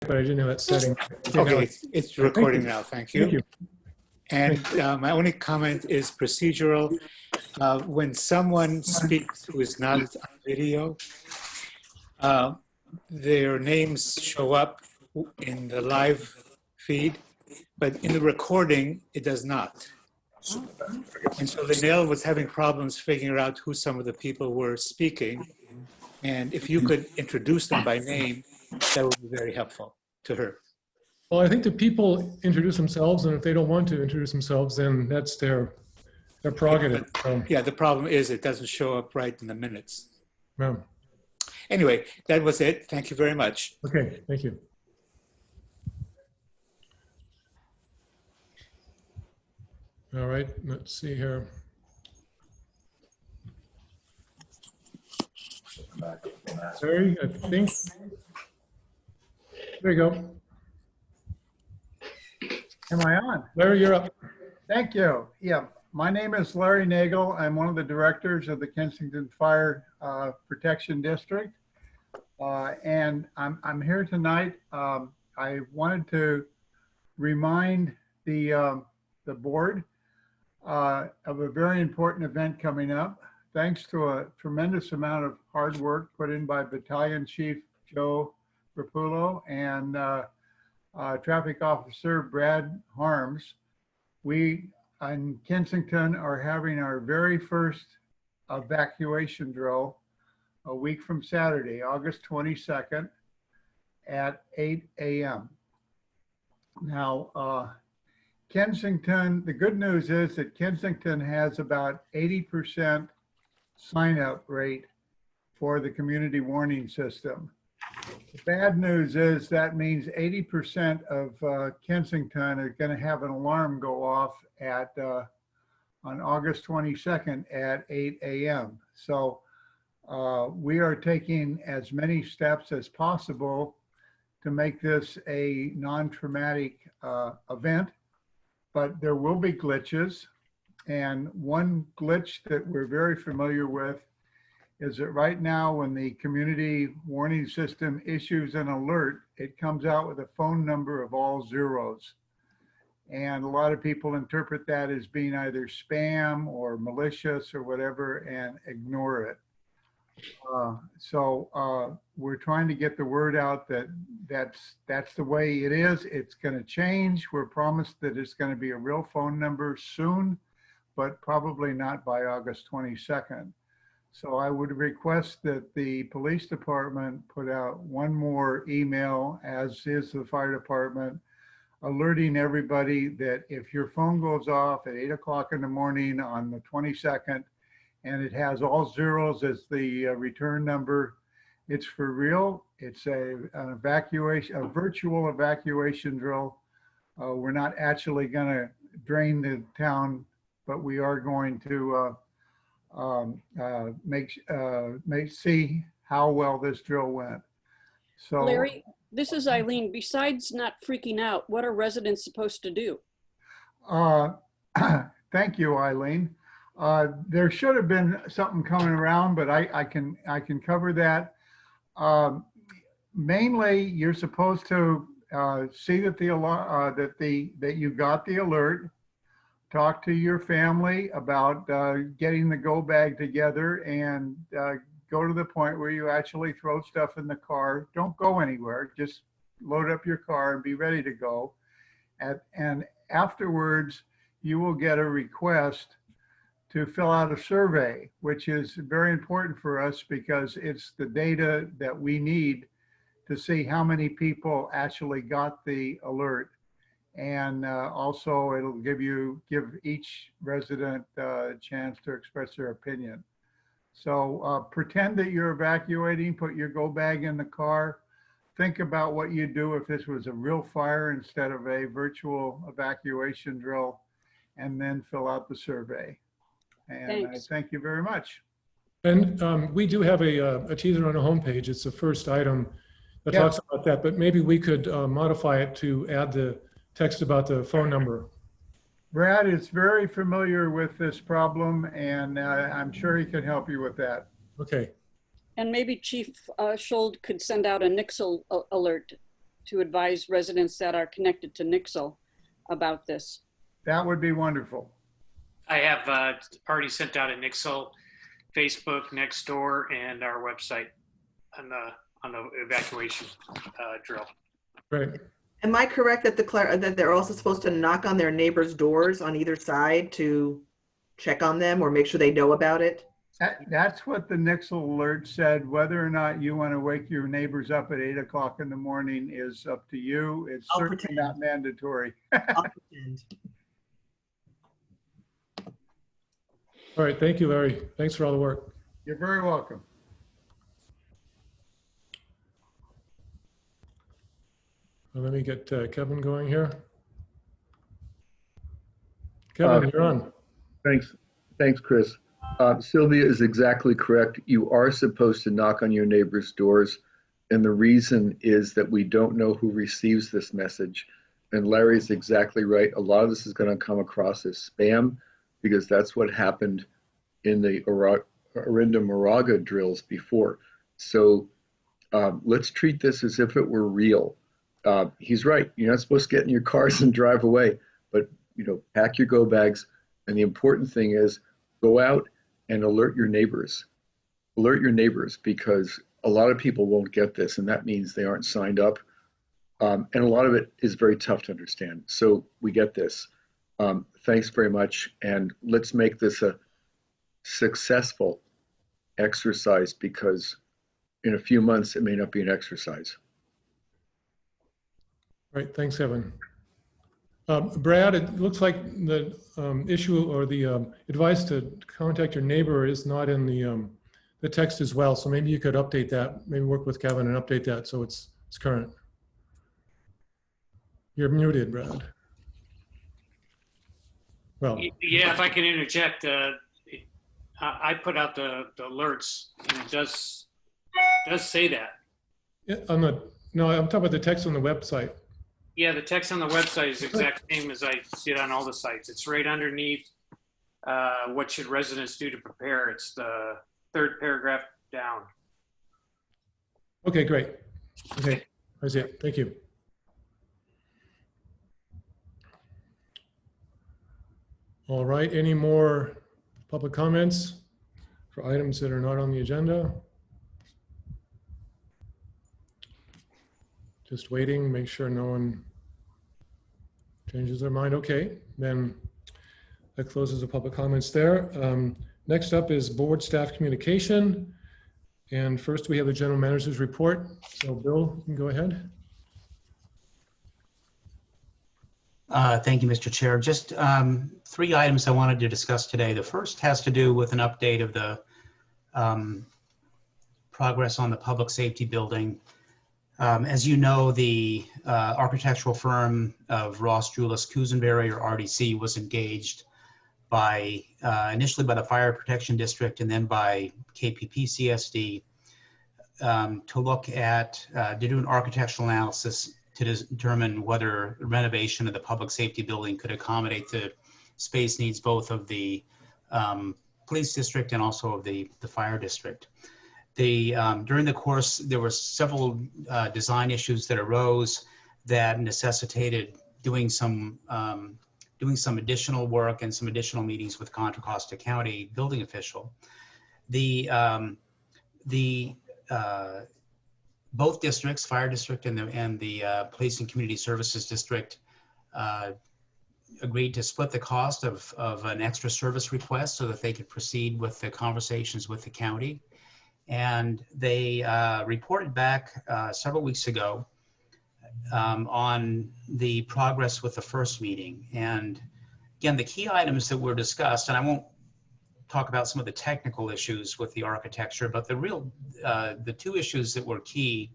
but I didn't have that setting. Okay, it's recording now. Thank you. Thank you. And my only comment is procedural. When someone speaks who is not on video, their names show up in the live feed, but in the recording, it does not. And so Linnell was having problems figuring out who some of the people were speaking. And if you could introduce them by name, that would be very helpful to her. Well, I think the people introduce themselves, and if they don't want to introduce themselves, then that's their prerogative. Yeah, the problem is it doesn't show up right in the minutes. Yeah. Anyway, that was it. Thank you very much. Okay, thank you. All right, let's see here. Larry, I think. There you go. Am I on? Larry, you're up. Thank you. Yeah, my name is Larry Nagel. I'm one of the directors of the Kensington Fire Protection District. And I'm here tonight. I wanted to remind the board of a very important event coming up. Thanks to a tremendous amount of hard work put in by Battalion Chief Joe Rapullo and Traffic Officer Brad Harms, we in Kensington are having our very first evacuation drill a week from Saturday, August 22nd at 8 a.m. Now, Kensington, the good news is that Kensington has about 80% sign-up rate for the community warning system. The bad news is that means 80% of Kensington are going to have an alarm go off at on August 22nd at 8 a.m. So we are taking as many steps as possible to make this a non-traumatic event, but there will be glitches. And one glitch that we're very familiar with is that right now when the community warning system issues an alert, it comes out with a phone number of all zeros. And a lot of people interpret that as being either spam or malicious or whatever and ignore it. So we're trying to get the word out that that's the way it is. It's going to change. We're promised that it's going to be a real phone number soon, but probably not by August 22nd. So I would request that the police department put out one more email, as is the fire department, alerting everybody that if your phone goes off at 8 o'clock in the morning on the 22nd, and it has all zeros as the return number, it's for real. It's an evacuation, a virtual evacuation drill. We're not actually going to drain the town, but we are going to see how well this drill went. So, Larry, this is Eileen. Besides not freaking out, what are residents supposed to do? Thank you, Eileen. There should have been something coming around, but I can cover that. Mainly, you're supposed to see that that you got the alert. Talk to your family about getting the go bag together and go to the point where you actually throw stuff in the car. Don't go anywhere. Just load up your car and be ready to go. And afterwards, you will get a request to fill out a survey, which is very important for us because it's the data that we need to see how many people actually got the alert. And also it'll give each resident a chance to express their opinion. So pretend that you're evacuating, put your go bag in the car. Think about what you'd do if this was a real fire instead of a virtual evacuation drill, and then fill out the survey. And Thanks. I thank you very much. And we do have a teaser on the homepage. It's the first item that talks about that, but maybe we could modify it to add the text about the phone number. Brad is very familiar with this problem, and I'm sure he can help you with that. Okay. And maybe Chief Schold could send out a Nixle alert. to advise residents that are connected to Nixle about this. That would be wonderful. I have already sent out a Nixle, Facebook, Nextdoor, and our website on the evacuation drill. Great. Am I correct that that they're also supposed to knock on their neighbors' doors on either side to check on them or make sure they know about it? That's what the Nixle alert said. Whether or not you want to wake your neighbors up at 8 o'clock in the morning is up to you. It's I'll certainly pretend. not mandatory. I'll pretend. All right. Thank you, Larry. Thanks for all the work. You're very welcome. Well, let me get Kevin going here. Kevin, you're on. Thanks, Chris. Sylvia is exactly correct. You are supposed to knock on your neighbor's doors. And the reason is that we don't know who receives this message. And Larry's exactly right. A lot of this is going to come across as spam because that's what happened in the Orinda Moraga drills before. So let's treat this as if it were real. He's right. You're not supposed to get in your cars and drive away, but pack your go bags. And the important thing is go out and alert your neighbors. Alert your neighbors because a lot of people won't get this, and that means they aren't signed up. And a lot of it is very tough to understand. So we get this. Thanks very much. And let's make this a successful exercise because in a few months, it may not be an exercise. Right. Thanks, Kevin. Brad, it looks like the issue or the advice to contact your neighbor is not in the text as well. So maybe you could update that, maybe work with Kevin and update that so it's current. You're muted, Brad. Well, Yeah, if I can interject, I put out the alerts, and it does say that. yeah, no, I'm talking about the text on the website. Yeah, the text on the website is the exact same as I see it on all the sites. It's right underneath what should residents do to prepare. It's the third paragraph down. Okay, great. Okay, I see it. Thank you. All right, any more public comments for items that are not on the agenda? Just waiting, make sure no one changes their mind. Okay, then that closes the public comments there. Next up is board staff communication. And first we have the general manager's report. So Bill, you can go ahead. Thank you, Mr. Chair. Just 3 items I wanted to discuss today. The first has to do with an update of the progress on the public safety building. As you know, the architectural firm of Ross Julius Kusenberry, or RDC, was engaged by initially by the Fire Protection District and then by KPPCSD to look at, to do an architectural analysis to determine whether renovation of the public safety building could accommodate the space needs both of the police district and also of the fire district. During the course, there were several design issues that arose that necessitated doing some additional work and some additional meetings with Contra Costa County building official. Both districts, fire district and the police and community services district, agreed to split the cost of an extra service request so that they could proceed with the conversations with the county. And they reported back several weeks ago on the progress with the first meeting. And again, the key items that were discussed, and I won't talk about some of the technical issues with the architecture, but the 2 issues that were key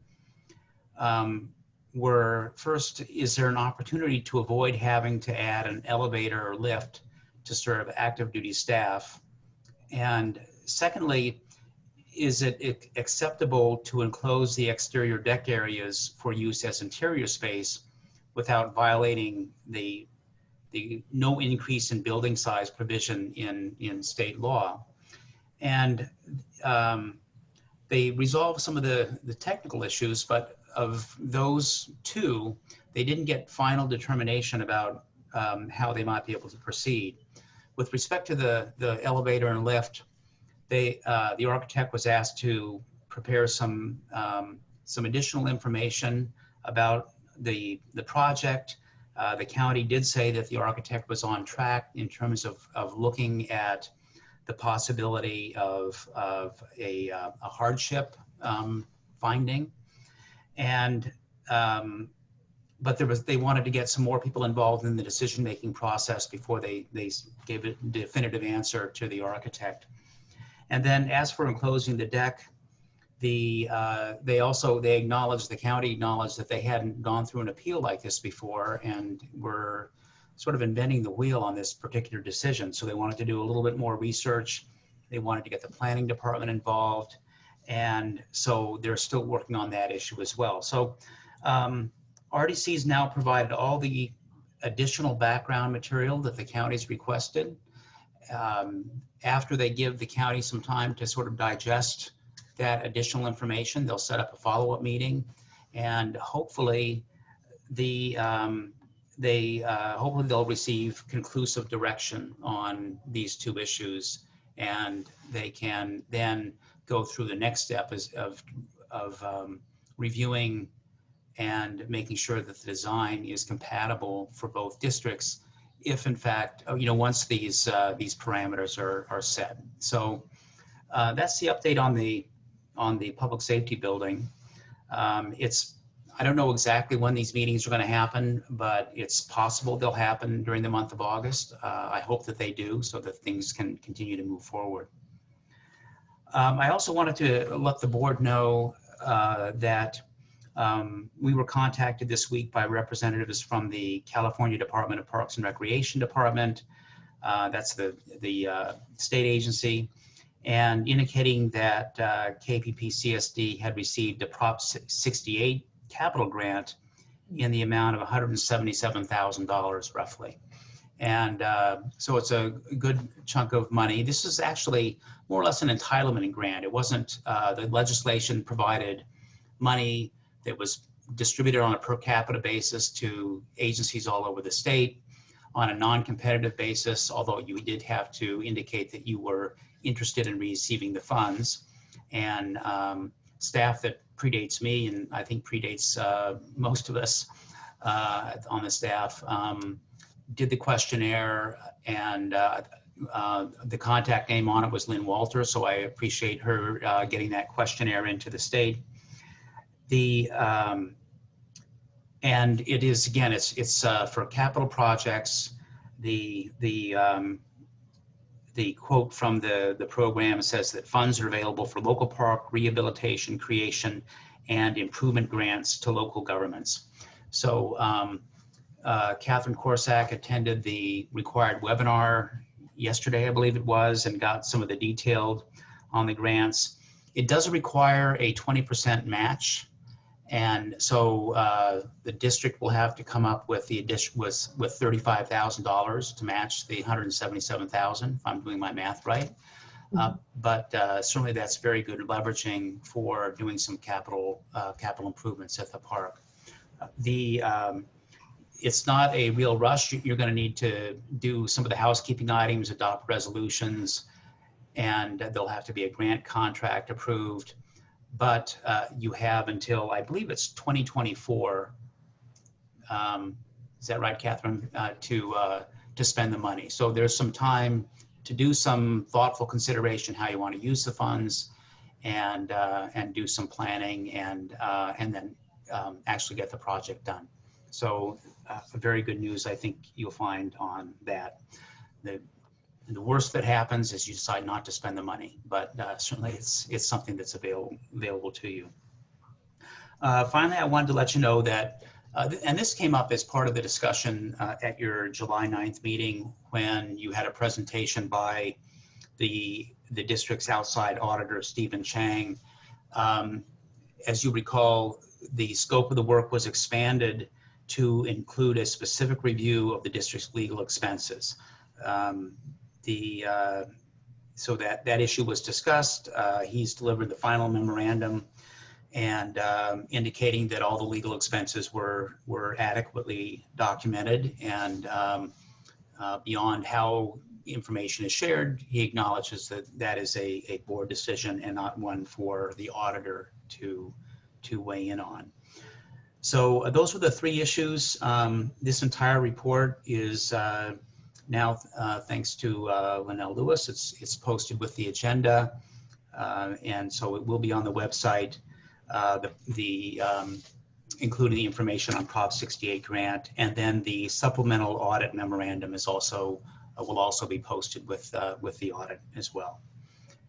were, first, is there an opportunity to avoid having to add an elevator or lift to serve active duty staff? And secondly, is it acceptable to enclose the exterior deck areas for use as interior space without violating the no increase in building size provision in state law? And they resolved some of the technical issues, but of those two, they didn't get final determination about how they might be able to proceed. With respect to the elevator and lift, the architect was asked to prepare some additional information about the project. The county did say that the architect was on track in terms of looking at the possibility of a hardship finding, and but they wanted to get some more people involved in the decision-making process before they gave a definitive answer to the architect. And then as for enclosing the deck, the county acknowledged that they hadn't gone through an appeal like this before and were sort of inventing the wheel on this particular decision. So they wanted to do a little bit more research. They wanted to get the planning department involved. And so they're still working on that issue as well. So RDC's now provided all the additional background material that the county's requested. After they give the county some time to sort of digest that additional information, they'll set up a follow-up meeting, and hopefully hopefully they'll receive conclusive direction on these two issues, and they can then go through the next step of reviewing and making sure that the design is compatible for both districts, if in fact, once these parameters are set. So that's the update on the public safety building. I don't know exactly when these meetings are going to happen, but it's possible they'll happen during the month of August. I hope that they do, so that things can continue to move forward. I also wanted to let the board know that we were contacted this week by representatives from the California Department of Parks and Recreation Department. That's the state agency, and indicating that KPPCSD had received a Prop 68 capital grant in the amount of $177,000 roughly. And so it's a good chunk of money. This is actually more or less an entitlement grant. It wasn't, the legislation provided money that was distributed on a per capita basis to agencies all over the state on a non-competitive basis, although you did have to indicate that you were interested in receiving the funds. And staff that predates me, and I think predates most of us on the staff, did the questionnaire, and the contact name on it was Lynn Walter, so I appreciate her getting that questionnaire into the state. And it is, again, it's for capital projects. The quote from the program says that funds are available for local park rehabilitation, creation, and improvement grants to local governments. So Catherine Corsack attended the required webinar yesterday, I believe it was, and got some of the detailed on the grants. It does require a 20% match. And so the district will have to come up with the addition with $35,000 to match the $177,000, if I'm doing my math right. But certainly that's very good leveraging for doing some capital improvements at the park. It's not a real rush. You're going to need to do some of the housekeeping items, adopt resolutions, and there'll have to be a grant contract approved. But you have until, I believe it's 2024, is that right, Catherine, to spend the money. So there's some time to do some thoughtful consideration how you want to use the funds, and do some planning, and then actually get the project done. So very good news, I think you'll find on that. The worst that happens is you decide not to spend the money, but certainly it's something that's available to you. Finally, I wanted to let you know that, and this came up as part of the discussion at your July 9th meeting, when you had a presentation by the district's outside auditor, Stephen Chang. As you recall, the scope of the work was expanded to include a specific review of the district's legal expenses. So that issue was discussed. He's delivered the final memorandum, and indicating that all the legal expenses were adequately documented, and beyond how information is shared, he acknowledges that that is a board decision and not one for the auditor to weigh in on. So those were the three issues. This entire report is now, thanks to Linnell Lewis, it's posted with the agenda, and so it will be on the website, including the information on Prop 68 grant, and then the supplemental audit memorandum is also will also be posted with the audit as well.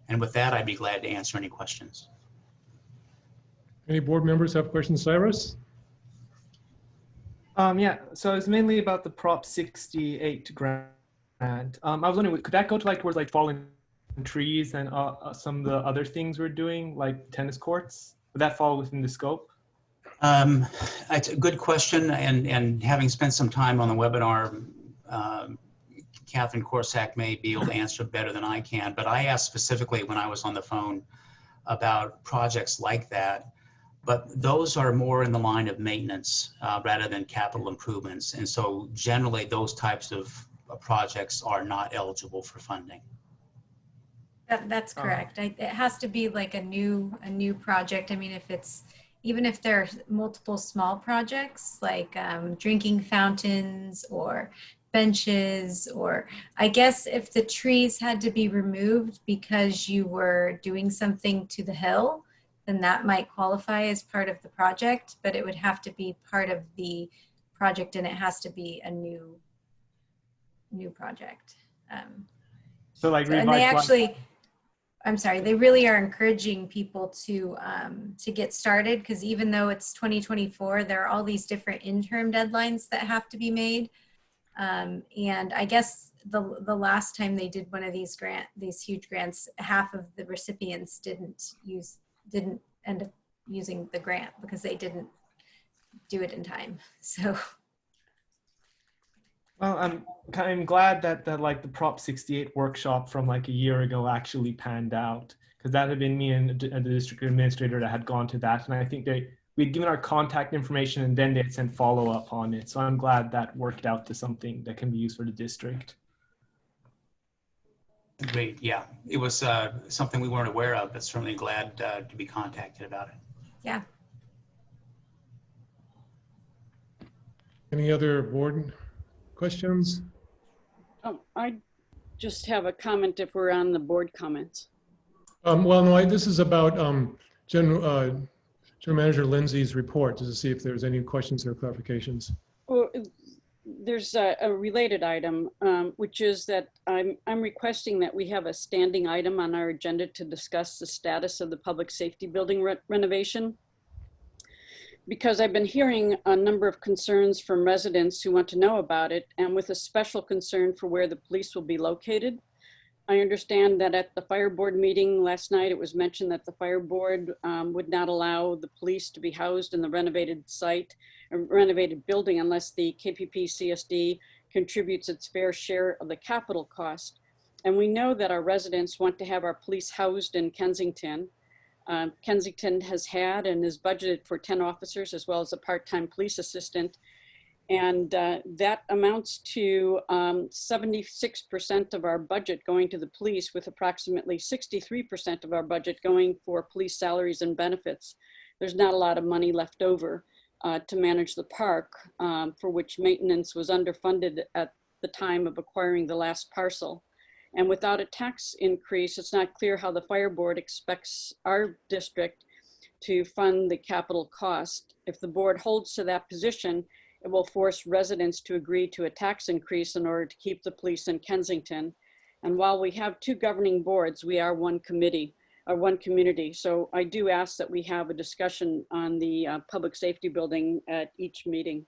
And with that, I'd be glad to answer any questions. Any board members have questions, Cyrus? Yeah, so it's mainly about the Prop 68 grant. I was wondering, could that go to like towards like fallen trees and some of the other things we're doing, like tennis courts? Would that fall within the scope? It's a good question, and having spent some time on the webinar, Catherine Corsack may be able to answer better than I can, but I asked specifically when I was on the phone about projects like that. But those are more in the line of maintenance rather than capital improvements. And so generally those types of projects are not eligible for funding. That's correct. It has to be like a new project. I mean, even if there are multiple small projects like drinking fountains or benches, or I guess if the trees had to be removed because you were doing something to the hill, then that might qualify as part of the project, but it would have to be part of the project, and it has to be a new project. So like, and they actually, I'm sorry, they really are encouraging people to get started, because even though it's 2024, there are all these different interim deadlines that have to be made. And I guess the last time they did one of these huge grants, half of the recipients didn't end up using the grant because they didn't do it in time. So, well, I'm glad that like the Prop 68 workshop from like a year ago actually panned out, because that had been me and the district administrator that had gone to that, and I think we'd given our contact information and then they'd sent follow-up on it. So I'm glad that worked out to something that can be used for the district. Great, yeah. It was something we weren't aware of, but certainly glad to be contacted about it. yeah. Any other board questions? Oh, I just have a comment if we're on the board comments. Well, no, this is about General Manager Lindsay's report, just to see if there's any questions or clarifications. Well, there's a related item, which is that I'm requesting that we have a standing item on our agenda to discuss the status of the public safety building renovation. Because I've been hearing a number of concerns from residents who want to know about it, and with a special concern for where the police will be located. I understand that at the fire board meeting last night, it was mentioned that the fire board would not allow the police to be housed in the renovated site, or renovated building, unless the KPPCSD contributes its fair share of the capital cost. And we know that our residents want to have our police housed in Kensington. Kensington has had and is budgeted for 10 officers as well as a part-time police assistant. And that amounts to 76% of our budget going to the police, with approximately 63% of our budget going for police salaries and benefits. There's not a lot of money left over to manage the park, for which maintenance was underfunded at the time of acquiring the last parcel. And without a tax increase, it's not clear how the fire board expects our district to fund the capital cost. If the board holds to that position, it will force residents to agree to a tax increase in order to keep the police in Kensington. And while we have two governing boards, we are one committee, or one community. So I do ask that we have a discussion on the public safety building at each meeting.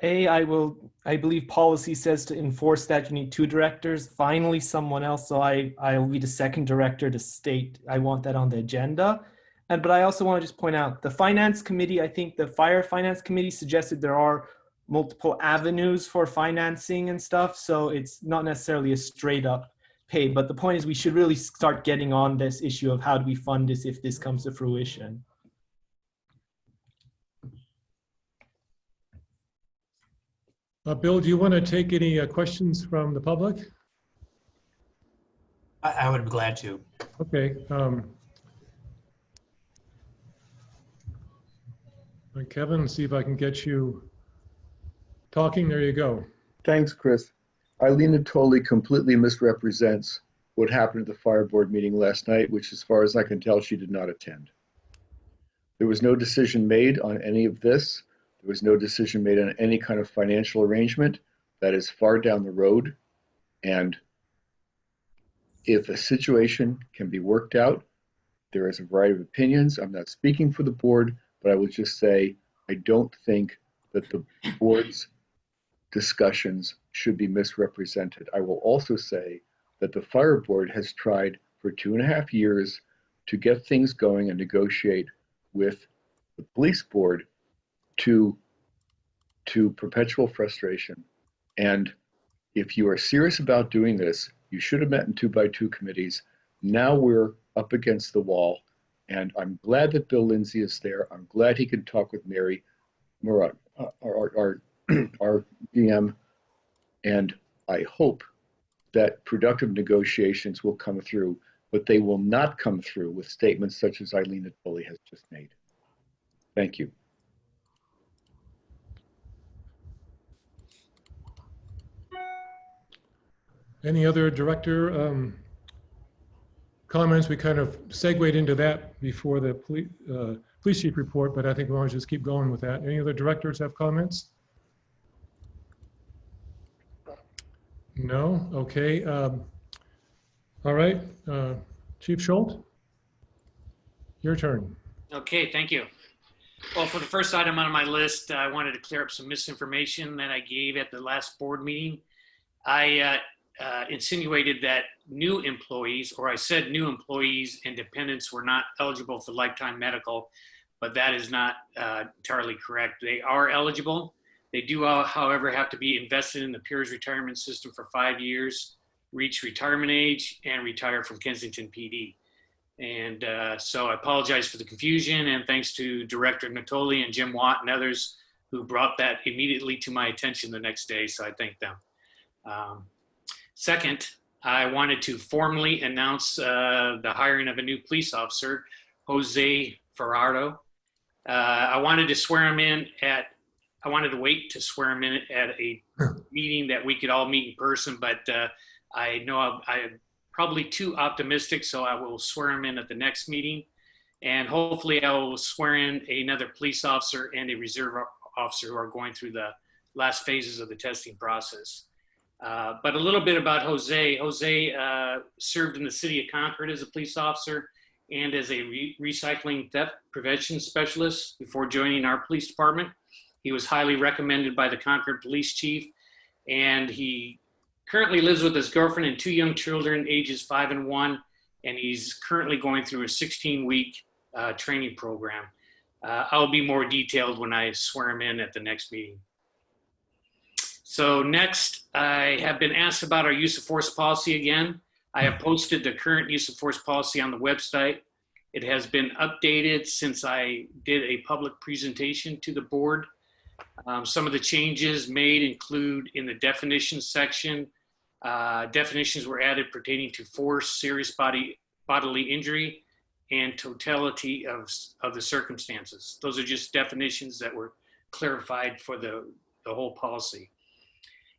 I believe policy says to enforce that you need 2 directors. Finally, someone else. So I'll be the second director to state I want that on the agenda. But I also want to just point out the finance committee, I think the fire finance committee suggested there are multiple avenues for financing and stuff. So it's not necessarily a straight up pay. But the point is we should really start getting on this issue of how do we fund this if this comes to fruition. Bill, do you want to take any questions from the public? I would be glad to. Okay. Kevin, see if I can get you talking. There you go. Thanks, Chris. Eileen Natoli completely misrepresents what happened at the fire board meeting last night, which as far as I can tell, she did not attend. There was no decision made on any of this. There was no decision made on any kind of financial arrangement. That is far down the road. And if a situation can be worked out, there is a variety of opinions. I'm not speaking for the board, but I will just say, I don't think that the board's discussions should be misrepresented. I will also say that the fire board has tried for 2.5 years to get things going and negotiate with the police board to perpetual frustration. And if you are serious about doing this, you should have met in 2x2 committees. Now we're up against the wall. And I'm glad that Bill Lindsay is there. I'm glad he can talk with Mary Murat, our DM. And I hope that productive negotiations will come through, but they will not come through with statements such as Eileen Natoli has just made. Thank you. Any other director comments? We kind of segued into that before the police chief report, but I think we want to just keep going with that. Any other directors have comments? No? Okay. All right. Chief Schultz, your turn. Okay, thank you. Well, for the first item on my list, I wanted to clear up some misinformation that I gave at the last board meeting. I insinuated that new employees, or I said new employees and dependents were not eligible for lifetime medical, but that is not entirely correct. They are eligible. They do, however, have to be invested in the PEERS retirement system for 5 years, reach retirement age, and retire from Kensington PD. And so I apologize for the confusion, and thanks to Director Natoli and Jim Watt and others who brought that immediately to my attention the next day, so I thank them. Second, I wanted to formally announce the hiring of a new police officer, Jose Ferraro. I wanted to wait to swear him in at a meeting that we could all meet in person, but I know I'm probably too optimistic, so I will swear him in at the next meeting. And hopefully I will swear in another police officer and a reserve officer who are going through the last phases of the testing process. But a little bit about Jose. Jose served in the city of Concord as a police officer and as a recycling theft prevention specialist before joining our police department. He was highly recommended by the Concord police chief, and he currently lives with his girlfriend and 2 young children, ages 5 and 1, and he's currently going through a 16-week training program. I'll be more detailed when I swear him in at the next meeting. So next, I have been asked about our use of force policy again. I have posted the current use of force policy on the website. It has been updated since I did a public presentation to the board. Some of the changes made include in the definitions section, definitions were added pertaining to force, serious bodily injury, and totality of the circumstances. Those are just definitions that were clarified for the whole policy.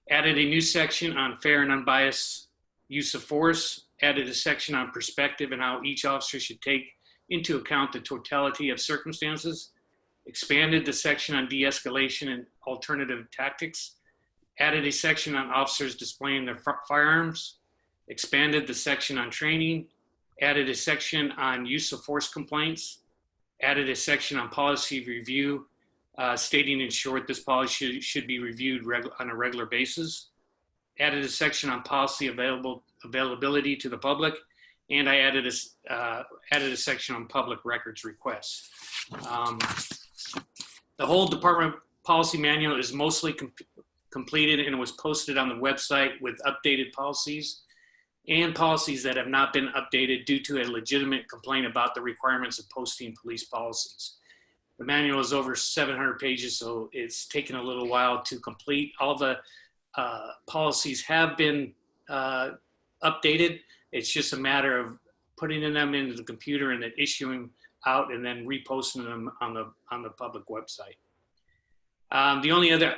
Added a new section on fair and unbiased use of force, added a section on perspective and how each officer should take into account the totality of circumstances, expanded the section on de-escalation and alternative tactics, added a section on officers displaying their firearms, expanded the section on training, added a section on use of force complaints, added a section on policy review, stating in short, this policy should be reviewed on a regular basis, added a section on policy availability to the public, and I added a section on public records requests. The whole department policy manual is mostly completed and it was posted on the website with updated policies. and policies that have not been updated due to a legitimate complaint about the requirements of posting police policies. The manual is over 700 pages, so it's taken a little while to complete. All the policies have been updated. It's just a matter of putting them into the computer and then issuing out and then reposting them on the public website. The only other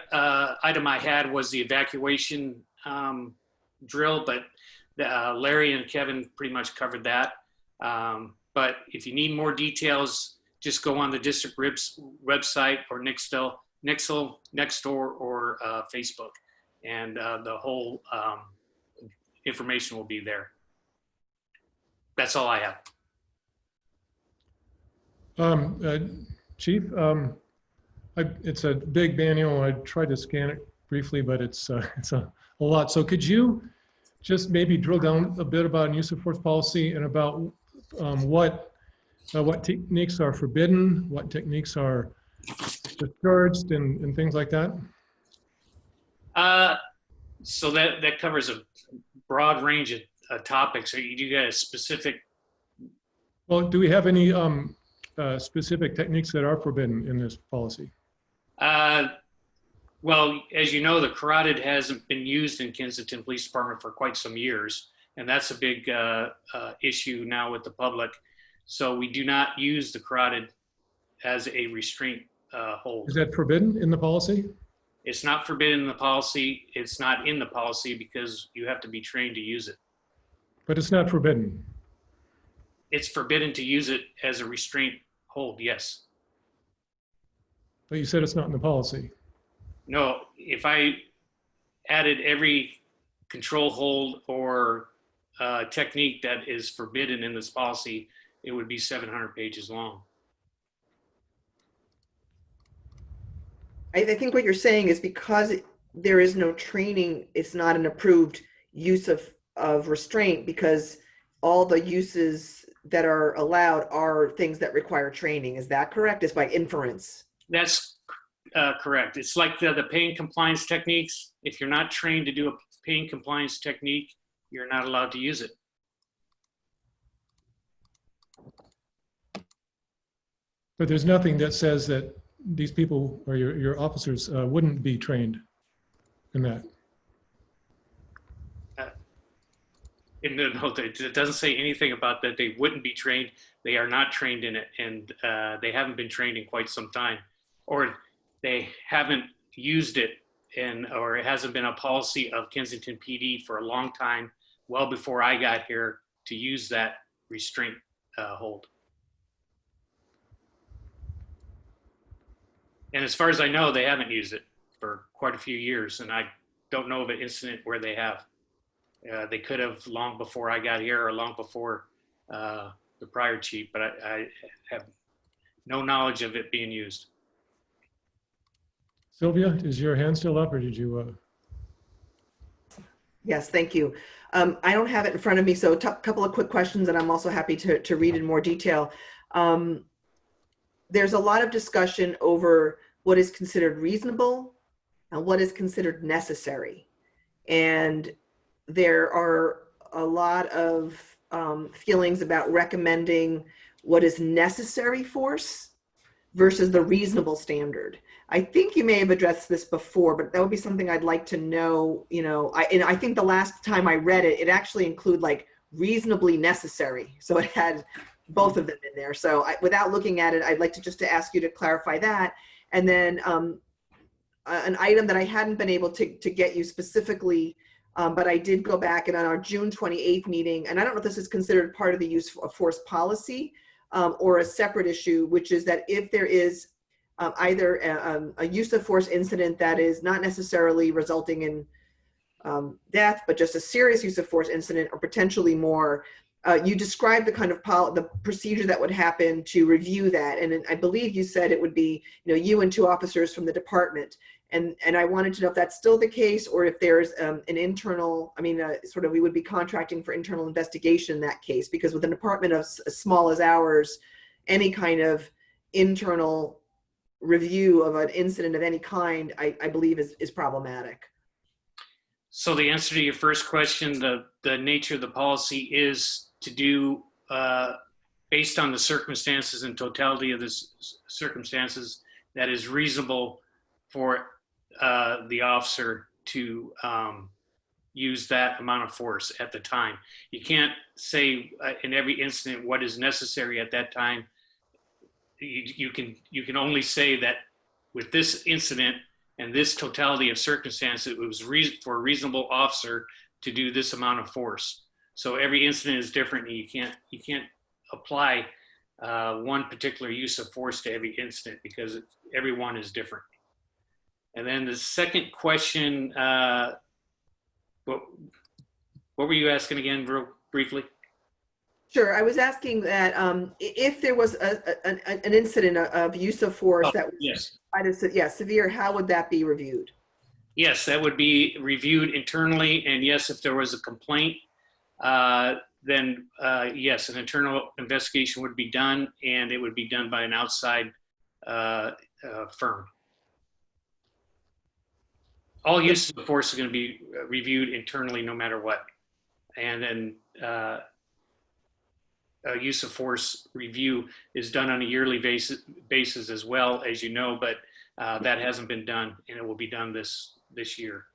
item I had was the evacuation drill, but Larry and Kevin pretty much covered that. But if you need more details, just go on the district website or Nextel, Nextdoor, or Facebook, and the whole information will be there. That's all I have. Chief, it's a big manual. I tried to scan it briefly, but it's a lot. So could you just maybe drill down a bit about use of force policy and about what techniques are forbidden, what techniques are discouraged, and things like that? So that covers a broad range of topics. You got a specific? Well, do we have any specific techniques that are forbidden in this policy? Well, as you know, the carotid hasn't been used in Kensington Police Department for quite some years, and that's a big issue now with the public. So we do not use the carotid as a restraint hold. Is that forbidden in the policy? It's not forbidden in the policy. It's not in the policy because you have to be trained to use it. But it's not forbidden. It's forbidden to use it as a restraint hold, yes. But you said it's not in the policy. No, if I added every control hold or technique that is forbidden in this policy, it would be 700 pages long. I think what you're saying is because there is no training, it's not an approved use of restraint, because all the uses that are allowed are things that require training. Is that correct? It's by inference. That's correct. It's like the pain compliance techniques. If you're not trained to do a pain compliance technique, you're not allowed to use it. But there's nothing that says that these people or your officers wouldn't be trained in that. No, it doesn't say anything about that they wouldn't be trained. They are not trained in it, and they haven't been trained in quite some time, or they haven't used it, or it hasn't been a policy of Kensington PD for a long time, well before I got here, to use that restraint hold. And as far as I know, they haven't used it for quite a few years, and I don't know of an incident where they have. They could have long before I got here or long before the prior chief, but I have no knowledge of it being used. Sylvia, is your hand still up, or did you? Yes, thank you. I don't have it in front of me, so a couple of quick questions, and I'm also happy to read in more detail. There's a lot of discussion over what is considered reasonable and what is considered necessary. And there are a lot of feelings about recommending what is necessary force versus the reasonable standard. I think you may have addressed this before, but that would be something I'd like to know. And I think the last time I read it, it actually included like reasonably necessary. So it had both of them in there. So without looking at it, I'd like to ask you to clarify that. And then an item that I hadn't been able to get you specifically, but I did go back, and on our June 28th meeting, and I don't know if this is considered part of the use of force policy or a separate issue, which is that if there is either a use of force incident that is not necessarily resulting in death, but just a serious use of force incident or potentially more, you described the kind of the procedure that would happen to review that. And I believe you said it would be, you and two officers from the department. And I wanted to know if that's still the case, or if there's an internal, sort of, we would be contracting for internal investigation in that case, because with a department as small as ours, any kind of internal review of an incident of any kind, I believe is problematic. So the answer to your first question, the nature of the policy is to do, based on the circumstances and totality of the circumstances, that is reasonable for the officer to use that amount of force at the time. You can't say in every incident what is necessary at that time. You can only say that with this incident and this totality of circumstances, it was for a reasonable officer to do this amount of force. So every incident is different, and you can't apply one particular use of force to every incident because every one is different. And then the second question, what were you asking again, real briefly? Sure, I was asking that if there was an incident of use of force that was Yes. severe, how would that be reviewed? Yes, that would be reviewed internally, and yes, if there was a complaint, then yes, an internal investigation would be done, and it would be done by an outside firm. All uses of force are going to be reviewed internally no matter what. And then a use of force review is done on a yearly basis as well, as you know, but that hasn't been done, and it will be done this year.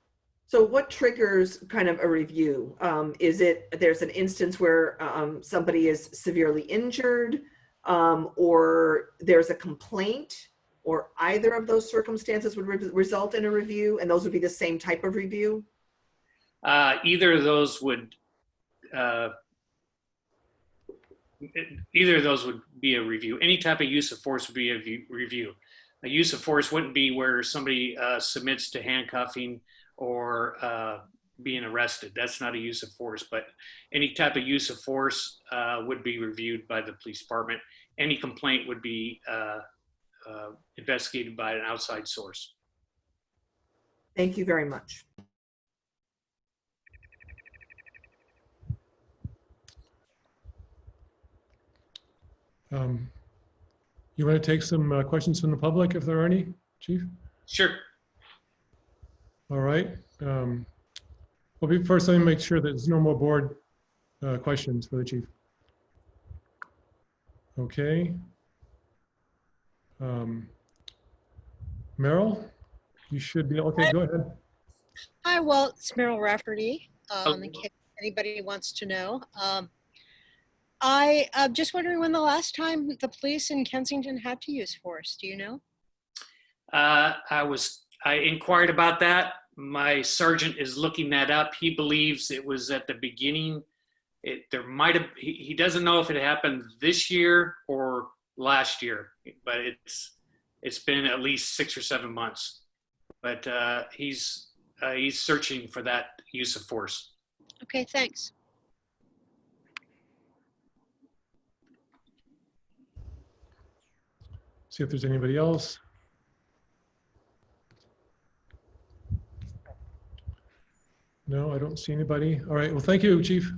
So what triggers kind of a review? Is it there's an instance where somebody is severely injured, or there's a complaint, or either of those circumstances would result in a review, and those would be the same type of review? Either of those would be a review. Any type of use of force would be a review. A use of force wouldn't be where somebody submits to handcuffing or being arrested. That's not a use of force, but any type of use of force would be reviewed by the police department. Any complaint would be investigated by an outside source. Thank you very much. You want to take some questions from the public if there are any, Chief? Sure. All right. Well, first, let me make sure that there's no more board questions for the chief. Okay. Meryl, you should be, okay, go ahead. Hi, well, it's Meryl Rafferty, in case anybody wants to know. I'm just wondering when the last time the police in Kensington had to use force. Do you know? I inquired about that. My sergeant is looking that up. He believes it was at the beginning. He doesn't know if it happened this year or last year, but it's been at least 6 or 7 months. But he's searching for that use of force. Okay, thanks. See if there's anybody else. No, I don't see anybody. All right, well, thank you, Chief.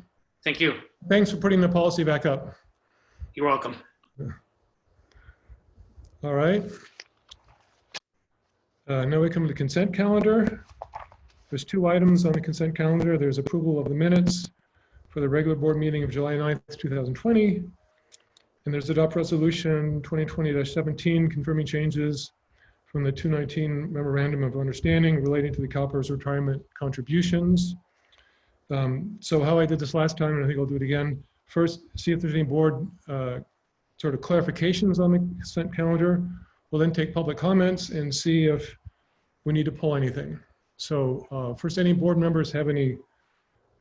Thank you. Thanks for putting the policy back up. You're welcome. All right. Now we come to the consent calendar. There's 2 items on the consent calendar. There's approval of the minutes for the regular board meeting of July 9th, 2020. And there's adopt resolution 2020-17 confirming changes from the 2019 memorandum of understanding relating to the CalPERS retirement contributions. So how I did this last time, and I think I'll do it again. First, see if there's any board sort of clarifications on the consent calendar. We'll then take public comments and see if we need to pull anything. So first, any board members have any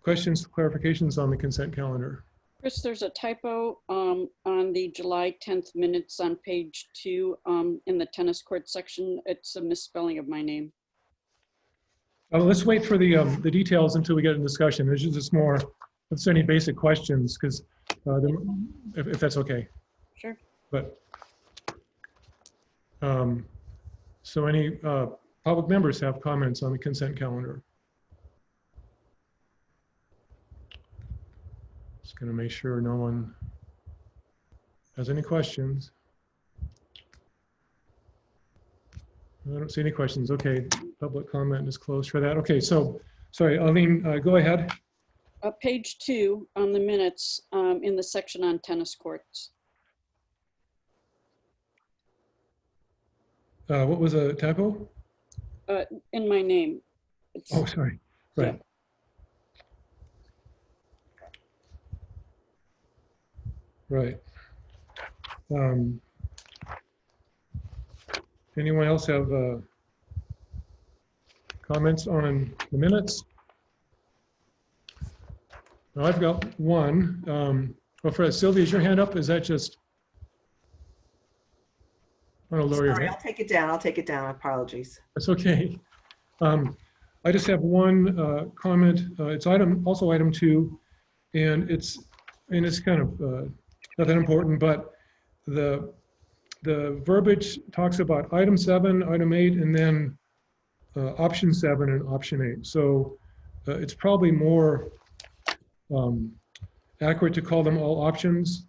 questions, clarifications on the consent calendar? Chris, there's a typo on the July 10th minutes on page 2 in the tennis court section. It's a misspelling of my name. Let's wait for the details until we get in discussion. There's just more, if there's any basic questions, because if that's okay. Sure. But so any public members have comments on the consent calendar? Just going to make sure no one has any questions. I don't see any questions. Okay, public comment is closed for that. Okay, so sorry, Arlene, go ahead. Page 2 on the minutes, in the section on tennis courts. What was a typo? In my name. It's, Oh, sorry. Right. Right. Anyone else have comments on the minutes? Now, I've got one. Well, Fred, Sylvia, is your hand up? Is that just? I want to lower your Sorry, hand. I'll take it down. I'll take it down. Apologies. That's okay. I just have one comment. It's also item 2, and it's kind of not that important, but the verbiage talks about item 7, item 8, and then option 7 and option 8. So it's probably more accurate to call them all options,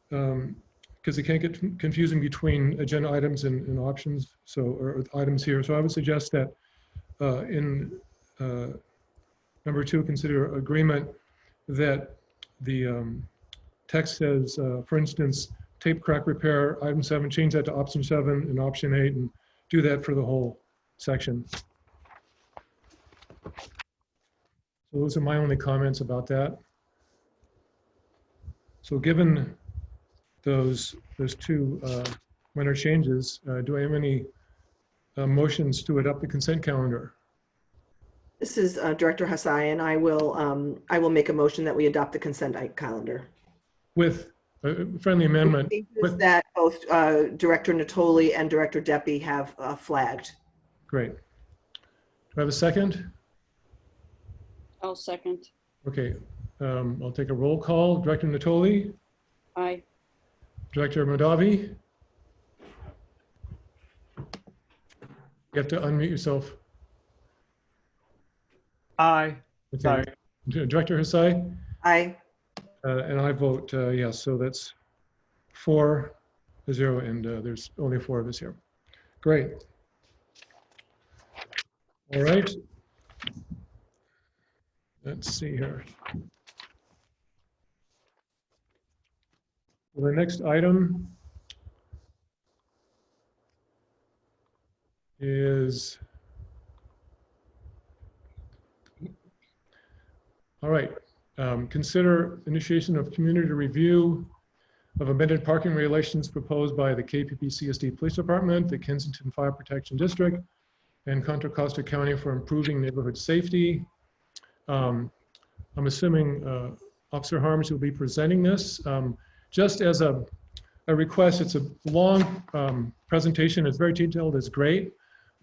because it can't get confusing between agenda items and options, so, or items here. So I would suggest that in number 2, consider agreement that the text says, for instance, tape crack repair, item 7, change that to option 7 and option 8, and do that for the whole section. So those are my only comments about that. So given those 2 minor changes, do I have any motions to adopt the consent calendar? This is Director Hassai, and I will make a motion that we adopt the consent calendar. With a friendly amendment. With that both Director Natoli and Director Deppy have flagged. Great. Do I have a second? I'll second. Okay, I'll take a roll call. Director Natoli, Aye. Director Madavi. You have to unmute yourself. Aye. Okay. Sorry. Director Hassai, Aye. and I vote yes. So that's 4-0, and there's only 4 of us here. Great. All right. Let's see here. Well, the next item is, all right, consider initiation of community review of amended parking regulations proposed by the KPPCSD Police Department, the Kensington Fire Protection District, and Contra Costa County for improving neighborhood safety. I'm assuming Officer Harms will be presenting this. Just as a request, it's a long presentation. It's very detailed, it's great.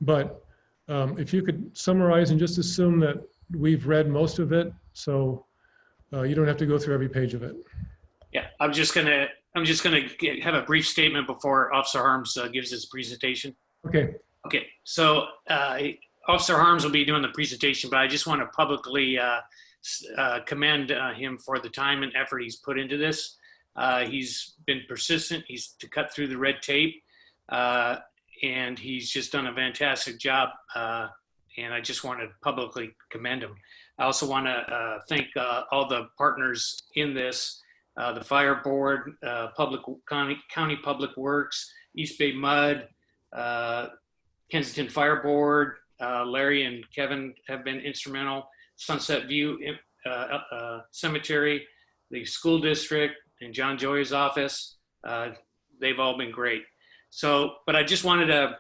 But if you could summarize and just assume that we've read most of it, so you don't have to go through every page of it. Yeah, I'm just gonna have a brief statement before Officer Harms gives his presentation. Okay. Okay, so Officer Harms will be doing the presentation, but I just want to publicly commend him for the time and effort he's put into this. He's been persistent. He's to cut through the red tape, and he's just done a fantastic job. And I just want to publicly commend him. I also want to thank all the partners in this, the Fire Board, County Public Works, East Bay Mud, Kensington Fire Board. Larry and Kevin have been instrumental. Sunset View Cemetery, the school district, and John Joy's office. They've all been great. So, but I just wanted to,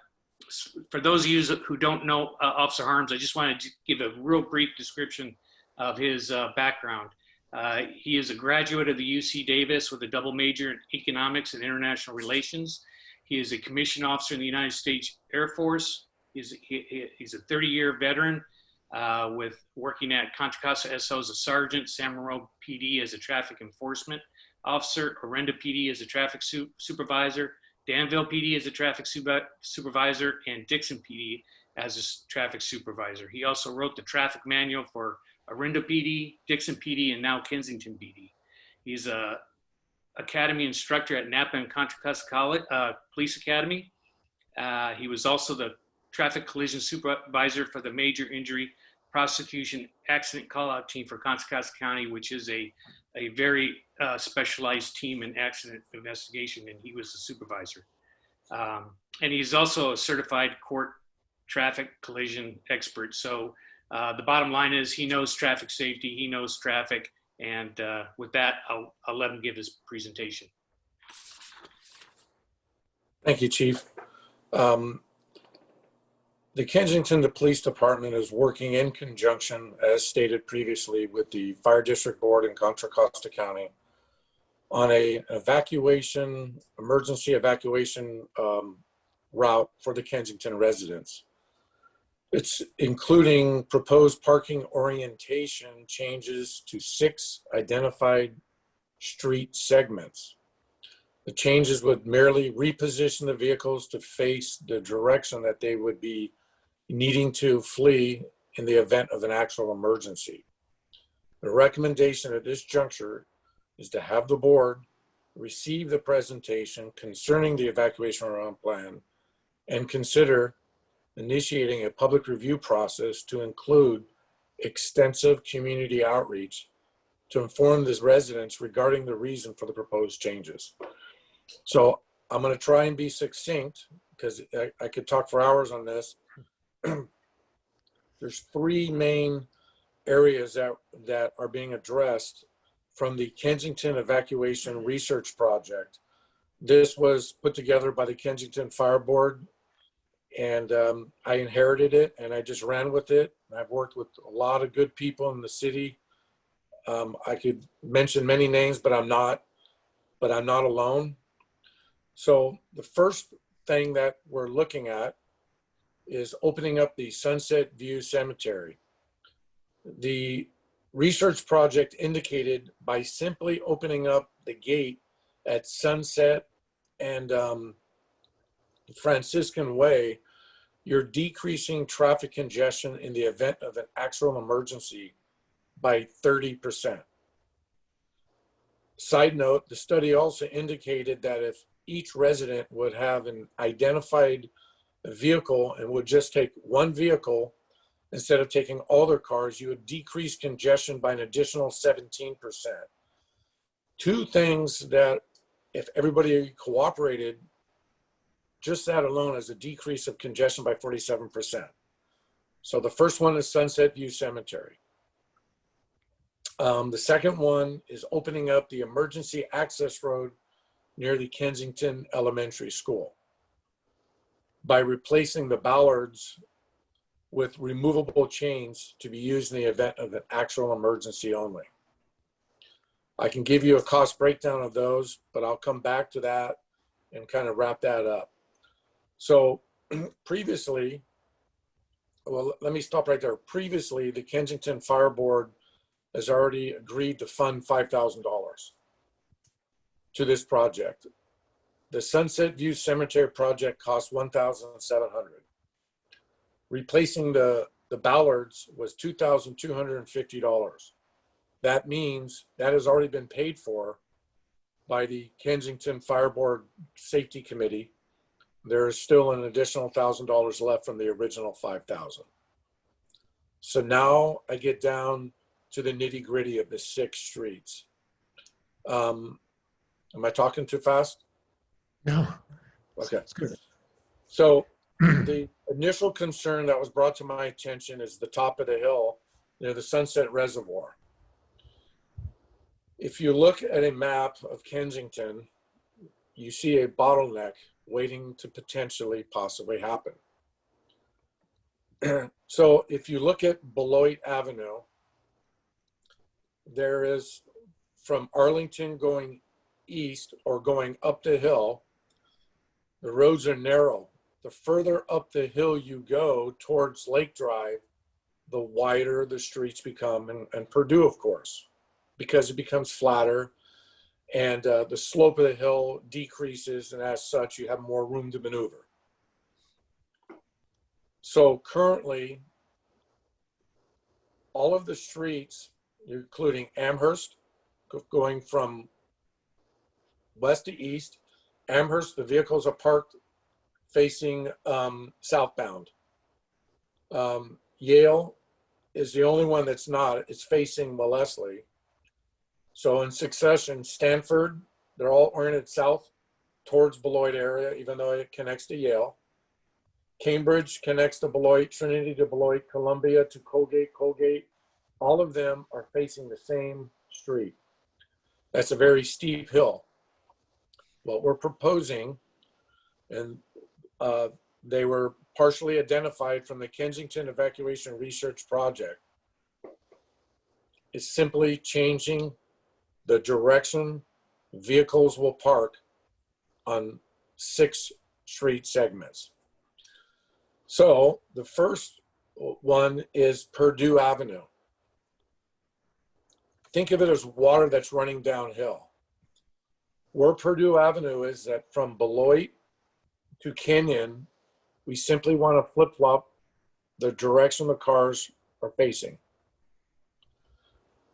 for those of you who don't know Officer Harms, I just wanted to give a real brief description of his background. He is a graduate of the UC Davis with a double major in economics and international relations. He is a commissioned officer in the United States Air Force. He's a 30-year veteran with working at Contra Costa SO as a sergeant, San Manuel PD as a traffic enforcement officer, Orenda PD as a traffic supervisor, Danville PD as a traffic supervisor, and Dixon PD as a traffic supervisor. He also wrote the traffic manual for Orenda PD, Dixon PD, and now Kensington PD. He's a academy instructor at Napa and Contra Costa College, Police Academy. He was also the traffic collision supervisor for the major injury prosecution accident call-out team for Contra Costa County, which is a very specialized team in accident investigation, and he was the supervisor. And he's also a certified court traffic collision expert. So the bottom line is he knows traffic safety, he knows traffic, and with that, I'll let him give his presentation. Thank you, Chief. The Kensington Police Department is working in conjunction, as stated previously, with the Fire District Board in Contra Costa County on a emergency evacuation route for the Kensington residents. It's including proposed parking orientation changes to 6 identified street segments. The changes would merely reposition the vehicles to face the direction that they would be needing to flee in the event of an actual emergency. The recommendation at this juncture is to have the board receive the presentation concerning the evacuation route plan and consider initiating a public review process to include extensive community outreach to inform the residents regarding the reason for the proposed changes. So I'm going to try and be succinct because I could talk for hours on this. There's 3 main areas that are being addressed from the Kensington Evacuation Research Project. This was put together by the Kensington Fire Board, and I inherited it and I just ran with it. I've worked with a lot of good people in the city. I could mention many names, but I'm not alone. So the first thing that we're looking at is opening up the Sunset View Cemetery. The research project indicated by simply opening up the gate at Sunset and Franciscan Way, you're decreasing traffic congestion in the event of an actual emergency by 30%. Side note, the study also indicated that if each resident would have an identified vehicle and would just take one vehicle instead of taking all their cars, you would decrease congestion by an additional 17%. 2 things that if everybody cooperated, just that alone is a decrease of congestion by 47%. So the first one is Sunset View Cemetery. The second one is opening up the emergency access road near the Kensington Elementary School by replacing the bollards with removable chains to be used in the event of an actual emergency only. I can give you a cost breakdown of those, but I'll come back to that and kind of wrap that up. So previously, well, let me stop right there. Previously, the Kensington Fire Board has already agreed to fund $5,000 to this project. The Sunset View Cemetery project cost $1,700. Replacing the bollards was $2,250. That means that has already been paid for by the Kensington Fire Board Safety Committee. There is still an additional $1,000 left from the original $5,000. So now I get down to the nitty gritty of the 6 streets. Am I talking too fast? No. Okay. That's good. So the initial concern that was brought to my attention is the top of the hill near the Sunset Reservoir. If you look at a map of Kensington, you see a bottleneck waiting to potentially possibly happen. So if you look at Beloit Avenue, there is from Arlington going east or going up the hill, the roads are narrow. The further up the hill you go towards Lake Drive, the wider the streets become, and Purdue, of course, because it becomes flatter and the slope of the hill decreases, and as such, you have more room to maneuver. So currently, all of the streets, including Amherst, going from west to east, Amherst, the vehicles are parked facing southbound. Yale is the only one that's not. It's facing Wellesley. So in succession, Stanford, they're all oriented south towards Beloit area, even though it connects to Yale. Cambridge connects to Beloit, Trinity to Beloit, Columbia to Colgate, Colgate. All of them are facing the same street. That's a very steep hill. What we're proposing, and they were partially identified from the Kensington Evacuation Research Project, is simply changing the direction vehicles will park on 6 street segments. So the first one is Purdue Avenue. Think of it as water that's running downhill. Where Purdue Avenue is, that from Beloit to Kenyon, we simply want to flip-flop the direction the cars are facing.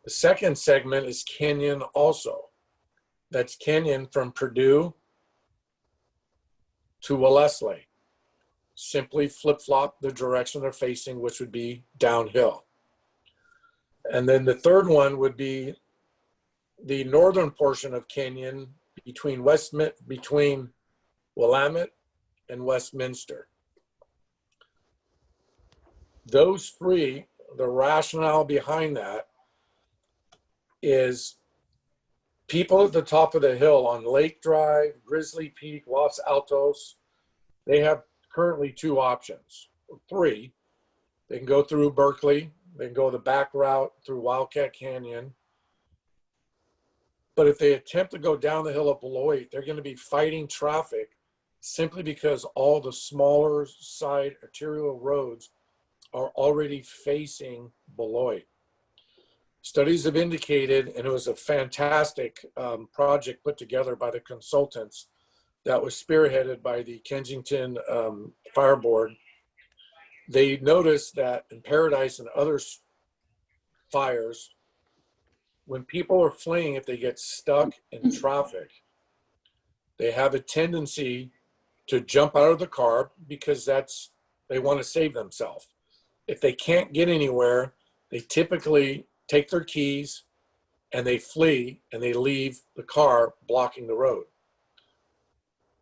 The second segment is Kenyon also. That's Kenyon from Purdue to Wellesley. Simply flip-flop the direction they're facing, which would be downhill. And then the third one would be the northern portion of Kenyon between Willamette and Westminster. Those 3, the rationale behind that is people at the top of the hill on Lake Drive, Grizzly Peak, Los Altos, they have currently 2 options, 3. They can go through Berkeley, they can go the back route through Wildcat Canyon. But if they attempt to go down the hill of Beloit, they're going to be fighting traffic simply because all the smaller side arterial roads are already facing Beloit. Studies have indicated, and it was a fantastic project put together by the consultants that was spearheaded by the Kensington Fire Board. They noticed that in Paradise and other fires, when people are fleeing, if they get stuck in traffic, they have a tendency to jump out of the car because they want to save themselves. If they can't get anywhere, they typically take their keys and they flee and they leave the car blocking the road.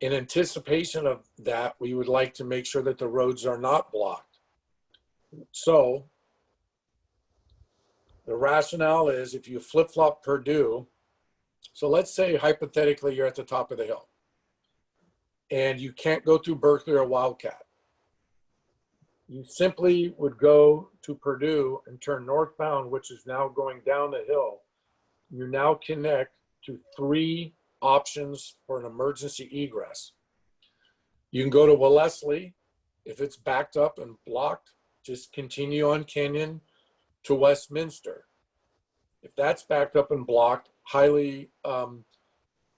In anticipation of that, we would like to make sure that the roads are not blocked. So the rationale is if you flip-flop Purdue, so let's say hypothetically you're at the top of the hill and you can't go through Berkeley or Wildcat. You simply would go to Purdue and turn northbound, which is now going down the hill. You now connect to 3 options for an emergency egress. You can go to Wellesley. If it's backed up and blocked, just continue on Kenyon to Westminster. If that's backed up and blocked, highly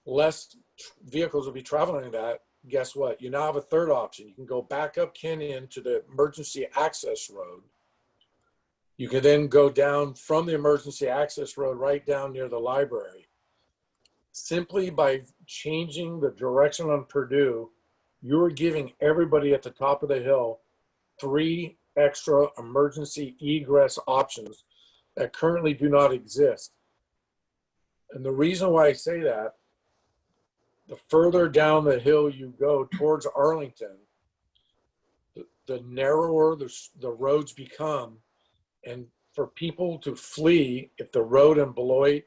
less vehicles will be traveling that. Guess what? You now have a third option. You can go back up Kenyon to the emergency access road. You can then go down from the emergency access road right down near the library. Simply by changing the direction on Purdue, you're giving everybody at the top of the hill 3 extra emergency egress options that currently do not exist. And the reason why I say that, the further down the hill you go towards Arlington, the narrower the roads become. And for people to flee, if the road in Beloit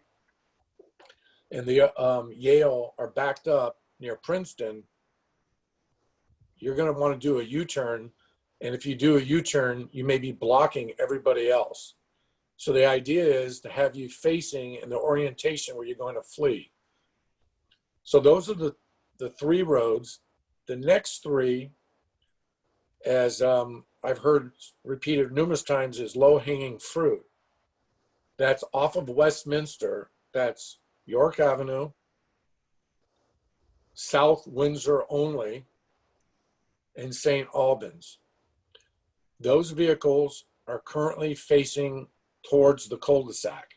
and the Yale are backed up near Princeton, you're going to want to do a U-turn. And if you do a U-turn, you may be blocking everybody else. So the idea is to have you facing in the orientation where you're going to flee. So those are the 3 roads. The next 3, as I've heard repeated numerous times, is low-hanging fruit. That's off of Westminster. That's York Avenue, South Windsor only, and St. Albans. Those vehicles are currently facing towards the cul-de-sac.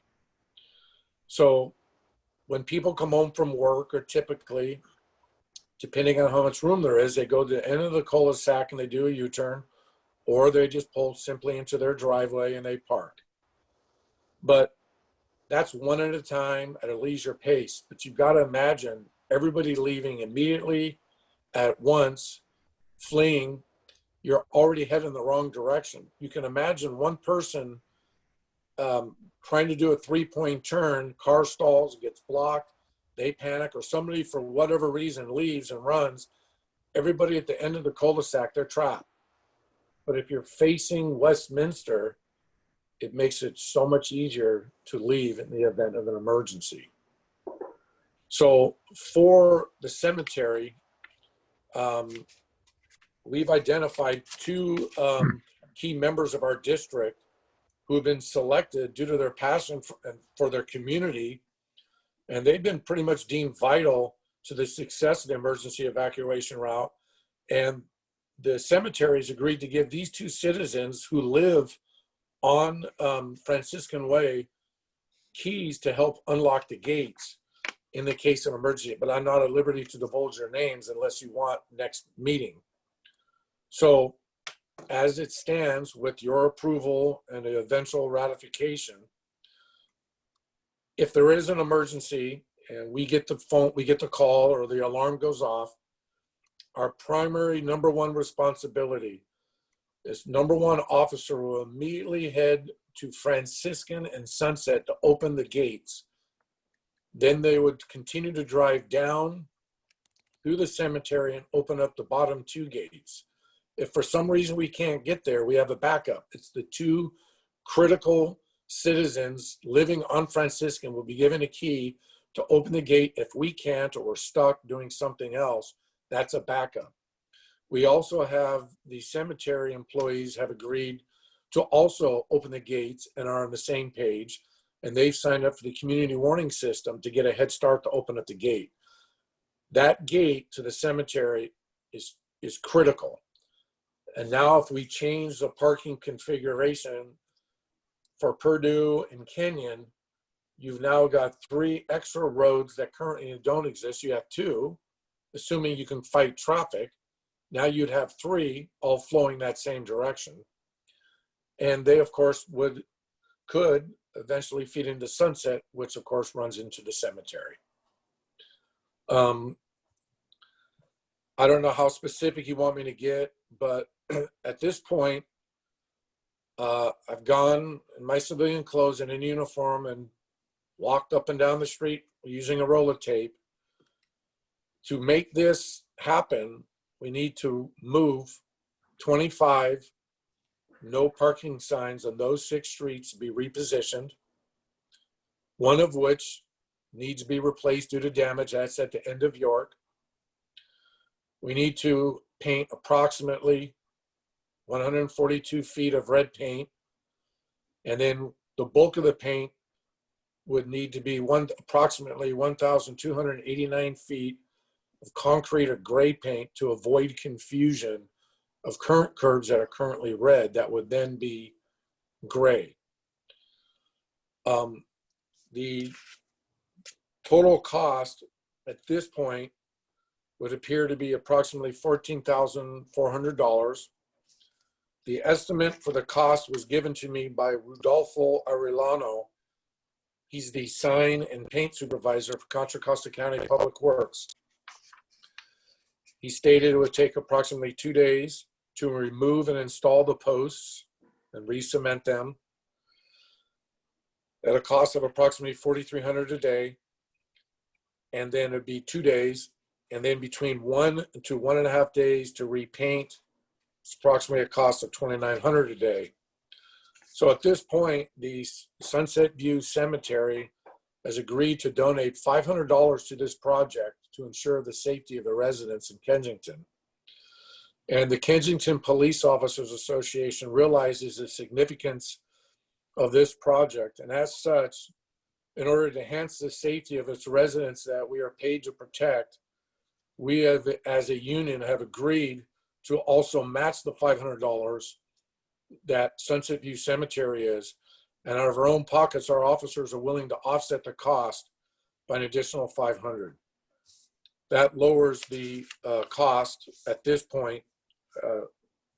So when people come home from work, or typically, depending on how much room there is, they go to the end of the cul-de-sac and they do a U-turn, or they just pull simply into their driveway and they park. But that's one at a time at a leisure pace. But you've got to imagine everybody leaving immediately at once, fleeing. You're already heading the wrong direction. You can imagine one person trying to do a 3-point turn, car stalls, gets blocked, they panic, or somebody for whatever reason leaves and runs. Everybody at the end of the cul-de-sac, they're trapped. But if you're facing Westminster, it makes it so much easier to leave in the event of an emergency. So for the cemetery, we've identified 2 key members of our district who have been selected due to their passion for their community. And they've been pretty much deemed vital to the success of the emergency evacuation route. And the cemeteries agreed to give these 2 citizens who live on Franciscan Way keys to help unlock the gates in the case of emergency. But I'm not at liberty to divulge their names unless you want next meeting. So as it stands, with your approval and the eventual ratification, if there is an emergency and we get the phone, we get the call or the alarm goes off, our primary number 1 responsibility is number 1 officer will immediately head to Franciscan and Sunset to open the gates. Then they would continue to drive down through the cemetery and open up the bottom 2 gates. If for some reason we can't get there, we have a backup. It's the 2 critical citizens living on Franciscan will be given a key to open the gate if we can't or we're stuck doing something else. That's a backup. We also have the cemetery employees have agreed to also open the gates and are on the same page. And they've signed up for the community warning system to get a head start to open up the gate. That gate to the cemetery is critical. And now if we change the parking configuration for Purdue and Kenyon, you've now got 3 extra roads that currently don't exist. You have 2, assuming you can fight traffic. Now you'd have 3 all flowing that same direction. And they, of course, could eventually feed into Sunset, which of course runs into the cemetery. I don't know how specific you want me to get, but at this point, I've gone in my civilian clothes and in uniform and walked up and down the street using a roller tape. To make this happen, we need to move 25 no parking signs on those 6 streets to be repositioned, one of which needs to be replaced due to damage. That's at the end of York. We need to paint approximately 142 feet of red paint. And then the bulk of the paint would need to be approximately 1,289 feet of concrete or gray paint to avoid confusion of current curbs that are currently red that would then be gray. The total cost at this point would appear to be approximately $14,400. The estimate for the cost was given to me by Rudolfo Arellano. He's the sign and paint supervisor for Contra Costa County Public Works. He stated it would take approximately 2 days to remove and install the posts and re-cement them at a cost of approximately $4,300 a day. And then it'd be 2 days. And then between 1 to 1.5 days to repaint. It's approximately a cost of $2,900 a day. So at this point, the Sunset View Cemetery has agreed to donate $500 to this project to ensure the safety of the residents in Kensington. And the Kensington Police Officers Association realizes the significance of this project. And as such, in order to enhance the safety of its residents that we are paid to protect, we have, as a union, have agreed to also match the $500 that Sunset View Cemetery is. And out of our own pockets, our officers are willing to offset the cost by an additional $500. That lowers the cost at this point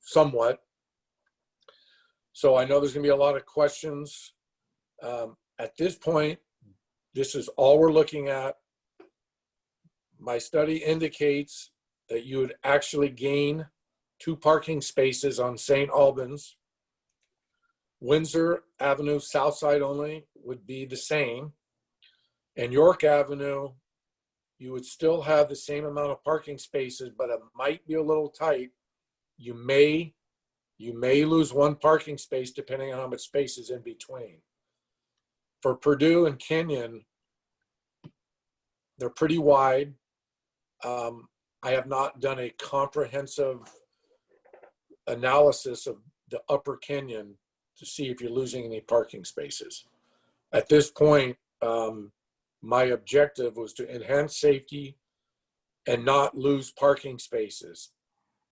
somewhat. So I know there's gonna be a lot of questions. At this point, this is all we're looking at. My study indicates that you would actually gain 2 parking spaces on St. Albans. Windsor Avenue, south side only, would be the same. And York Avenue, you would still have the same amount of parking spaces, but it might be a little tight. You may lose 1 parking space depending on how much space is in between. For Purdue and Kenyon, they're pretty wide. I have not done a comprehensive analysis of the upper Kenyon to see if you're losing any parking spaces. At this point, my objective was to enhance safety and not lose parking spaces.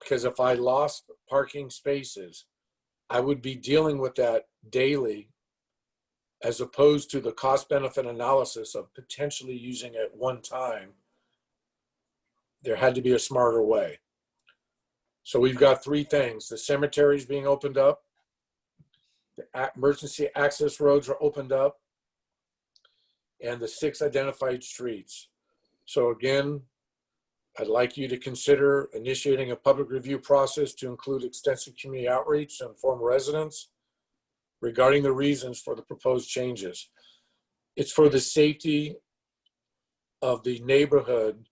Because if I lost parking spaces, I would be dealing with that daily, as opposed to the cost benefit analysis of potentially using it one time. There had to be a smarter way. So we've got 3 things. The cemeteries being opened up, the emergency access roads are opened up, and the 6 identified streets. So again, I'd like you to consider initiating a public review process to include extensive community outreach to inform residents regarding the reasons for the proposed changes. It's for the safety of the neighborhood.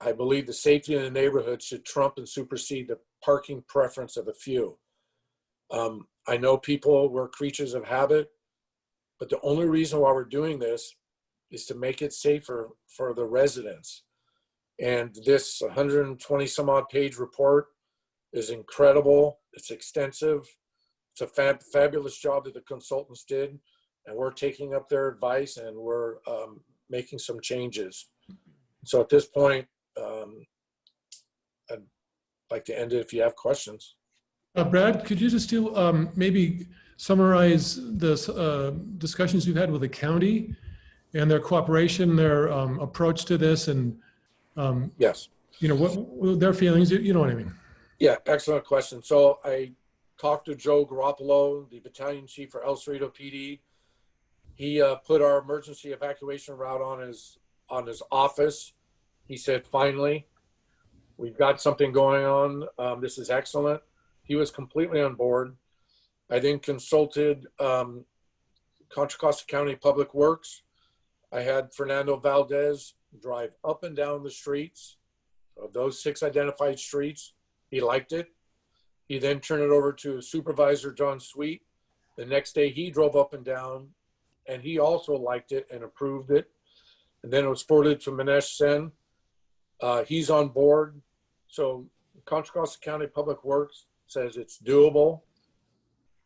I believe the safety in the neighborhood should trump and supersede the parking preference of a few. I know people were creatures of habit, but the only reason why we're doing this is to make it safer for the residents. And this 120 some odd page report is incredible. It's extensive. It's a fabulous job that the consultants did. And we're taking up their advice and we're making some changes. So at this point, I'd like to end it if you have questions. Brad, could you just do maybe summarize the discussions you've had with the county and their cooperation, their approach to this, and Yes. you know, what their feelings, you know what I mean? Yeah, excellent question. So I talked to Joe Garoppolo, the battalion chief for El Cerrito PD. He put our emergency evacuation route on his office. He said, finally, we've got something going on. This is excellent. He was completely on board. I then consulted Contra Costa County Public Works. I had Fernando Valdez drive up and down the streets of those 6 identified streets. He liked it. He then turned it over to Supervisor John Sweet. The next day he drove up and down and he also liked it and approved it. And then it was forwarded to Manesh Sen. He's on board. So Contra Costa County Public Works says it's doable.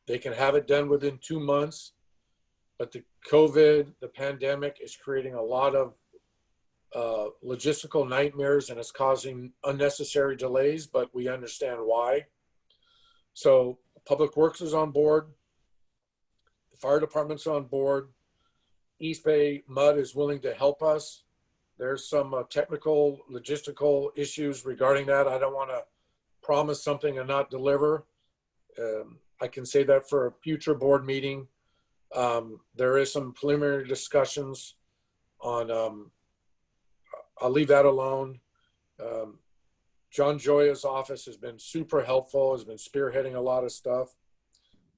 They can have it done within 2 months. But the COVID, the pandemic is creating a lot of logistical nightmares and it's causing unnecessary delays, but we understand why. So Public Works is on board. The fire department's on board. East Bay Mud is willing to help us. There's some technical, logistical issues regarding that. I don't want to promise something and not deliver. I can say that for a future board meeting. There is some preliminary discussions on, I'll leave that alone. John Joya's office has been super helpful, has been spearheading a lot of stuff.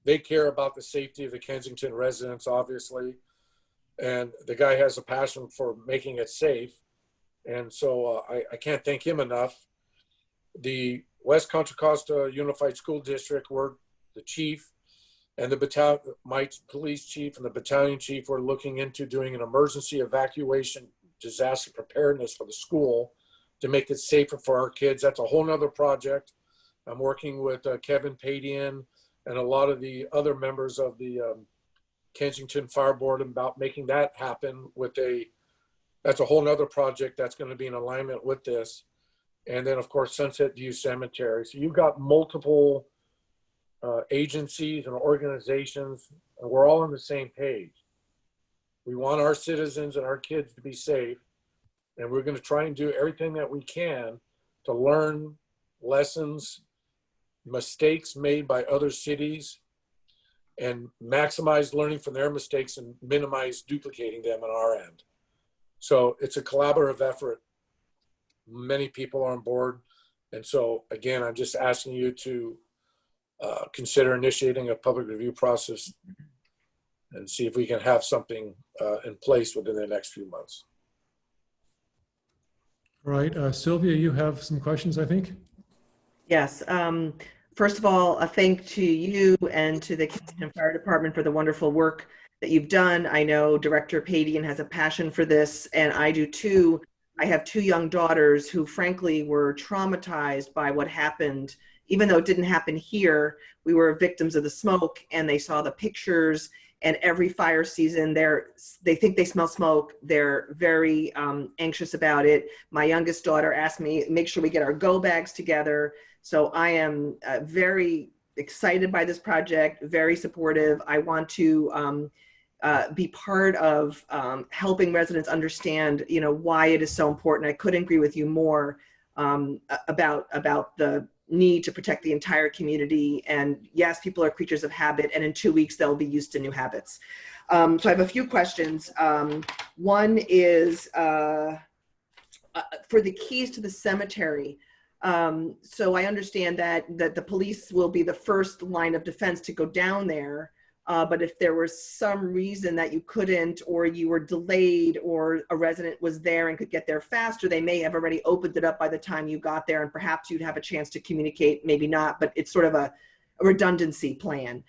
They care about the safety of the Kensington residents, obviously. And the guy has a passion for making it safe. And so I can't thank him enough. The West Contra Costa Unified School District, where the chief and the battalion, my police chief and the battalion chief were looking into doing an emergency evacuation disaster preparedness for the school to make it safer for our kids. That's a whole nother project. I'm working with Kevin Padian and a lot of the other members of the Kensington Fire Board about making that happen with that's a whole nother project that's going to be in alignment with this. And then of course, Sunset View Cemetery. So you've got multiple agencies and organizations, and we're all on the same page. We want our citizens and our kids to be safe. And we're going to try and do everything that we can to learn lessons, mistakes made by other cities, and maximize learning from their mistakes and minimize duplicating them on our end. So it's a collaborative effort. Many people are on board. And so again, I'm just asking you to consider initiating a public review process and see if we can have something in place within the next few months. All right, Sylvia, you have some questions, I think? Yes. First of all, a thank to you and to the Kensington Fire Department for the wonderful work that you've done. I know Director Padian has a passion for this, and I do too. I have two young daughters who frankly were traumatized by what happened. Even though it didn't happen here, we were victims of the smoke, and they saw the pictures. And every fire season, they think they smell smoke. They're very anxious about it. My youngest daughter asked me, make sure we get our go bags together. So I am very excited by this project, very supportive. I want to be part of helping residents understand, why it is so important. I couldn't agree with you more about the need to protect the entire community. And yes, people are creatures of habit, and in 2 weeks they'll be used to new habits. So I have a few questions. One is for the keys to the cemetery. So I understand that the police will be the first line of defense to go down there. But if there was some reason that you couldn't, or you were delayed, or a resident was there and could get there faster, they may have already opened it up by the time you got there, and perhaps you'd have a chance to communicate, maybe not, but it's sort of a redundancy plan.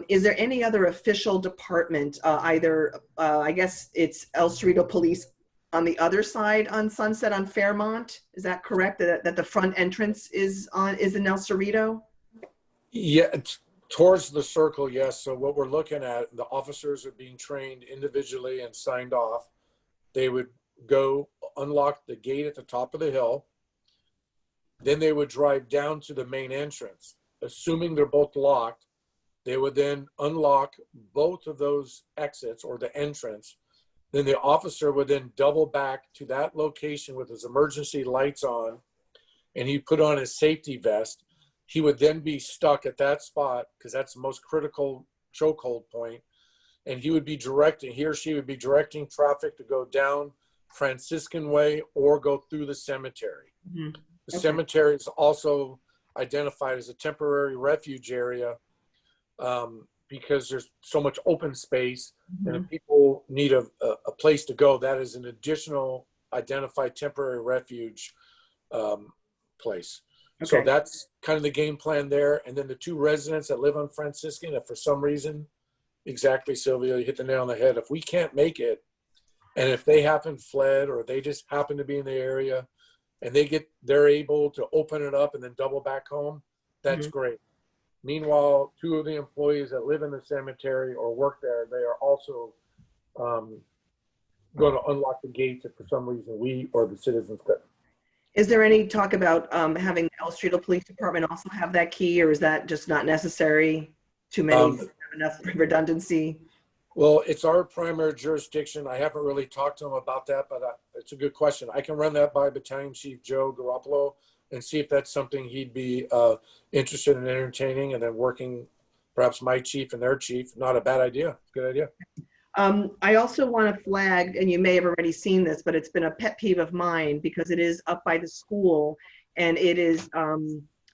Is there any other official department, either, I guess it's El Cerrito Police on the other side on Sunset on Fairmont? Is that correct, that the front entrance is in El Cerrito? Yeah, towards the circle, yes. So what we're looking at, the officers are being trained individually and signed off. They would go unlock the gate at the top of the hill. Then they would drive down to the main entrance. Assuming they're both locked, they would then unlock both of those exits or the entrance. Then the officer would then double back to that location with his emergency lights on, and he'd put on his safety vest. He would then be stuck at that spot because that's the most critical chokehold point. And he or she would be directing traffic to go down Franciscan Way or go through the cemetery. Mm-hmm. The cemetery is also identified as a temporary refuge area because there's so much open space. Mm-hmm. And if people need a place to go, that is an additional identified temporary refuge place. Okay. So that's kind of the game plan there. And then the two residents that live on Franciscan, if for some reason, exactly, Sylvia, you hit the nail on the head. If we can't make it, and if they haven't fled or they just happen to be in the area and they're able to open it up and then double back home, that's great. Meanwhile, two of the employees that live in the cemetery or work there, they are also going to unlock the gates if for some reason we or the citizens couldn't. Is there any talk about having the El Cerrito Police Department also have that key, or is that just not necessary? Too many, enough redundancy? Well, it's our primary jurisdiction. I haven't really talked to him about that, but it's a good question. I can run that by Battalion Chief Joe Garoppolo and see if that's something he'd be interested in entertaining, and then working perhaps my chief and their chief. Not a bad idea. Good idea. I also want to flag, and you may have already seen this, but it's been a pet peeve of mine because it is up by the school, and it is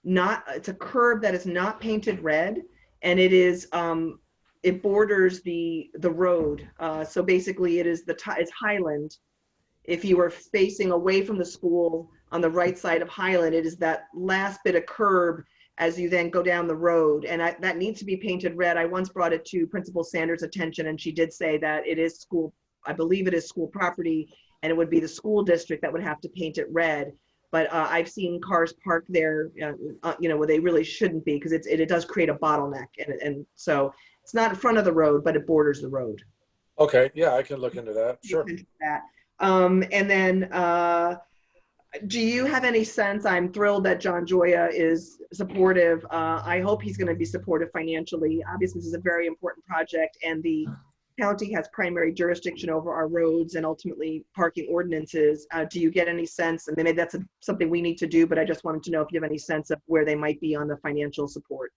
it's a curb that is not painted red, and it is it borders the road. So basically it's Highland. If you were facing away from the school on the right side of Highland, it is that last bit of curb as you then go down the road, and that needs to be painted red. I once brought it to Principal Sanders' attention, and she did say that it is school, I believe it is school property, and it would be the school district that would have to paint it red. But I've seen cars parked there, where they really shouldn't be, because it does create a bottleneck, and so it's not in front of the road, but it borders the road. Okay, yeah, I can look into that. Sure. And then. Do you have any sense? I'm thrilled that John Joya is supportive. I hope he's going to be supportive financially. Obviously, this is a very important project, and the county has primary jurisdiction over our roads and ultimately parking ordinances. Do you get any sense? And maybe that's something we need to do, but I just wanted to know if you have any sense of where they might be on the financial support.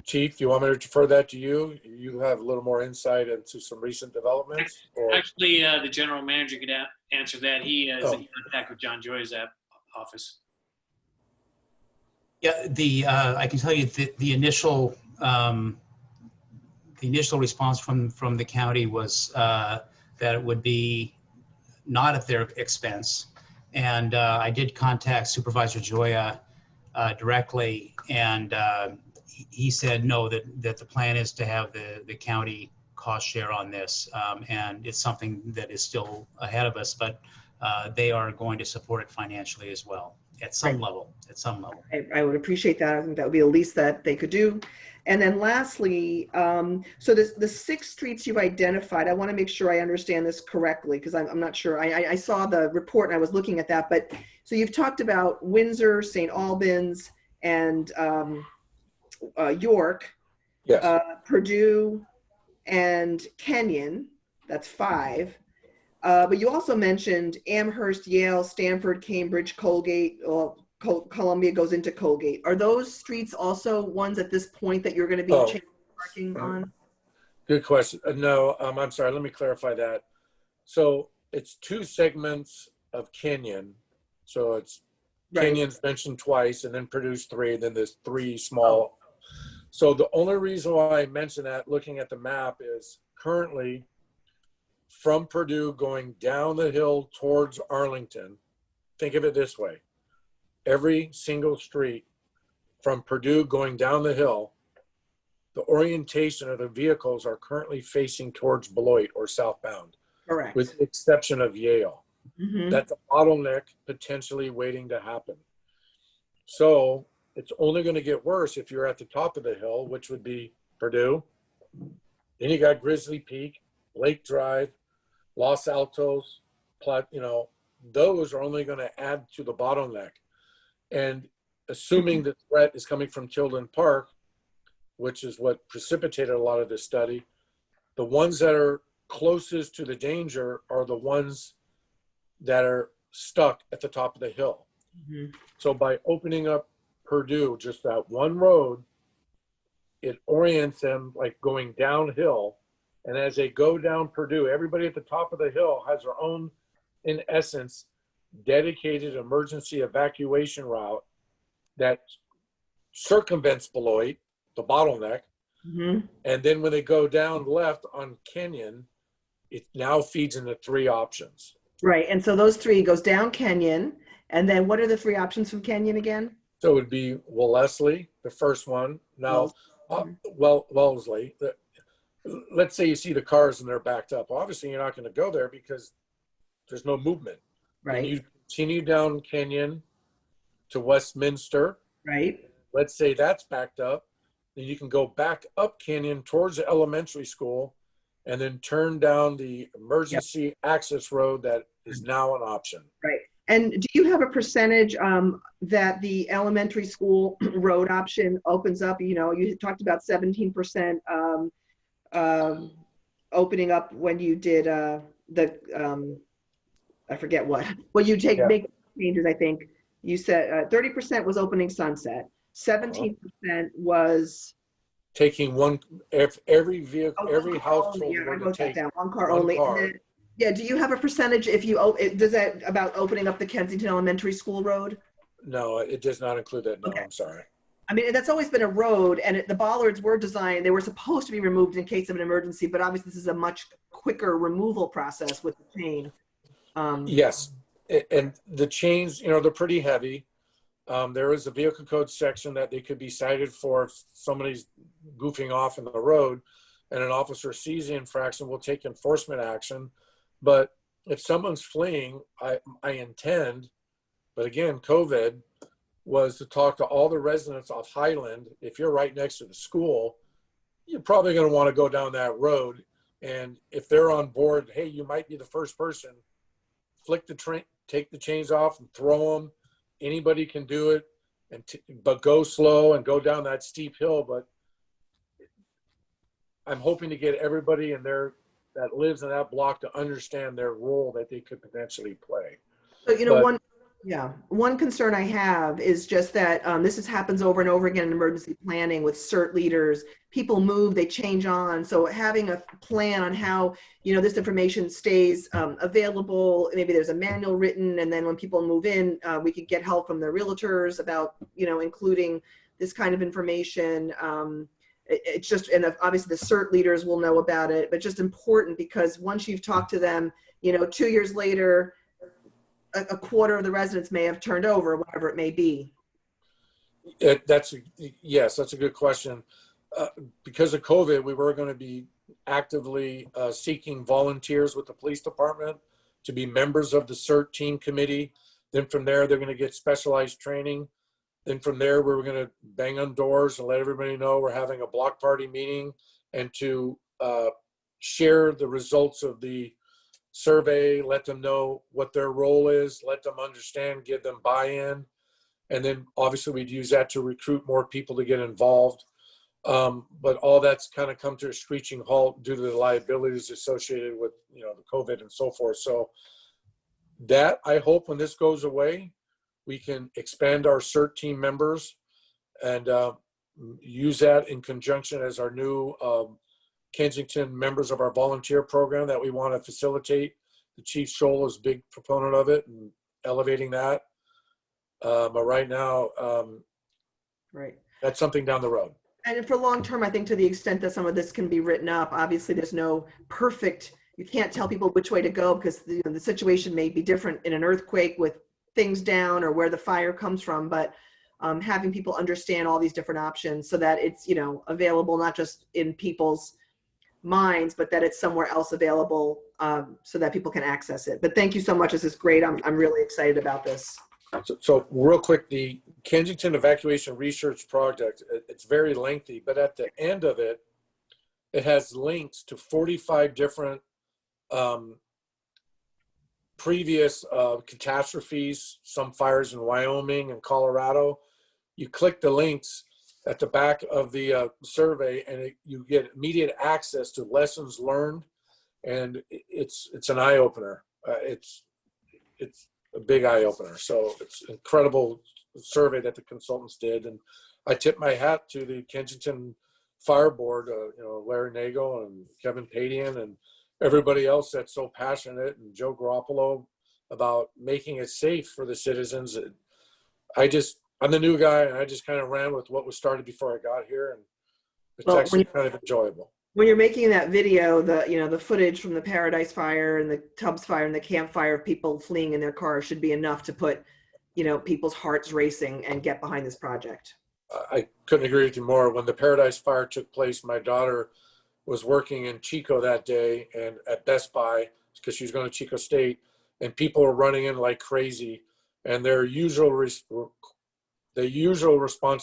Chief, do you want me to refer that to you? You have a little more insight into some recent developments? Or? Actually, the general manager could answer that. He is Oh. in contact with John Joy's office. Yeah, I can tell you the initial response from the county was that it would be not at their expense. And I did contact Supervisor Joya directly, and he said no, that the plan is to have the county cost share on this. And it's something that is still ahead of us, but they are going to support it financially as well at some level, I would appreciate that. I think that would be the least that they could do. And then lastly, so the 6 streets you've identified, I want to make sure I understand this correctly, because I'm not sure. I saw the report and I was looking at that, but so you've talked about Windsor, St. Albans, and York, Yes. Purdue, and Kenyon. That's 5. But you also mentioned Amherst, Yale, Stanford, Cambridge, Colgate. Well, Columbia goes into Colgate. Are those streets also ones at this point that you're going to be changing parking on? Good question. No, I'm sorry. Let me clarify that. So it's 2 segments of Kenyon. So it's Kenyon's mentioned twice, and then Purdue's 3, and then there's 3 small. So the only reason why I mention that, looking at the map, is currently from Purdue going down the hill towards Arlington. Think of it this way. Every single street from Purdue going down the hill, the orientation of the vehicles are currently facing towards Beloit or southbound. Correct. With the exception of Yale. Mm-hmm. That's a bottleneck potentially waiting to happen. So it's only going to get worse if you're at the top of the hill, which would be Purdue. Then you got Grizzly Peak, Lake Drive, Los Altos, those are only going to add to the bottleneck. And assuming the threat is coming from Tilden Park, which is what precipitated a lot of this study, the ones that are closest to the danger are the ones that are stuck at the top of the hill. Mm-hmm. So by opening up Purdue, just that one road, it orients them like going downhill. And as they go down Purdue, everybody at the top of the hill has their own, in essence, dedicated emergency evacuation route that circumvents Beloit, the bottleneck. Mm-hmm. And then when they go down left on Kenyon, it now feeds into 3 options. Right. And so those 3 goes down Kenyon. And then what are the 3 options from Kenyon again? So it would be Wellesley, the first one. Now, Wellesley, let's say you see the cars and they're backed up. Obviously, you're not going to go there because there's no movement. Right. And you continue down Kenyon to Westminster. Right. Let's say that's backed up. Then you can go back up Kenyon towards the elementary school and then turn down the emergency access road that is now an option. Right. And do you have a percentage that the elementary school road option opens up? You talked about 17% opening up when you did I forget what. When you make changes, I think you said 30% was opening Sunset. 17% was taking one, every vehicle, every household. I wrote that down. One car one only. car. And then, do you have a percentage if you does that about opening up the Kensington Elementary School road? No, it does not include that. No, Okay. I'm sorry. I mean, that's always been a road, and the bollards were designed, they were supposed to be removed in case of an emergency, but obviously this is a much quicker removal process with the chain. Yes, and the chains, they're pretty heavy. There is a vehicle code section that they could be cited for if somebody's goofing off in the road, and an officer sees the infraction, will take enforcement action. But if someone's fleeing, I intend, but again, COVID, was to talk to all the residents of Highland. If you're right next to the school, you're probably going to want to go down that road. And if they're on board, hey, you might be the first person, flick the train, take the chains off and throw them. Anybody can do it, but go slow and go down that steep hill. But I'm hoping to get everybody in there that lives in that block to understand their role that they could potentially play. So, Yeah, one concern I have is just that happens over and over again in emergency planning with CERT leaders. People move, they change on. So having a plan on how, this information stays available, maybe there's a manual written, and then when people move in, we could get help from the realtors about, including this kind of information. It's just, and obviously the CERT leaders will know about it, but just important because once you've talked to them, 2 years later, a quarter of the residents may have turned over, whatever it may be. Yes, that's a good question. Because of COVID, we were going to be actively seeking volunteers with the police department to be members of the CERT team committee. Then from there, they're going to get specialized training. Then from there, we were going to bang on doors and let everybody know we're having a block party meeting and to share the results of the survey, let them know what their role is, let them understand, give them buy-in. And then obviously we'd use that to recruit more people to get involved. But all that's kind of come to a screeching halt due to the liabilities associated with, the COVID and so forth. So that, I hope when this goes away, we can expand our CERT team members and use that in conjunction as our new Kensington members of our volunteer program that we want to facilitate. The Chief Scholl is a big proponent of it and elevating that. But right now, Right. That's something down the road. And for long term, I think to the extent that some of this can be written up, obviously there's no perfect, you can't tell people which way to go because the situation may be different in an earthquake with things down or where the fire comes from, but having people understand all these different options so that it's, available not just in people's minds, but that it's somewhere else available so that people can access it. But thank you so much. This is great. I'm really excited about this. So real quick, the Kensington Evacuation Research Project, it's very lengthy, but at the end of it, it has links to 45 different previous catastrophes, some fires in Wyoming and Colorado. You click the links at the back of the survey and you get immediate access to lessons learned, and it's an eye opener. It's a big eye opener. So it's an incredible survey that the consultants did, and I tip my hat to the Kensington Fire Board, Larry Nagel and Kevin Padian and everybody else that's so passionate, and Joe Garoppolo, about making it safe for the citizens. I'm the new guy, and I just kind of ran with what was started before I got here, and it's actually kind of enjoyable. When you're making that video, the footage from the Paradise Fire and the Tubbs Fire and the Camp Fire of people fleeing in their cars should be enough to put, people's hearts racing and get behind this project. I couldn't agree with you more. When the Paradise Fire took place, my daughter was working in Chico that day and at Best Buy because she was going to Chico State, and people were running in like crazy. And their usual response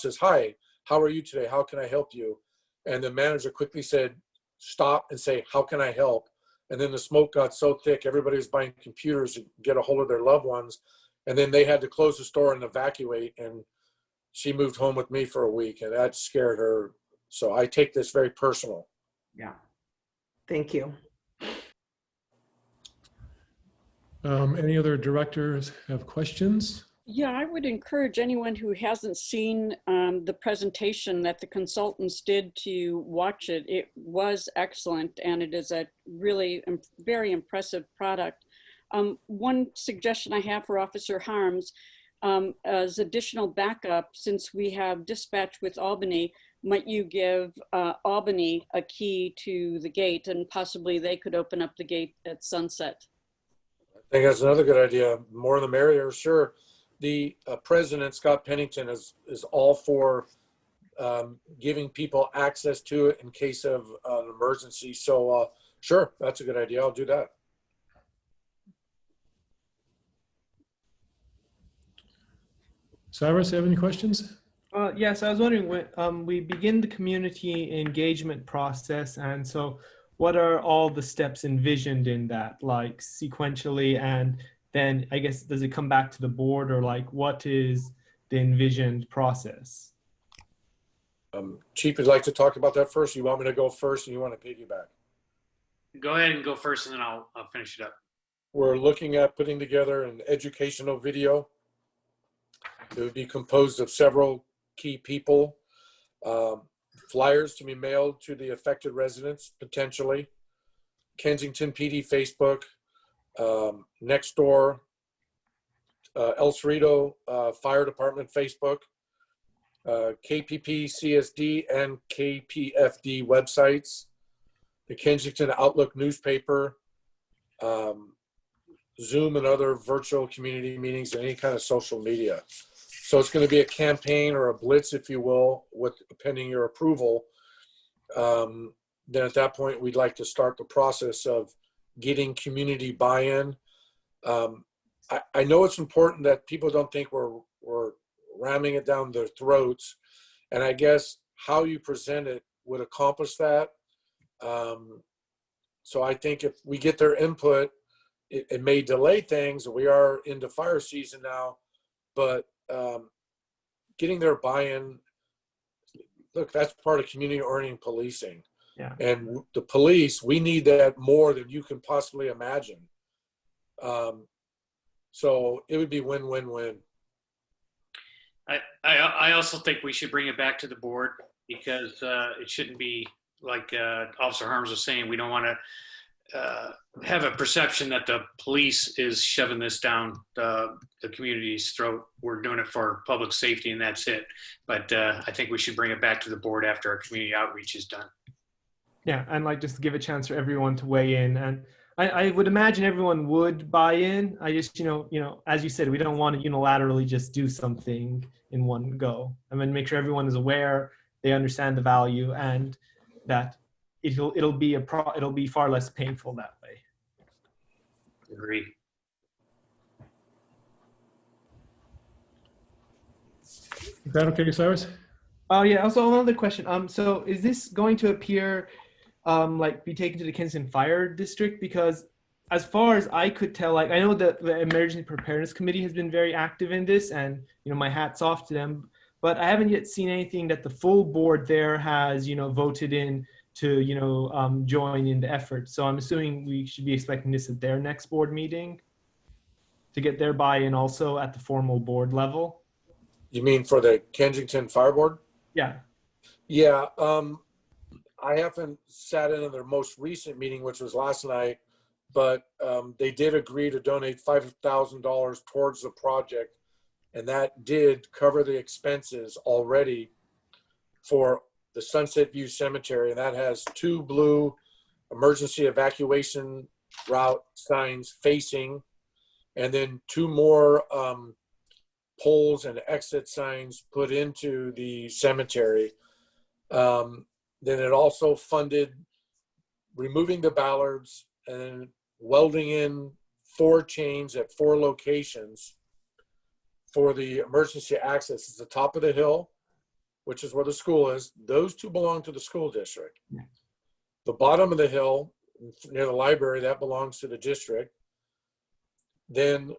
is, "Hi, how are you today? How can I help you?" And the manager quickly said, "Stop and say, how can I help?" And then the smoke got so thick, everybody was buying computers to get a hold of their loved ones. And then they had to close the store and evacuate. And she moved home with me for a week, and that scared her. So I take this very personal. Yeah. Thank you. Any other directors have questions? Yeah, I would encourage anyone who hasn't seen the presentation that the consultants did to watch it. It was excellent, and it is a really very impressive product. One suggestion I have for Officer Harms, as additional backup, since we have dispatch with Albany, might you give Albany a key to the gate, and possibly they could open up the gate at sunset? I think that's another good idea. More the merrier, sure. The president, Scott Pennington, is all for giving people access to it in case of an emergency. So sure, that's a good idea. I'll do that. Cyrus, have any questions? Yes, I was wondering when we begin the community engagement process, and so what are all the steps envisioned in that, like sequentially, and then I guess does it come back to the board, or like what is the envisioned process? Chief would like to talk about that first. You want me to go first, and you want to piggyback? Go ahead and go first, and then I'll finish it up. We're looking at putting together an educational video It would be composed of several key people. Flyers to be mailed to the affected residents, potentially. Kensington PD Facebook, next door, El Cerrito Fire Department Facebook, KPPCSD and KPFD websites, the Kensington Outlook newspaper, Zoom and other virtual community meetings, and any kind of social media. So it's going to be a campaign or a blitz, if you will, with pending your approval. Then at that point, we'd like to start the process of getting community buy-in. I know it's important that people don't think we're ramming it down their throats. And I guess how you present it would accomplish that. So I think if we get their input, it may delay things. We are into fire season now, but getting their buy-in, look, that's part of community-oriented policing. Yeah. And the police, we need that more than you can possibly imagine. So it would be win-win-win. I also think we should bring it back to the board because it shouldn't be like Officer Harms was saying. We don't want to have a perception that the police is shoving this down the community's throat. We're doing it for public safety and that's it. But I think we should bring it back to the board after our community outreach is done. Yeah, and like just give a chance for everyone to weigh in. And I would imagine everyone would buy in. I just, you know, as you said, we don't want to unilaterally just do something in one go. I mean, make sure everyone is aware, they understand the value, and that it'll be far less painful that way. Agree. Is that okay, Cyrus? Oh yeah. Also, another question. So is this going to appear, like, be taken to the Kensington Fire District? Because as far as I could tell, like, I know that the Emergency Preparedness Committee has been very active in this, and you know, my hat's off to them. But I haven't yet seen anything that the full board there has, you know, voted in to, you know, join in the effort. So I'm assuming we should be expecting this at their next board meeting to get their buy-in also at the formal board level. You mean for the Kensington Fire Board? Yeah. Yeah. I haven't sat in on their most recent meeting, which was last night, but they did agree to donate $5,000 towards the project. And that did cover the expenses already for the Sunset View Cemetery. And that has 2 blue emergency evacuation route signs facing, and then 2 more poles and exit signs put into the cemetery. Then it also funded removing the ballards and welding in 4 chains at 4 locations for the emergency access. It's the top of the hill, which is where the school is. Those 2 belong to the school district. Yeah. The bottom of the hill near the library, that belongs to the district. Then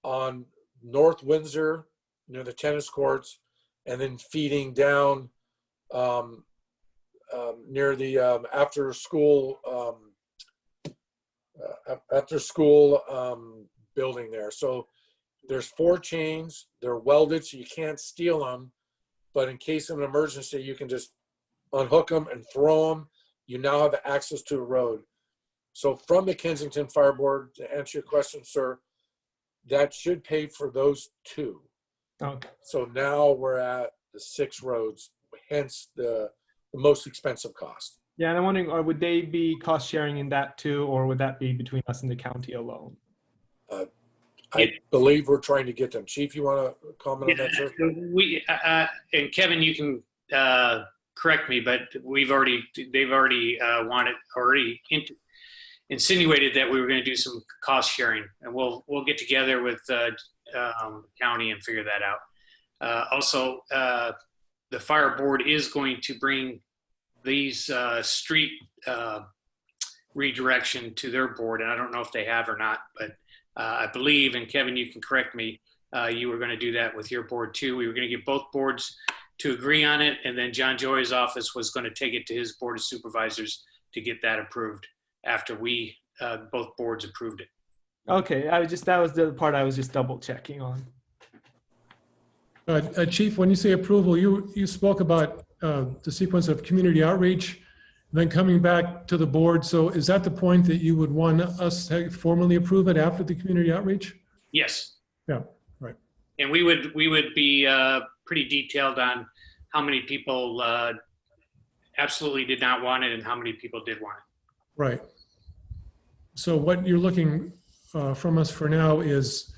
on North Windsor, near the tennis courts, and then feeding down near the after school building there. So there's 4 chains. They're welded, so you can't steal them. But in case of an emergency, you can just unhook them and throw them. You now have access to a road. So from the Kensington Fire Board, to answer your question, sir, that should pay for those 2. Okay. So now we're at the 6 roads, hence the most expensive cost. Yeah, and I'm wondering, or would they be cost sharing in that too, or would that be between us and the county alone? I believe we're trying to get them. Chief, you want to comment on that, sir? We and Kevin, you can correct me, but they've already insinuated that we were going to do some cost sharing, and we'll get together with county and figure that out. Also, the fire board is going to bring these street redirection to their board, and I don't know if they have or not, but I believe, and Kevin, you can correct me, you were going to do that with your board too. We were going to get both boards to agree on it, and then John Joy's office was going to take it to his board of supervisors to get that approved after we both boards approved it. Okay, that was the part I was just double checking on. Chief, when you say approval, you spoke about the sequence of community outreach, then coming back to the board. So is that the point that you would want us to formally approve it after the community outreach? Yes. Yeah, right. And we would be pretty detailed on how many people absolutely did not want it and how many people did want it. Right. So what you're looking from us for now is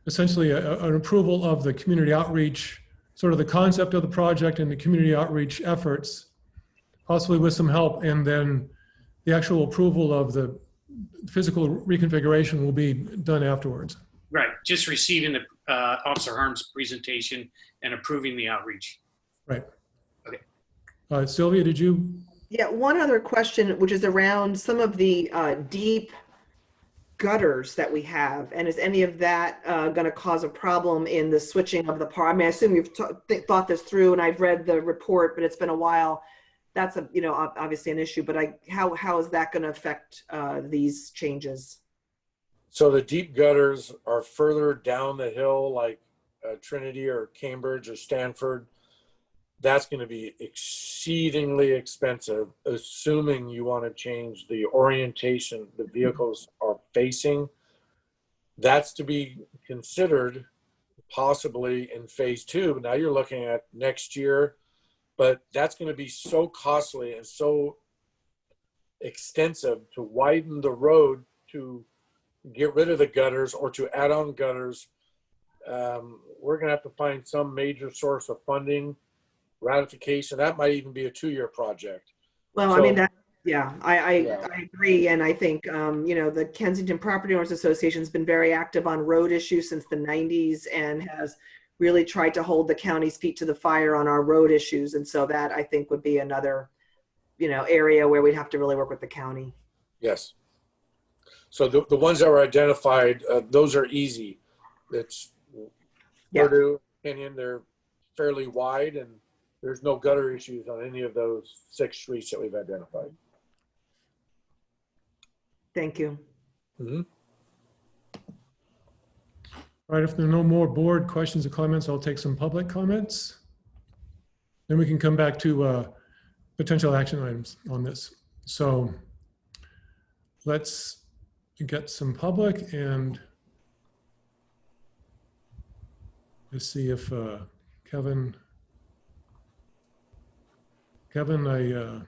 essentially an approval of the community outreach, sort of the concept of the project and the community outreach efforts, possibly with some help, and then the actual approval of the physical reconfiguration will be done afterwards. Right. Just receiving the Officer Harm's presentation and approving the outreach. Right. Okay. Sylvia, did you? Yeah, one other question, which is around some of the deep gutters that we have, and is any of that going to cause a problem in the switching of the part? I mean, I assume you've thought this through, and I've read the report, but it's been a while. That's a, obviously an issue, but how is that going to affect these changes? So the deep gutters are further down the hill, like Trinity or Cambridge or Stanford. That's going to be exceedingly expensive, assuming you want to change the orientation the vehicles are facing. That's to be considered possibly in phase 2. Now you're looking at next year, but that's going to be so costly and so extensive to widen the road to get rid of the gutters or to add on gutters. We're going to have to find some major source of funding. Ratification, that might even be a 2-year project. Well, So, I mean, I agree. And I think, the Kensington Property Owners Association has been very active on road issues since the 90s and has really tried to hold the county's feet to the fire on our road issues. And so that, I think, would be another, area where we'd have to really work with the county. yes. So the ones that were identified, those are easy. It's Purdue, Kenyon, they're fairly wide, and there's no gutter issues on any of those 6 streets that we've identified. Thank you. Mm-hmm. All right, if there are no more board questions or comments, I'll take some public comments. Then we can come back to potential action items on this. So let's get some public, and let's see if Kevin, you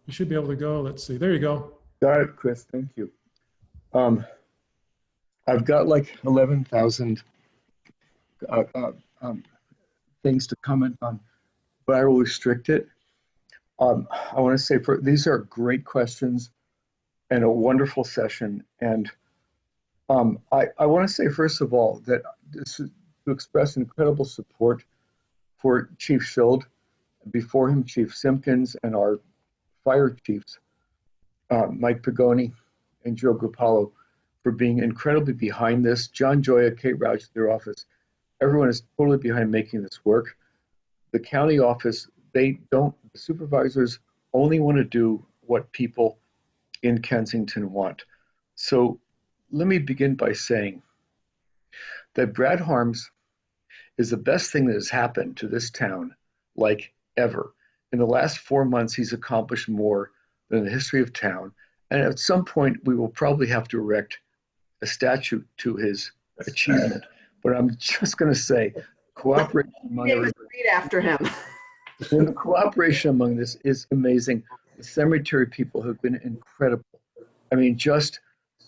should be able to go. Let's see. There you go. Got it, Chris. Thank you. I've got like 11,000 things to comment on, but I will restrict it. I want to say these are great questions and a wonderful session. And I want to say, first of all, that this is to express incredible support for Chief Schild, before him, Chief Simpkins, and our fire chiefs, Mike Pagoni and Joe Grappolo, for being incredibly behind this. John Joya, Kate Rouch, their office, everyone is totally behind making this work. The county office, the supervisors only want to do what people in Kensington want. So let me begin by saying that Brad Harms is the best thing that has happened to this town, like ever. In the last 4 months, he's accomplished more than the history of town. And at some point, we will probably have to erect a statue to his achievement. But I'm just going to say, cooperation among everybody. Read after him. And the cooperation among this is amazing. The cemetery people have been incredible. I mean, just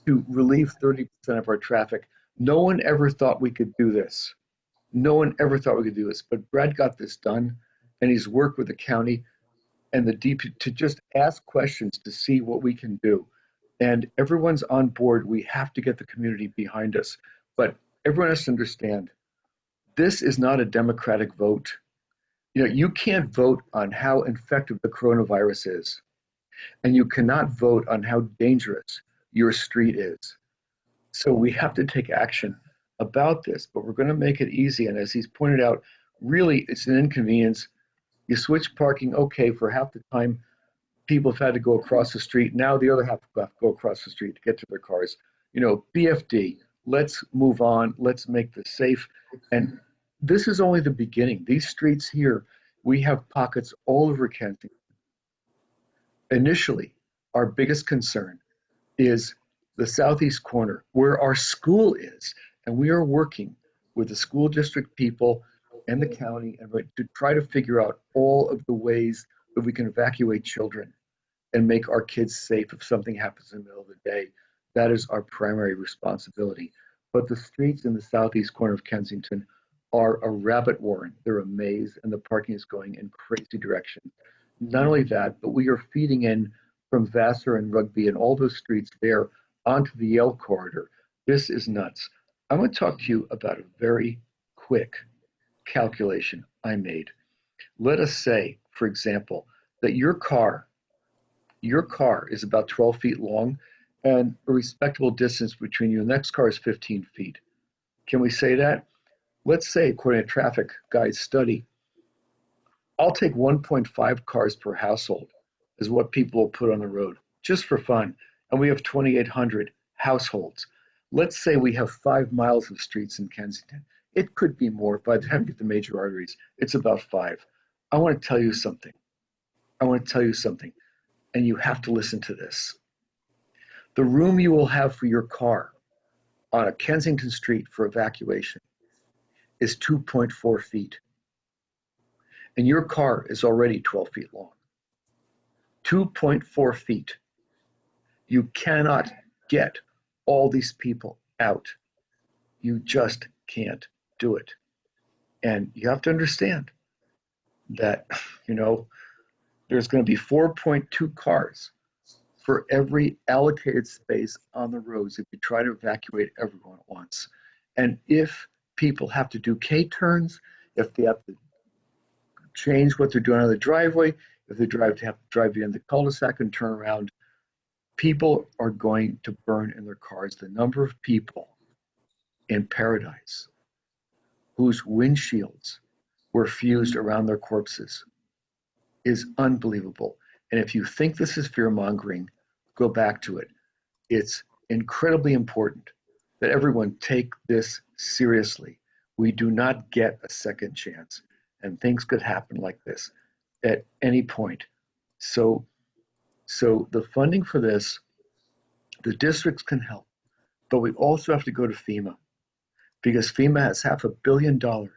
to relieve 30% of our traffic. No one ever thought we could do this. No one ever thought we could do this, but Brad got this done, and he's worked with the county and the DP to just ask questions to see what we can do. And everyone's on board. We have to get the community behind us. But everyone has to understand, this is not a democratic vote. You can't vote on how effective the coronavirus is, and you cannot vote on how dangerous your street is. So we have to take action about this, but we're going to make it easy. And as he's pointed out, really, it's an inconvenience. You switch parking, okay, for half the time, people have had to go across the street. Now the other half have to go across the street to get to their cars. BFD, Let's move on. Let's make this safe. And this is only the beginning. These streets here, we have pockets all over Kensington. Initially, our biggest concern is the southeast corner where our school is. And we are working with the school district people and the county and to try to figure out all of the ways that we can evacuate children and make our kids safe if something happens in the middle of the day. That is our primary responsibility. But the streets in the southeast corner of Kensington are a rabbit warren. They're a maze, and the parking is going in crazy directions. Not only that, but we are feeding in from Vassar and Rugby and all those streets there onto the Yale corridor. This is nuts. I'm going to talk to you about a very quick calculation I made. Let us say, for example, that your car is about 12 feet long and a respectable distance between you. The next car is 15 feet. Can we say that? Let's say, according to traffic guide's study, I'll take 1.5 cars per household is what people will put on the road, just for fun. And we have 2,800 households. Let's say we have 5 miles of streets in Kensington. It could be more. By the time you get the major arteries, it's about 5. I want to tell you something. And you have to listen to this. The room you will have for your car on a Kensington street for evacuation is 2.4 feet. And your car is already 12 feet long. 2.4 feet. You cannot get all these people out. You just can't do it. And you have to understand that, there's going to be 4.2 cars for every allocated space on the roads if you try to evacuate everyone at once. And if people have to do K-turns, if they have to change what they're doing on the driveway, if they have to drive in the cul-de-sac and turn around, people are going to burn in their cars. The number of people in Paradise whose windshields were fused around their corpses is unbelievable. And if you think this is fear-mongering, go back to it. It's incredibly important that everyone take this seriously. We do not get a second chance, and things could happen like this at any point. So the funding for this, the districts can help, but we also have to go to FEMA because FEMA has $500 million, and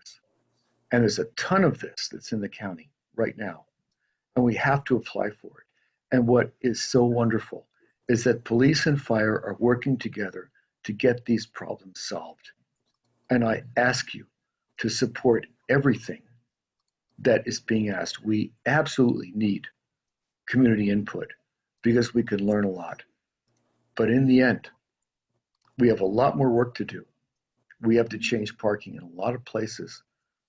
there's a ton of this that's in the county right now, and we have to apply for it. And what is so wonderful is that police and fire are working together to get these problems solved. And I ask you to support everything that is being asked. We absolutely need community input because we can learn a lot. But in the end, we have a lot more work to do. We have to change parking in a lot of places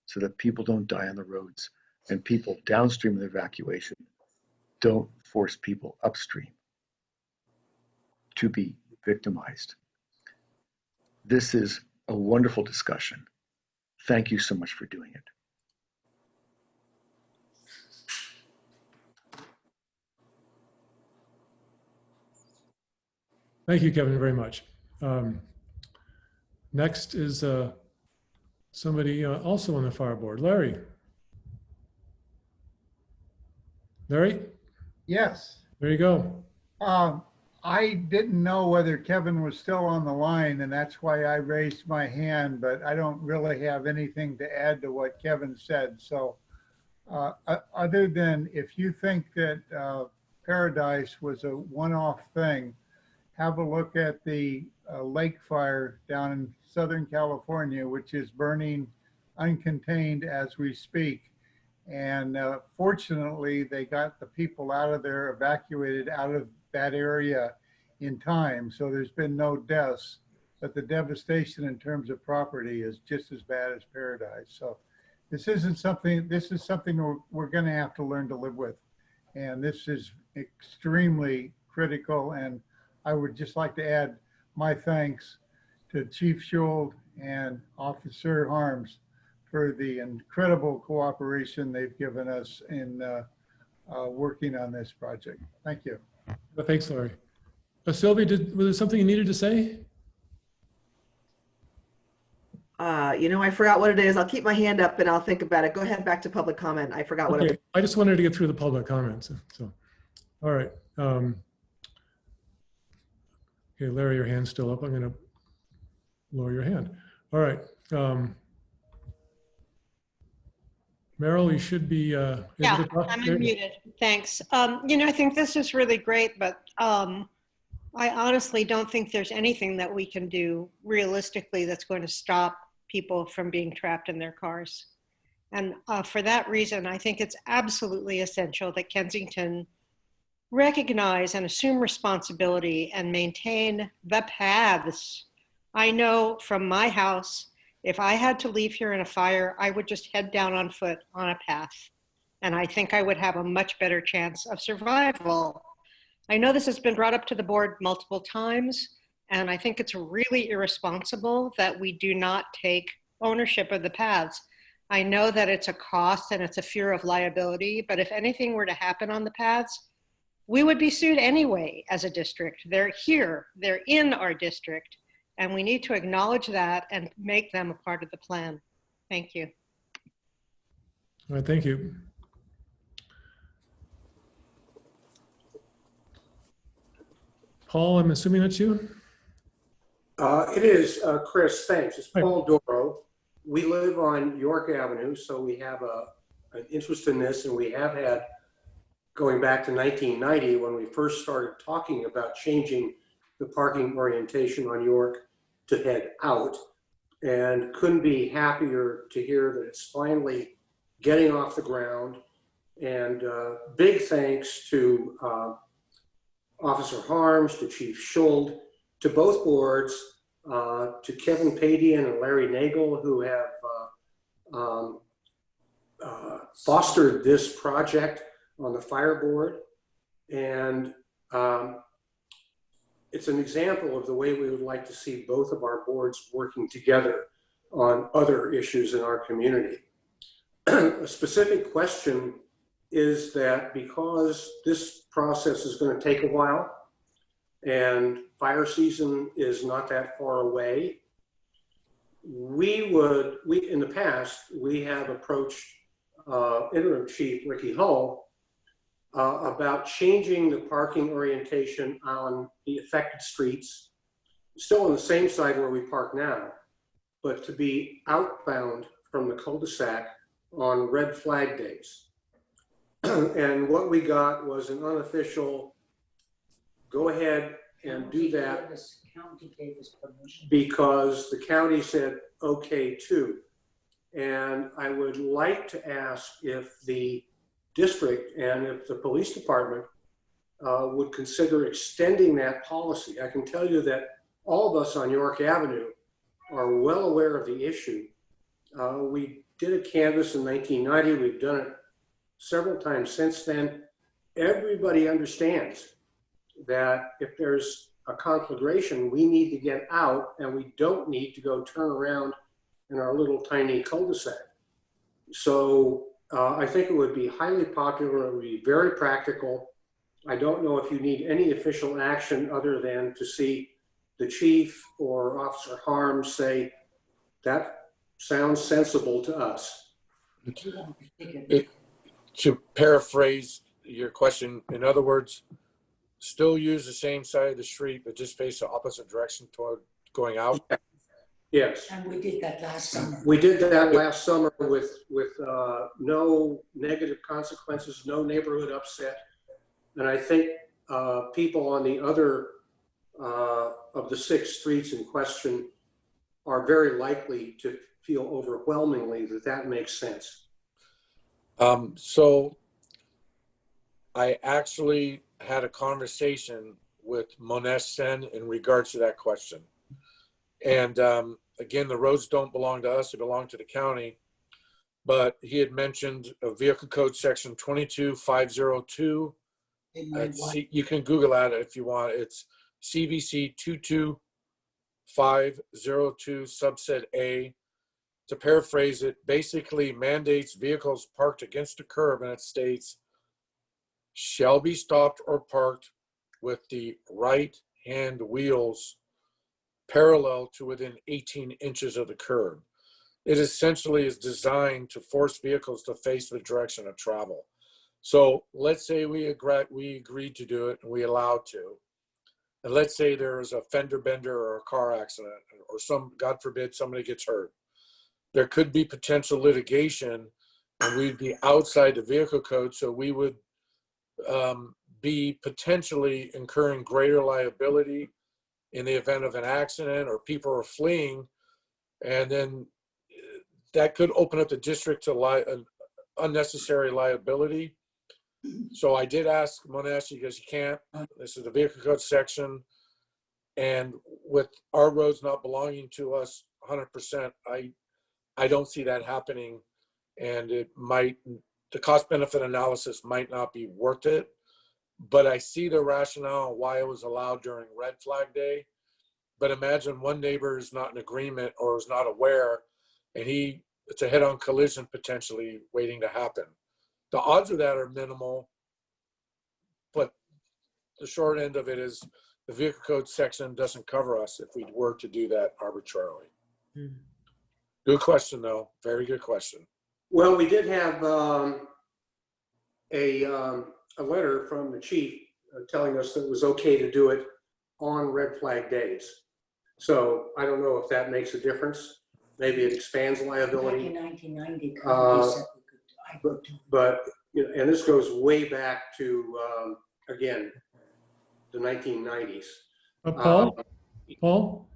so that people don't die on the roads and people downstream of the evacuation don't force people upstream to be victimized. This is a wonderful discussion. Thank you so much for doing it. Thank you, Kevin, very much. Next is somebody also on the fire board, Larry. Larry, Yes. there you go. I didn't know whether Kevin was still on the line, and that's why I raised my hand, but I don't really have anything to add to what Kevin said. So other than if you think that Paradise was a one-off thing, have a look at the lake fire down in Southern California, which is burning uncontained as we speak. And fortunately, they got the people out of there, evacuated out of that area in time. So there's been no deaths, but the devastation in terms of property is just as bad as Paradise. So this is something we're going to have to learn to live with. And this is extremely critical. And I would just like to add my thanks to Chief Schuld and Officer Harms for the incredible cooperation they've given us in working on this project. Thank you. Well, thanks, Larry. Sylvie, was there something you needed to say? I forgot what it is. I'll keep my hand up and I'll think about it. Go ahead, back to public comment. I forgot what it Okay, was. I just wanted to get through the public comments. So, all right. Okay, Larry, your hand's still up. I'm going to lower your hand. All right. Meryl, you should be able Yeah, to talk. I'm There you go. unmuted. Thanks. I think this is really great, but I honestly don't think there's anything that we can do realistically that's going to stop people from being trapped in their cars. And for that reason, I think it's absolutely essential that Kensington recognize and assume responsibility and maintain the paths. I know from my house, if I had to leave here in a fire, I would just head down on foot on a path. And I think I would have a much better chance of survival. I know this has been brought up to the board multiple times, and I think it's really irresponsible that we do not take ownership of the paths. I know that it's a cost and it's a fear of liability, but if anything were to happen on the paths, we would be sued anyway as a district. They're here, they're in our district, and we need to acknowledge that and make them a part of the plan. Thank you. All right, thank you. Paul, I'm assuming that's you? It is, Chris, thanks. It's Paul Doro. We live on York Avenue, so we have an interest in this, and we have had, going back to 1990, when we first started talking about changing the parking orientation on York to head out, and couldn't be happier to hear that it's finally getting off the ground. And big thanks to Officer Harms, to Chief Schuld, to both boards, to Kevin Padian and Larry Nagel, who have fostered this project on the fire board. And it's an example of the way we would like to see both of our boards working together on other issues in our community. A specific question is that because this process is going to take a while and fire season is not that far away, in the past, we have approached Interim Chief Ricky Hull about changing the parking orientation on the affected streets, still on the same side where we park now, but to be outbound from the cul-de-sac on red flag days. And what we got was an unofficial, go ahead and do that because the county said okay too. And I would like to ask if the district and if the police department would consider extending that policy. I can tell you that all of us on York Avenue are well aware of the issue. We did a canvass in 1990. We've done it several times since then. Everybody understands that if there's a conflagration, we need to get out and we don't need to go turn around in our little tiny cul-de-sac. So I think it would be highly popular. It would be very practical. I don't know if you need any official action other than to see the chief or Officer Harms say, that sounds sensible to us. To paraphrase your question, in other words, still use the same side of the street, but just face the opposite direction toward going out? Yes. And we did that last summer. We did that last summer with no negative consequences, no neighborhood upset. And I think people on the other of the 6 streets in question are very likely to feel overwhelmingly that that makes sense. So I actually had a conversation with Monesh Sen in regards to that question. And again, the roads don't belong to us, they belong to the county. But he had mentioned a vehicle code section 22502. You can Google that if you want. It's CVC 22502 subset A. To paraphrase it, basically mandates vehicles parked against the curb, and it states, shall be stopped or parked with the right hand wheels parallel to within 18 inches of the curb. it essentially is designed to force vehicles to face the direction of travel. So let's say we agreed to do it and we allowed to. And let's say there's a fender bender or a car accident or God forbid, somebody gets hurt. There could be potential litigation and we'd be outside the vehicle code. So we would be potentially incurring greater liability in the event of an accident or people are fleeing. And then that could open up the district to unnecessary liability. So I did ask, I'm gonna ask you because you can't, this is the vehicle code section. And with our roads not belonging to us 100%, I don't see that happening. And the cost benefit analysis might not be worth it, but I see the rationale why it was allowed during red flag day. But imagine one neighbor is not in agreement or is not aware, and it's a head-on collision potentially waiting to happen. The odds of that are minimal, but the short end of it is the vehicle code section doesn't cover us if we were to do that arbitrarily. Good question, though. Very good question. Well, we did have a letter from the chief telling us that it was okay to do it on red flag days. So I don't know if that makes a difference. Maybe it expands liability. Back in 1990, But you know, and this goes way back to again the 1990s. Paul,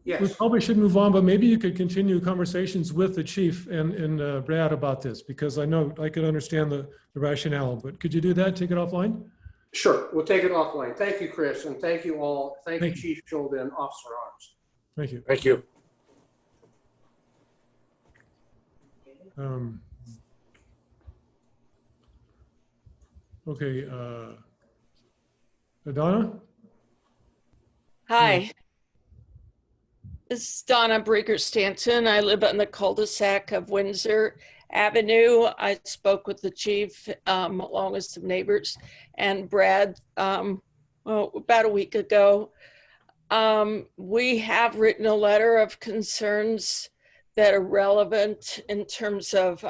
Yes. we probably should move on, but maybe you could continue conversations with the chief and Brad about this, because I know I could understand the rationale, but could you do that? Take it offline? Sure, we'll take it offline. Thank you, Chris, and thank you all. Thank you, Chief Schulden and Officer Arms. Thank you. Thank you. Okay, Donna? Hi. This is Donna Breaker Stanton. I live on the cul-de-sac of Windsor Avenue. I spoke with the chief along with some neighbors and Brad about a week ago. We have written a letter of concerns that are relevant in terms of,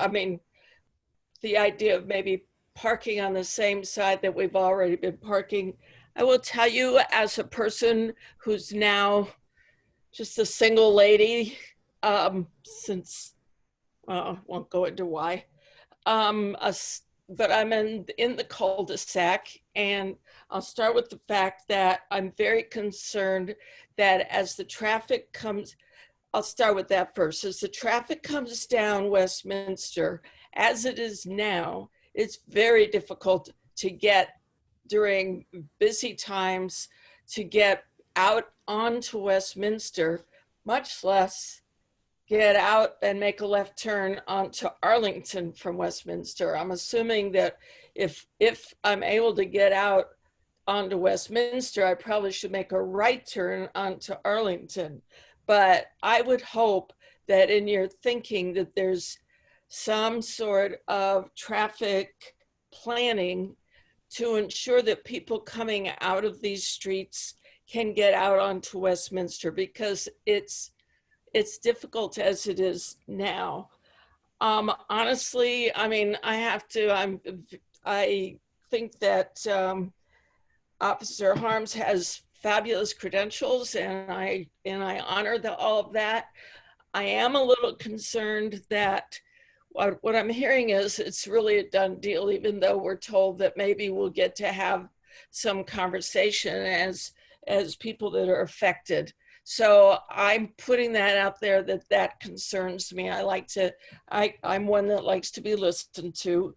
the idea of maybe parking on the same side that we've already been parking. I will tell you, as a person who's now just a single lady, since, I won't go into why, but I'm in the cul-de-sac, and I'll start with the fact that I'm very concerned that as the traffic comes, I'll start with that first. As the traffic comes down Westminster, as it is now, it's very difficult to get during busy times to get out onto Westminster, much less get out and make a left turn onto Arlington from Westminster. I'm assuming that if I'm able to get out onto Westminster, I probably should make a right turn onto Arlington. But I would hope that in your thinking that there's some sort of traffic planning to ensure that people coming out of these streets can get out onto Westminster, because it's difficult as it is now. Honestly, I think that Officer Harms has fabulous credentials, and I honor all of that. I am a little concerned that what I'm hearing is it's really a done deal, even though we're told that maybe we'll get to have some conversation as people that are affected. So I'm putting that out there that concerns me. I'm one that likes to be listened to.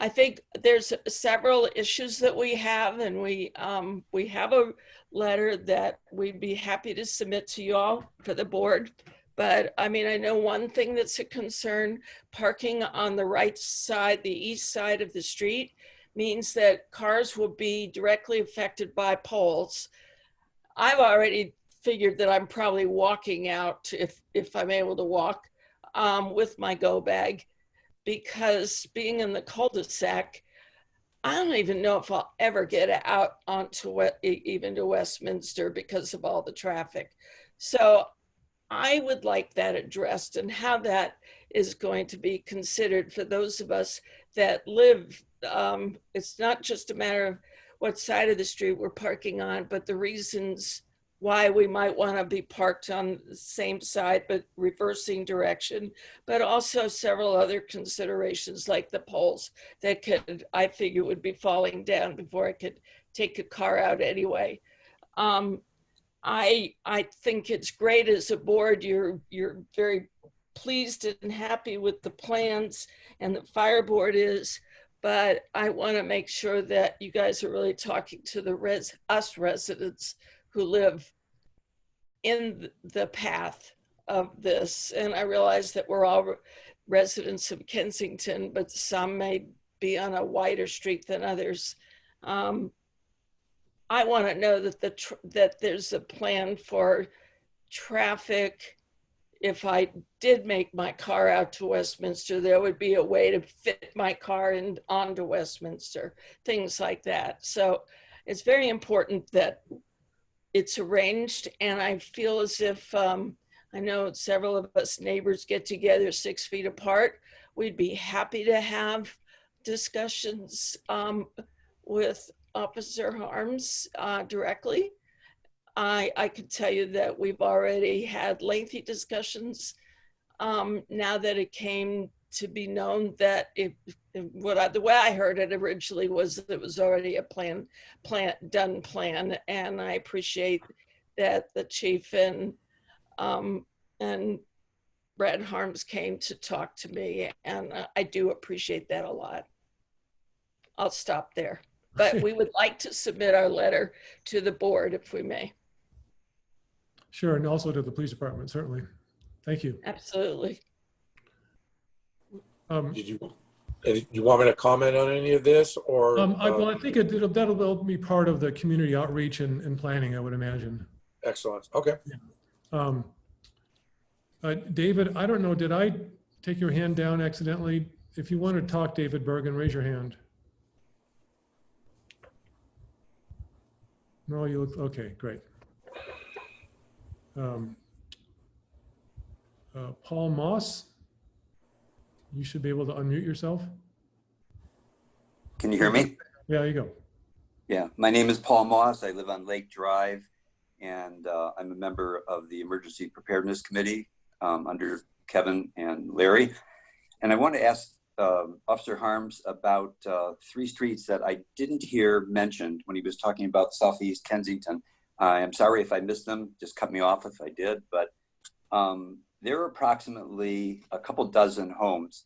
I think there's several issues that we have, and we have a letter that we'd be happy to submit to you all for the board. But I know one thing that's a concern: parking on the right side, the east side of the street, means that cars will be directly affected by poles. I've already figured that I'm probably walking out, if I'm able to walk, with my go bag, because being in the cul-de-sac, I don't even know if I'll ever get out onto even to Westminster because of all the traffic. So I would like that addressed and how that is going to be considered for those of us that live. It's not just a matter of what side of the street we're parking on, but the reasons why we might want to be parked on the same side but reversing direction, but also several other considerations like the poles that could, I figure, would be falling down before I could take a car out anyway. I think it's great as a board. You're very pleased and happy with the plans, and the fire board is, but I want to make sure that you guys are really talking to the us residents who live in the path of this. And I realize that we're all residents of Kensington, but some may be on a wider street than others. I want to know that that there's a plan for traffic. If I did make my car out to Westminster, there would be a way to fit my car onto Westminster, things like that. So it's very important that it's arranged. And I feel as if, I know several of us neighbors get together 6 feet apart. We'd be happy to have discussions with Officer Harms directly. I can tell you that we've already had lengthy discussions now that it came to be known that the way I heard it originally was that it was already a done plan. And I appreciate that the chief and Brad Harms came to talk to me, and I do appreciate that a lot. I'll stop there. But we would like to submit our letter to the board if we may. Sure, and also to the police department, certainly. Thank you. Absolutely. Did you want me to comment on any of this, or? Well, I think that'll be part of the community outreach and planning, I would imagine. Excellent. Okay. Yeah. David, I don't know, did I take your hand down accidentally? If you want to talk, David Bergen, raise your hand. No, you look, okay, great. Paul Moss, you should be able to unmute yourself. Can you hear me? Yeah, there you go. Yeah, my name is Paul Moss. I live on Lake Drive, and I'm a member of the Emergency Preparedness Committee under Kevin and Larry. And I want to ask Officer Harms about 3 streets that I didn't hear mentioned when he was talking about Southeast Kensington. I am sorry if I missed them, just cut me off if I did, but there are approximately a couple dozen homes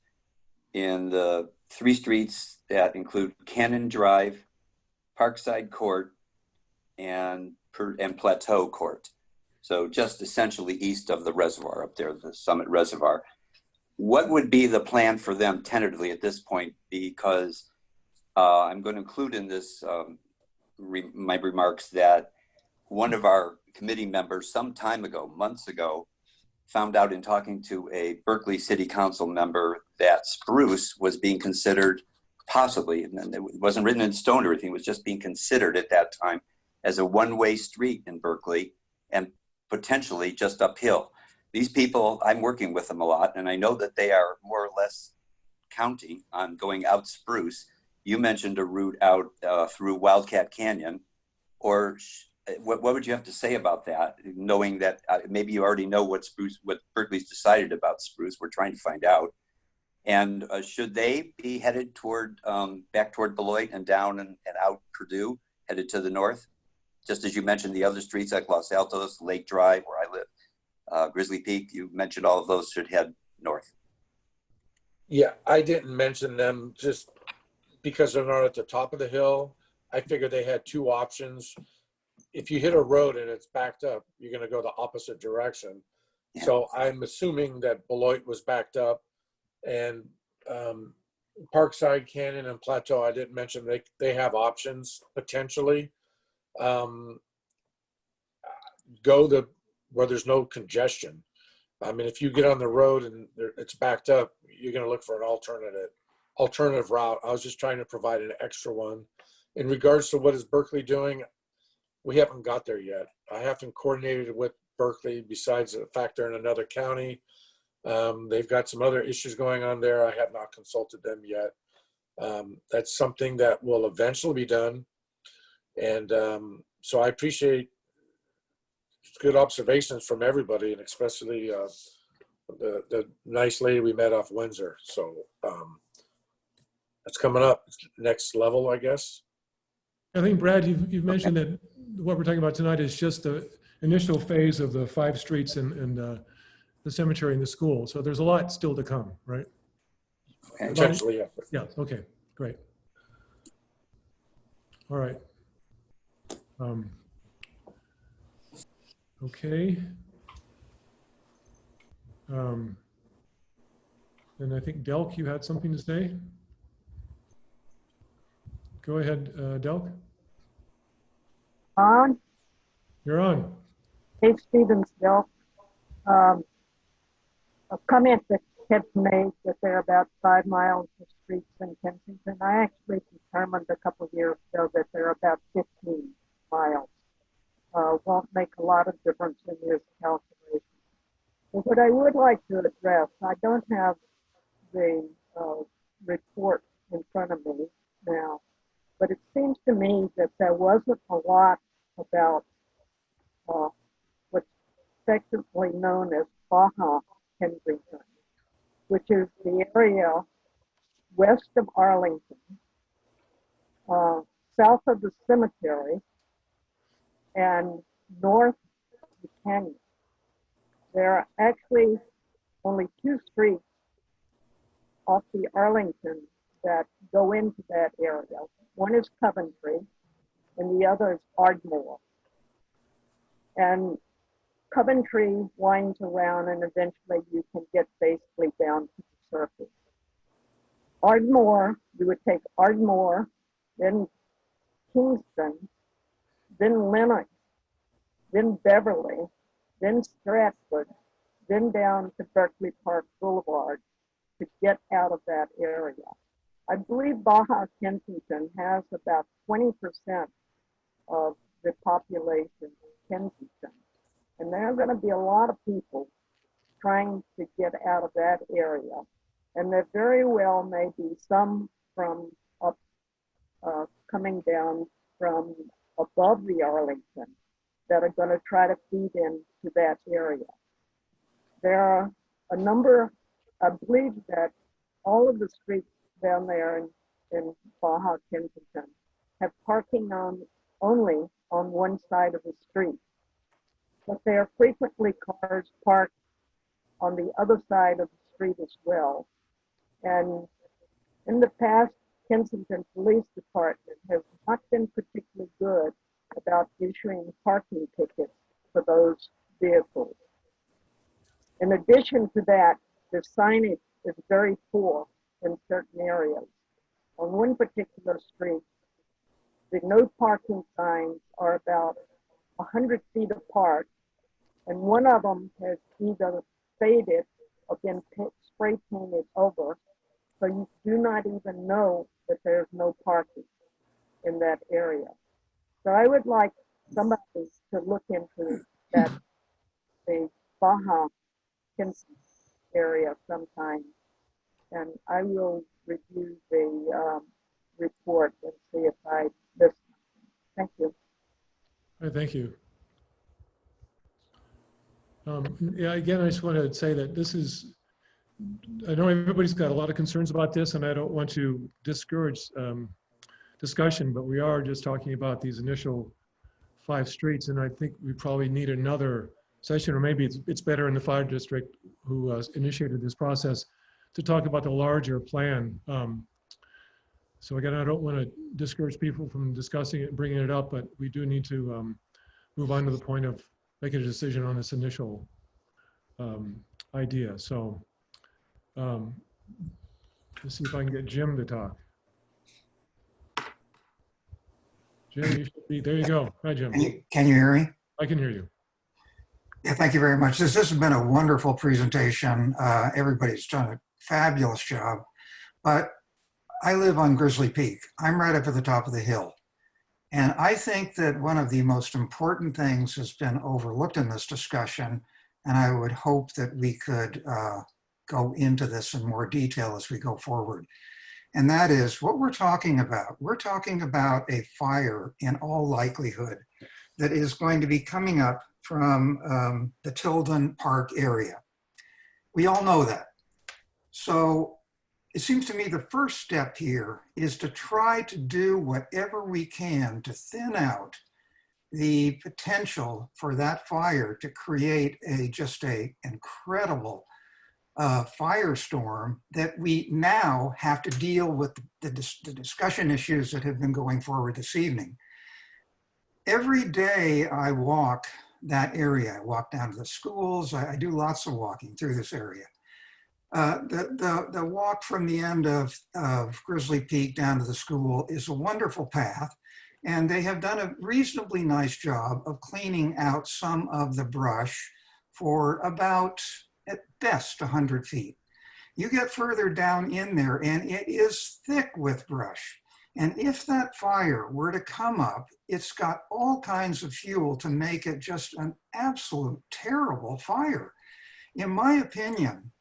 in the 3 streets that include Cannon Drive, Parkside Court, and Plateau Court. So just essentially east of the reservoir up there, the Summit Reservoir. What would be the plan for them tentatively at this point? Because I'm going to include in this my remarks that one of our committee members some time ago, months ago, found out in talking to a Berkeley City Council member that Spruce was being considered possibly, and it wasn't written in stone or anything, it was just being considered at that time as a one-way street in Berkeley and potentially just uphill. These people, I'm working with them a lot, and I know that they are more or less counting on going out Spruce. You mentioned a route out through Wildcat Canyon, or what would you have to say about that, knowing that maybe you already know what Berkeley's decided about Spruce? We're trying to find out. And should they be headed toward back toward Beloit and down and out Purdue, headed to the north? Just as you mentioned the other streets like Los Altos, Lake Drive, where I live, Grizzly Peak, you mentioned all of those should head north. Yeah, I didn't mention them just because they're not at the top of the hill. I figured they had 2 options. If you hit a road and it's backed up, you're going to go the opposite direction. Yeah. So I'm assuming that Beloit was backed up, and Parkside, Canyon, and Plateau, I didn't mention they have options potentially. Go where there's no congestion. I mean, if you get on the road and it's backed up, you're going to look for an alternative route. I was just trying to provide an extra one. In regards to what is Berkeley doing, we haven't got there yet. I haven't coordinated with Berkeley, besides the fact they're in another county. They've got some other issues going on there. I have not consulted them yet. That's something that will eventually be done. And so I appreciate good observations from everybody, and especially the nice lady we met off Windsor. So that's coming up. Next level, I guess. I think, Brad, you've mentioned that what we're talking about tonight is just the initial phase of the 5 streets and the cemetery and the school. So there's a lot still to come, right? Potentially, yeah. Yeah, okay, great. All right. Okay. And I think, Delk, you had something to say? Go ahead, Delk. On. You're on. Dave Stevensville. A comment that Ted made that there are about 5 miles of streets in Kensington. I actually determined a couple of years ago that there are about 15 miles. Won't make a lot of difference in this calculation. But what I would like to address, I don't have the report in front of me now, but it seems to me that there wasn't a lot about what's effectively known as Baja Kensington, which is the area west of Arlington, south of the cemetery, and north of the canyon. There are actually only 2 streets off the Arlington that go into that area. One is Coventry, and the other is Ardmore. And Coventry winds around, and eventually you can get basically down to the surface. Ardmore, you would take Ardmore, then Kingston, then Lenox, then Beverly, then Stratford, then down to Berkeley Park Boulevard to get out of that area. I believe Baja Kensington has about 20% of the population of Kensington. And there are going to be a lot of people trying to get out of that area. And there very well may be some from up, coming down from above the Arlington that are going to try to feed into that area. There are a number, I believe that all of the streets down there in Baja Kensington have parking only on one side of the street. But there are frequently cars parked on the other side of the street as well. And in the past, Kensington Police Department has not been particularly good about issuing parking tickets for those vehicles. In addition to that, the signage is very poor in certain areas. On one particular street, the no parking signs are about 100 feet apart, and one of them has either faded or been spray painted over, so you do not even know that there's no parking in that area. So I would like somebody to look into that, the Baja Kensington area sometime, and I will review the report and see if I missed something. Thank you. All right, thank you. Yeah, again, I just want to say that this is, I know everybody's got a lot of concerns about this, and I don't want to discourage discussion, but we are just talking about these initial 5 streets, and I think we probably need another session, or maybe it's better in the fire district who initiated this process to talk about the larger plan. So again, I don't want to discourage people from discussing it and bringing it up, but we do need to move on to the point of making a decision on this initial idea. So let's see if I can get Jim to talk. Jim, you should be, there you go. Hi, Jim. Can you hear me? I can hear you. Yeah, thank you very much. This has been a wonderful presentation. Everybody's done a fabulous job, but I live on Grizzly Peak. I'm right up at the top of the hill. And I think that one of the most important things has been overlooked in this discussion, and I would hope that we could go into this in more detail as we go forward. And that is what we're talking about. We're talking about a fire in all likelihood that is going to be coming up from the Tilden Park area. We all know that. So it seems to me the first step here is to try to do whatever we can to thin out the potential for that fire to create just a incredible firestorm that we now have to deal with the discussion issues that have been going forward this evening. Every day I walk that area, I walk down to the schools, I do lots of walking through this area. The walk from the end of Grizzly Peak down to the school is a wonderful path, and they have done a reasonably nice job of cleaning out some of the brush for about, at best, 100 feet. You get further down in there and it is thick with brush. And if that fire were to come up, it's got all kinds of fuel to make it just an absolute terrible fire. In my opinion,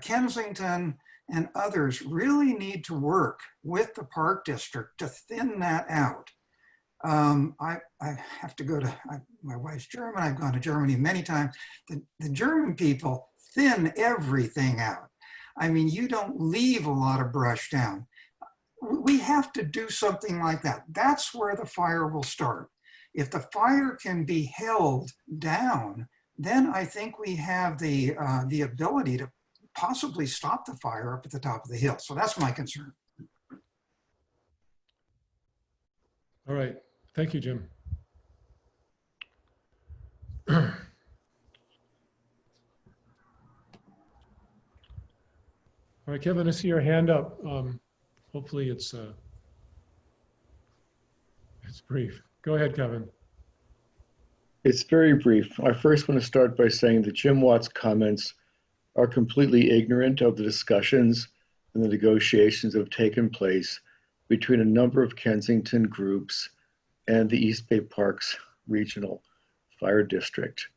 Kensington and others really need to work with the Park District to thin that out. I have to go to, my wife's German, I've gone to Germany many times. The German people thin everything out. I mean, you don't leave a lot of brush down. We have to do something like that. That's where the fire will start. If the fire can be held down, then I think we have the ability to possibly stop the fire up at the top of the hill. So that's my concern. All right. Thank you, Jim. All right, Kevin, I see your hand up. Hopefully it's brief. Go ahead, Kevin. It's very brief. I first want to start by saying that Jim Watt's comments are completely ignorant of the discussions and the negotiations that have taken place between a number of Kensington groups and the East Bay Parks Regional Fire District.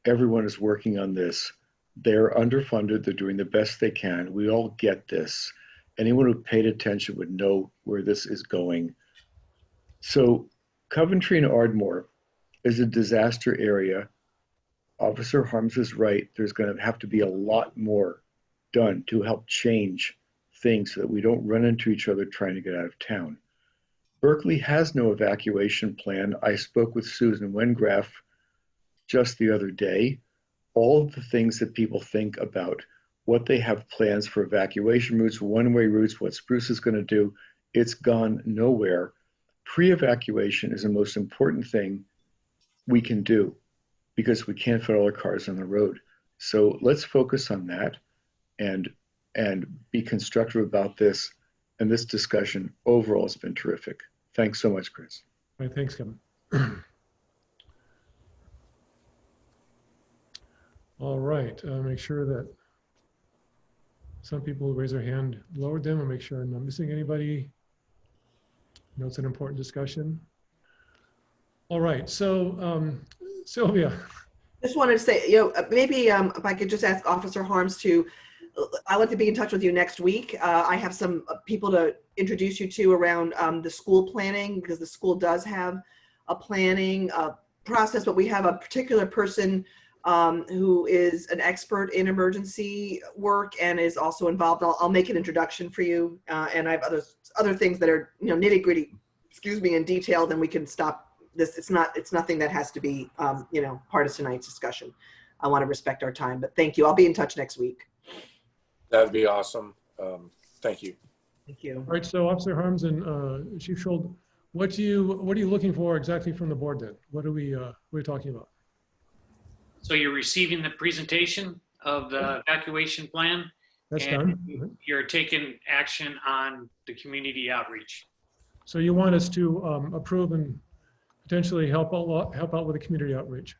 Everyone is working on this. They're underfunded. They're doing the best they can. We all get this. Anyone who paid attention would know where this is going. So Coventry and Ardmore is a disaster area. Officer Harms is right. There's going to have to be a lot more done to help change things so that we don't run into each other trying to get out of town. Berkeley has no evacuation plan. I spoke with Susan Wengraf just the other day. All of the things that people think about what they have plans for evacuation routes, one-way routes, what Spruce is going to do, it's gone nowhere. Pre-evacuation is the most important thing we can do because we can't fit all our cars on the road. So let's focus on that and be constructive about this. And this discussion overall has been terrific. Thanks so much, Chris. All right, thanks, Kevin. All right, make sure that some people raise their hand, lowered them, and make sure I'm not missing anybody. I know it's an important discussion. All right, so Sylvia. Just wanted to say, maybe if I could just ask Officer Harms I'd like to be in touch with you next week. I have some people to introduce you to around the school planning, because the school does have a planning process, but we have a particular person who is an expert in emergency work and is also involved. I'll make an introduction for you, and I have other things that are nitty gritty, and detailed, and we can stop this. It's nothing that has to be part of tonight's discussion. I want to respect our time, but thank you. I'll be in touch next week. That'd be awesome. Thank you. Thank you. All right, so Officer Harms and Chief Schuld, what are you looking for exactly from the board then? What are we talking about? So you're receiving the presentation of the evacuation plan. That's and done. You're taking action on the community outreach. So you want us to approve and potentially help out with the community outreach.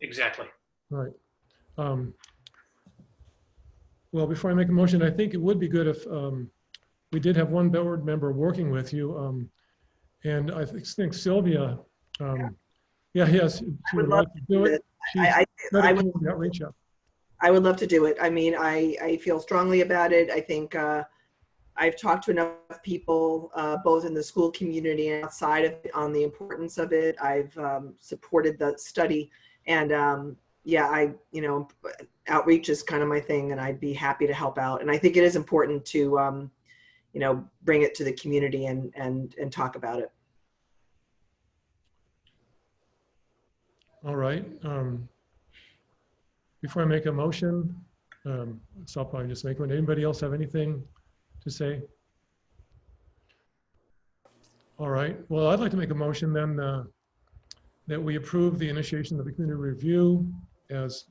Exactly. All right. Well, before I make a motion, I think it would be good if we did have one board member working with you. And I think Sylvia, yes, she would like to do it. She's good at community outreach. I would love to do it. I mean, I feel strongly about it. I think I've talked to enough people, both in the school community and outside of it, on the importance of it. I've supported the study, and outreach is kind of my thing, and I'd be happy to help out. And I think it is important to, bring it to the community and talk about it. All right. Before I make a motion, so I'll probably just make one. Anybody else have anything to say? All right. Well, I'd like to make a motion then that we approve the initiation of the community review as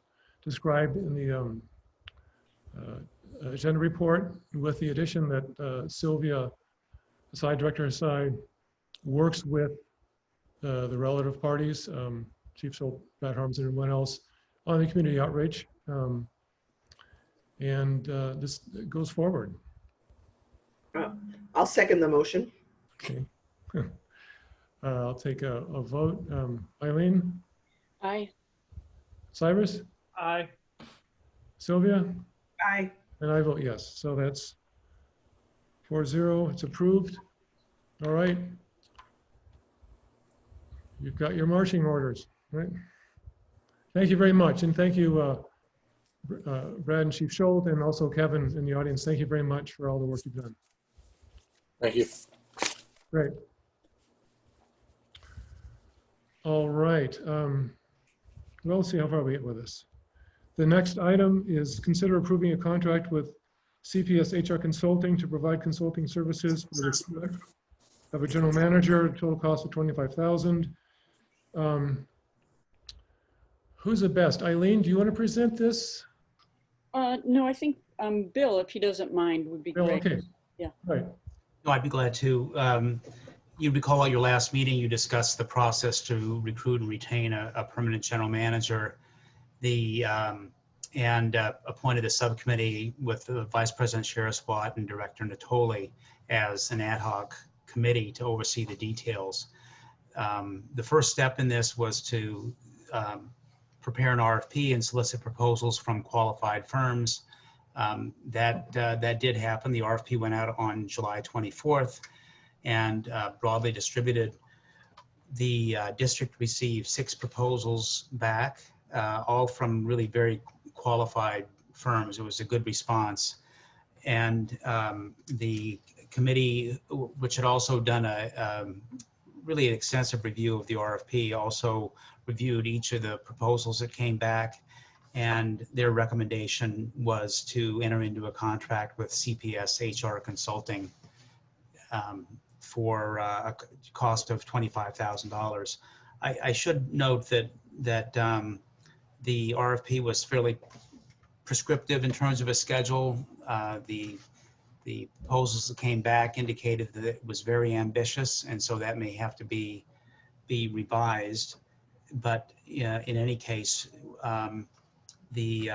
described in the agenda report, with the addition that Sylvia, side director aside, works with the relative parties, Chief Schultz, Pat Harms, and everyone else on the community outreach. This goes forward. I'll second the motion. Okay. I'll take a vote. Eileen? Aye. Cyrus? Aye. Sylvia? Aye. And I vote yes. So that's 4-0. It's approved. All right. You've got your marching orders, right? Thank you very much. And thank you, Brad and Chief Schultz, and also Kevin in the audience. Thank you very much for all the work you've done. Thank you. Great. All right. Well, let's see how far we get with this. The next item is consider approving a contract with CPS HR Consulting to provide consulting services for the recruitment of a general manager, total cost of $25,000. Who's the best? Eileen, do you want to present this? No, I think Bill, if he doesn't mind, would be Bill, great. okay. Yeah. Right. No, I'd be glad to. You recall at your last meeting, you discussed the process to recruit and retain a permanent general manager. Appointed a subcommittee with Vice President Sheriff Watt and Director Natoli as an ad hoc committee to oversee the details. The first step in this was to prepare an RFP and solicit proposals from qualified firms. That did happen. The RFP went out on July 24th and broadly distributed. The district received 6 proposals back, all from really very qualified firms. It was a good response. And the committee, which had also done really an extensive review of the RFP, also reviewed each of the proposals that came back, and their recommendation was to enter into a contract with CPS HR Consulting for a cost of $25,000. I should note that the RFP was fairly prescriptive in terms of a schedule. The proposals that came back indicated that it was very ambitious, and so that may have to be revised. But in any case, the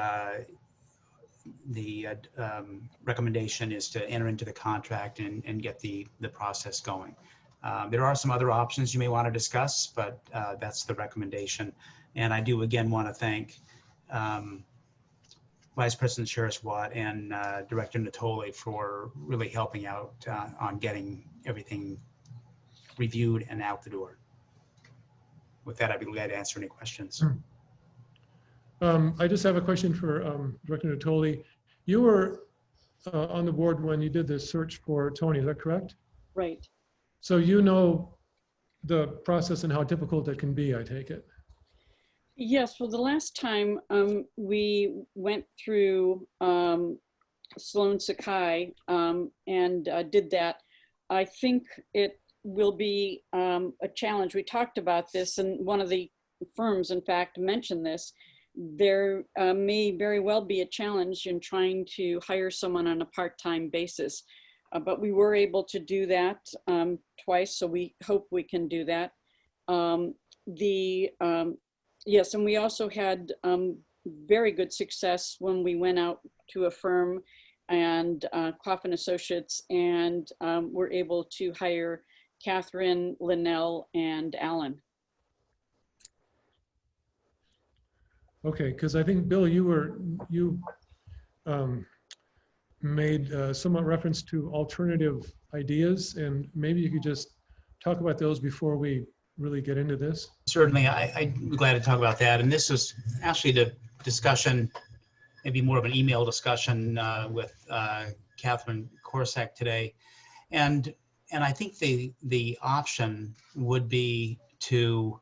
recommendation is to enter into the contract and get the process going. There are some other options you may want to discuss, but that's the recommendation. And I do again want to thank Vice President Sheriff Watt and Director Natoli for really helping out on getting everything reviewed and out the door. With that, I'd be glad to answer any questions. I just have a question for Director Natoli. You were on the board when you did the search for Tony, is that correct? Right. So you know the process and how difficult it can be, I take it. Yes, well, the last time we went through Sloan Sakai and did that, I think it will be a challenge. We talked about this, and one of the firms, in fact, mentioned this. There may very well be a challenge in trying to hire someone on a part-time basis, but we were able to do that twice, so we hope we can do that. Yes, and we also had very good success when we went out to a firm and Coffin Associates, and we're able to hire Catherine, Linnell, and Alan. Okay, because I think, Bill, you made somewhat reference to alternative ideas, and maybe you could just talk about those before we really get into this. Certainly, I'm glad to talk about that. And this is actually the discussion, maybe more of an email discussion with Catherine Korsak today. And I think the option would be to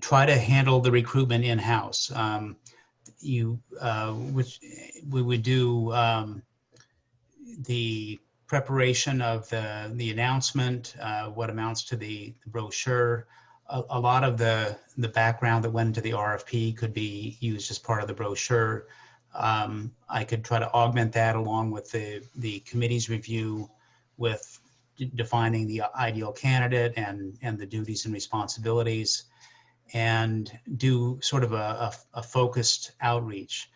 try to handle the recruitment in-house. Which we would do the preparation of the announcement, what amounts to the brochure. A lot of the background that went into the RFP could be used as part of the brochure. I could try to augment that along with the committee's review with defining the ideal candidate and the duties and responsibilities, and do sort of a focused outreach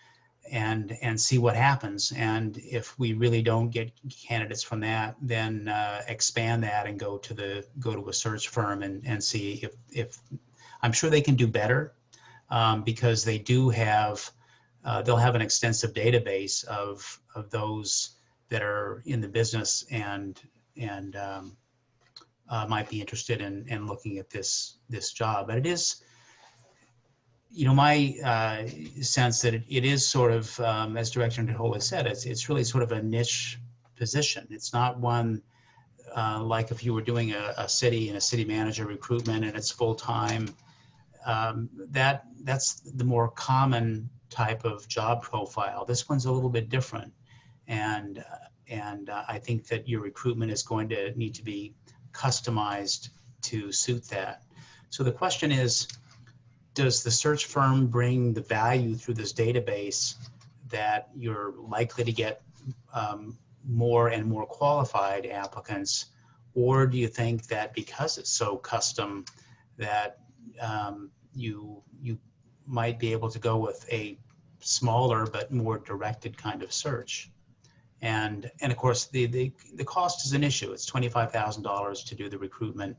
and see what happens. And if we really don't get candidates from that, then expand that and go to a search firm and see if I'm sure they can do better, because they do have they'll have an extensive database of those that are in the business and might be interested in looking at this job. But it is, my sense that it is sort of, as Director Nicole has said, it's really sort of a niche position. It's not one like if you were doing a city manager recruitment and it's full-time. That's the more common type of job profile. This one's a little bit different, and I think that your recruitment is going to need to be customized to suit that. So the question is, does the search firm bring the value through this database that you're likely to get more and more qualified applicants, or do you think that because it's so custom that you might be able to go with a smaller but more directed kind of search? And of course, the cost is an issue. It's $25,000 to do the recruitment.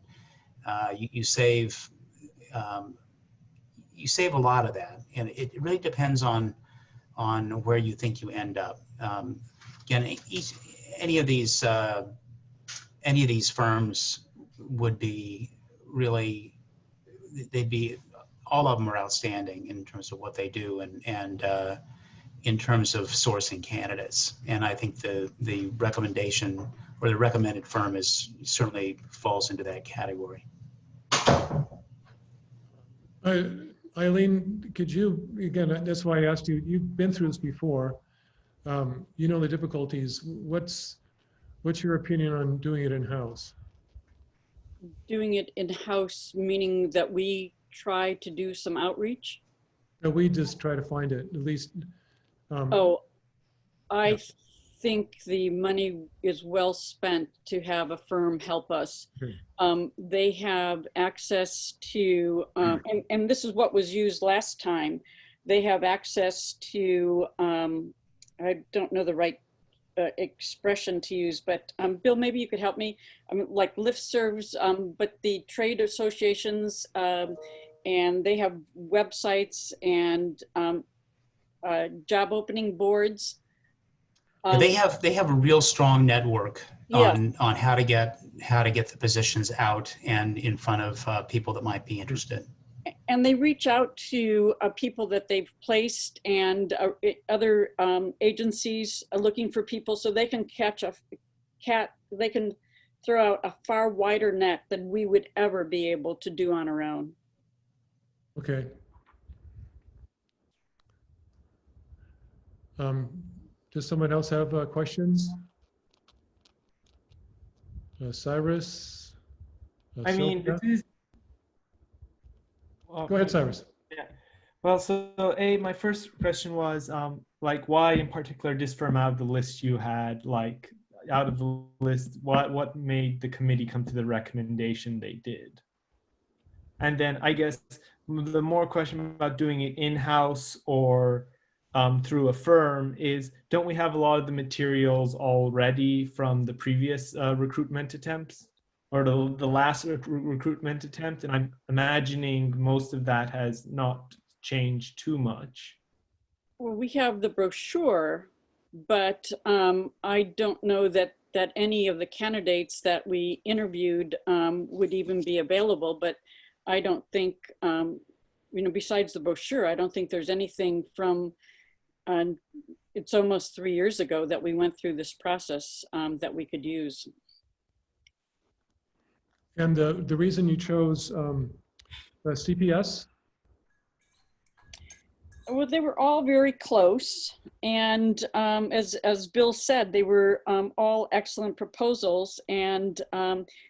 You save a lot of that, and it really depends on where you think you end up. Again, any of these firms would be really, all of them are outstanding in terms of what they do and in terms of sourcing candidates. And I think the recommendation or the recommended firm certainly falls into that category. Eileen, could you, again, that's why I asked you, you've been through this before. You know the difficulties. What's your opinion on doing it in-house? Doing it in-house, meaning that we try to do some outreach? No, we just try to find it, at least. I think the money is well spent to have a firm help us. They have access to, and this is what was used last time, they have access to, I don't know the right expression to use, but Bill, maybe you could help me. Like listservs, but the trade associations, and they have websites and job opening boards. They have a real strong network on how to get the positions out and in front of people that might be interested. And they reach out to people that they've placed and other agencies looking for people, so they can they can throw out a far wider net than we would ever be able to do on our own. Okay. Does someone else have questions? Cyrus? I mean, Sylvia? this is... Go ahead, Cyrus. Yeah. Well, so my first question was, like, why in particular this firm out of the list you had, like, out of the list, what made the committee come to the recommendation they did? And then I guess the more question about doing it in-house or through a firm is, don't we have a lot of the materials already from the previous recruitment attempts or the last recruitment attempt? And I'm imagining most of that has not changed too much. Well, we have the brochure, but I don't know that any of the candidates that we interviewed would even be available. But I don't think, besides the brochure, I don't think there's anything from, it's almost 3 years ago that we went through this process that we could use. And the reason you chose CPS? Well, they were all very close, and as Bill said, they were all excellent proposals. And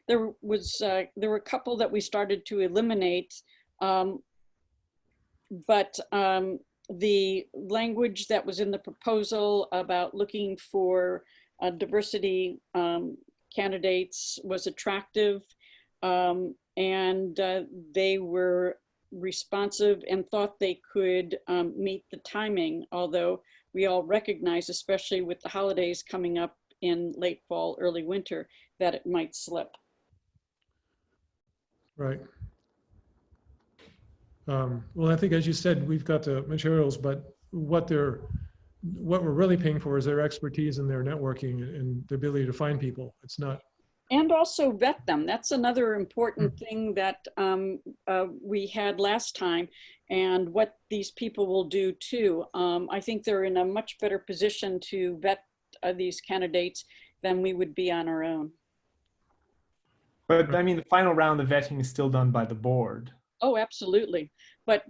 there were a couple that we started to eliminate, but the language that was in the proposal about looking for diversity candidates was attractive, and they were responsive and thought they could meet the timing, although we all recognize, especially with the holidays coming up in late fall, early winter, that it might slip. Right. Well, I think, as you said, we've got the materials, but what we're really paying for is their expertise and their networking and the ability to find people. It's not. And also vet them. That's another important thing that we had last time, and what these people will do too. I think they're in a much better position to vet these candidates than we would be on our own. But I mean, the final round of vetting is still done by the board. Oh, absolutely. But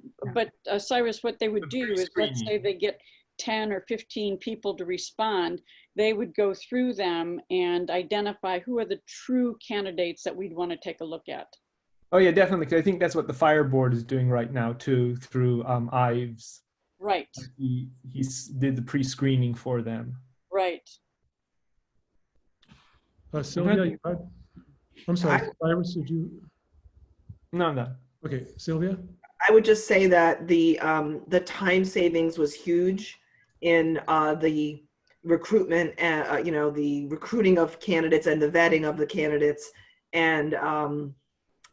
Cyrus, what they would do is, let's say they get 10 or 15 people to respond, they would go through them and identify who are the true candidates that we'd want to take a look at. Oh yeah, definitely. 'Cause I think that's what the fire board is doing right now too, through Ives. Right. He did the pre-screening for them. Right. Sylvia, I'm sorry, Cyrus, did you? No. Okay, Sylvia? I would just say that the time savings was huge in the recruitment, the recruiting of candidates and the vetting of the candidates, and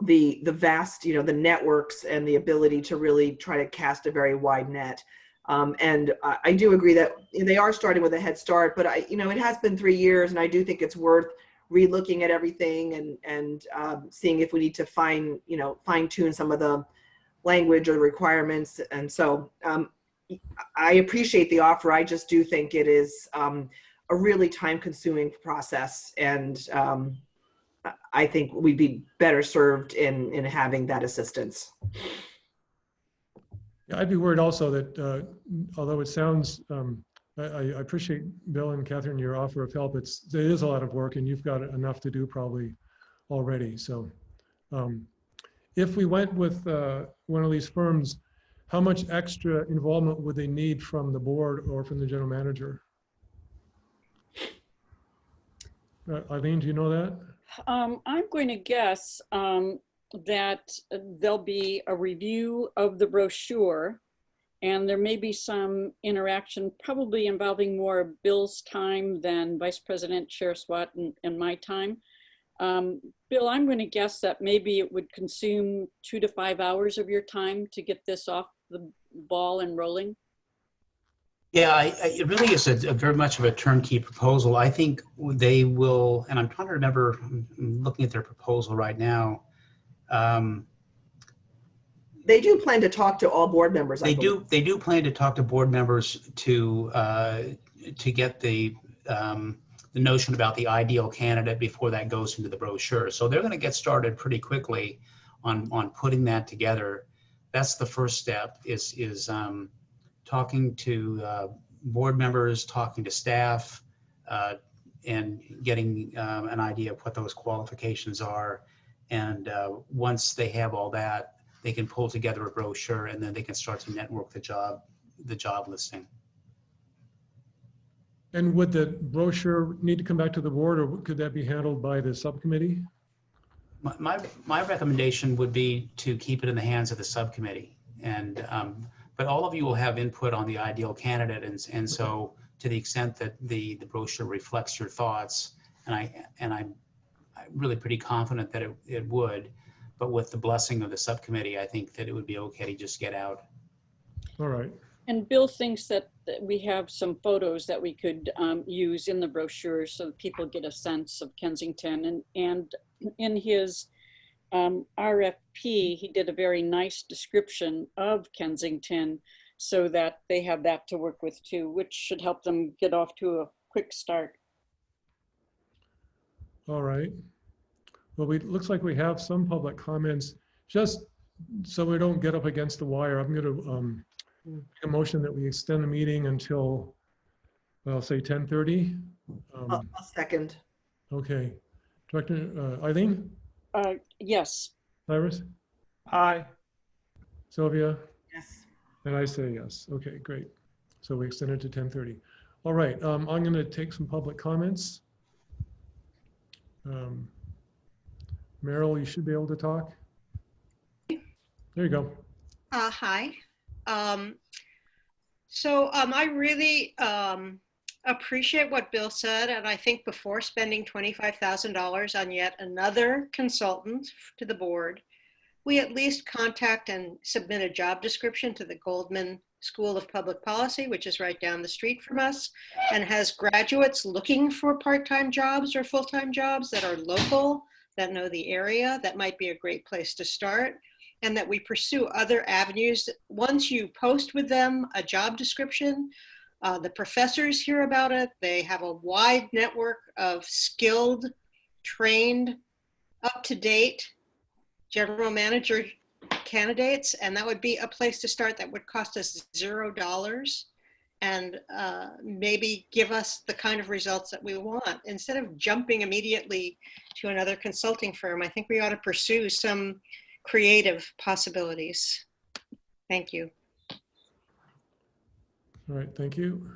the vast, the networks and the ability to really try to cast a very wide net. And I do agree that they are starting with a head start, but it has been 3 years, and I do think it's worth re-looking at everything and seeing if we need to fine tune some of the language or requirements. And so I appreciate the offer. I just do think it is a really time-consuming process, and I think we'd be better served in having that assistance. Yeah, I'd be worried also that although it sounds, I appreciate Bill and Catherine, your offer of help. It is a lot of work, and you've got enough to do probably already. So if we went with one of these firms, how much extra involvement would they need from the board or from the general manager? Eileen, do you know that? I'm going to guess that there'll be a review of the brochure, and there may be some interaction, probably involving more Bill's time than Vice President Chair Swat and my time. Bill, I'm going to guess that maybe it would consume 2 to 5 hours of your time to get this off the ball and rolling. Yeah, it really is a very much of a turnkey proposal. I think they will, and I'm trying to remember, I'm looking at their proposal right now. They do plan to talk to all board members. They do plan to talk to board members to get the notion about the ideal candidate before that goes into the brochure. So they're going to get started pretty quickly on putting that together. That's the first step, is talking to board members, talking to staff, and getting an idea of what those qualifications are. And once they have all that, they can pull together a brochure, and then they can start to network the job listing. And would the brochure need to come back to the board, or could that be handled by the subcommittee? My recommendation would be to keep it in the hands of the subcommittee, and but all of you will have input on the ideal candidate, and so to the extent that the brochure reflects your thoughts, and I'm really pretty confident that it would, but with the blessing of the subcommittee, I think that it would be okay to just get out. All right. And Bill thinks that we have some photos that we could use in the brochure so that people get a sense of Kensington. And in his RFP, he did a very nice description of Kensington so that they have that to work with too, which should help them get off to a quick start. All right. Well, looks like we have some public comments. Just so we don't get up against the wire, I'm going to make a motion that we extend the meeting until, well, say 10:30. I'll second. Okay. Director Eileen? Yes. Cyrus? Aye. Sylvia? Yes. And I say yes. Okay, great. So we extend it to 10:30. All right. I'm going to take some public comments. Meryl, you should be able to talk. There you go. Hi. I really appreciate what Bill said, and I think before spending $25,000 on yet another consultant to the board, we at least contact and submit a job description to the Goldman School of Public Policy, which is right down the street from us, and has graduates looking for part-time jobs or full-time jobs that are local, that know the area. That might be a great place to start, and that we pursue other avenues. Once you post with them a job description, the professors hear about it. They have a wide network of skilled, trained, up-to-date general manager candidates, and that would be a place to start that would cost us $0 and maybe give us the kind of results that we want. Instead of jumping immediately to another consulting firm, I think we ought to pursue some creative possibilities. Thank you. All right, thank you.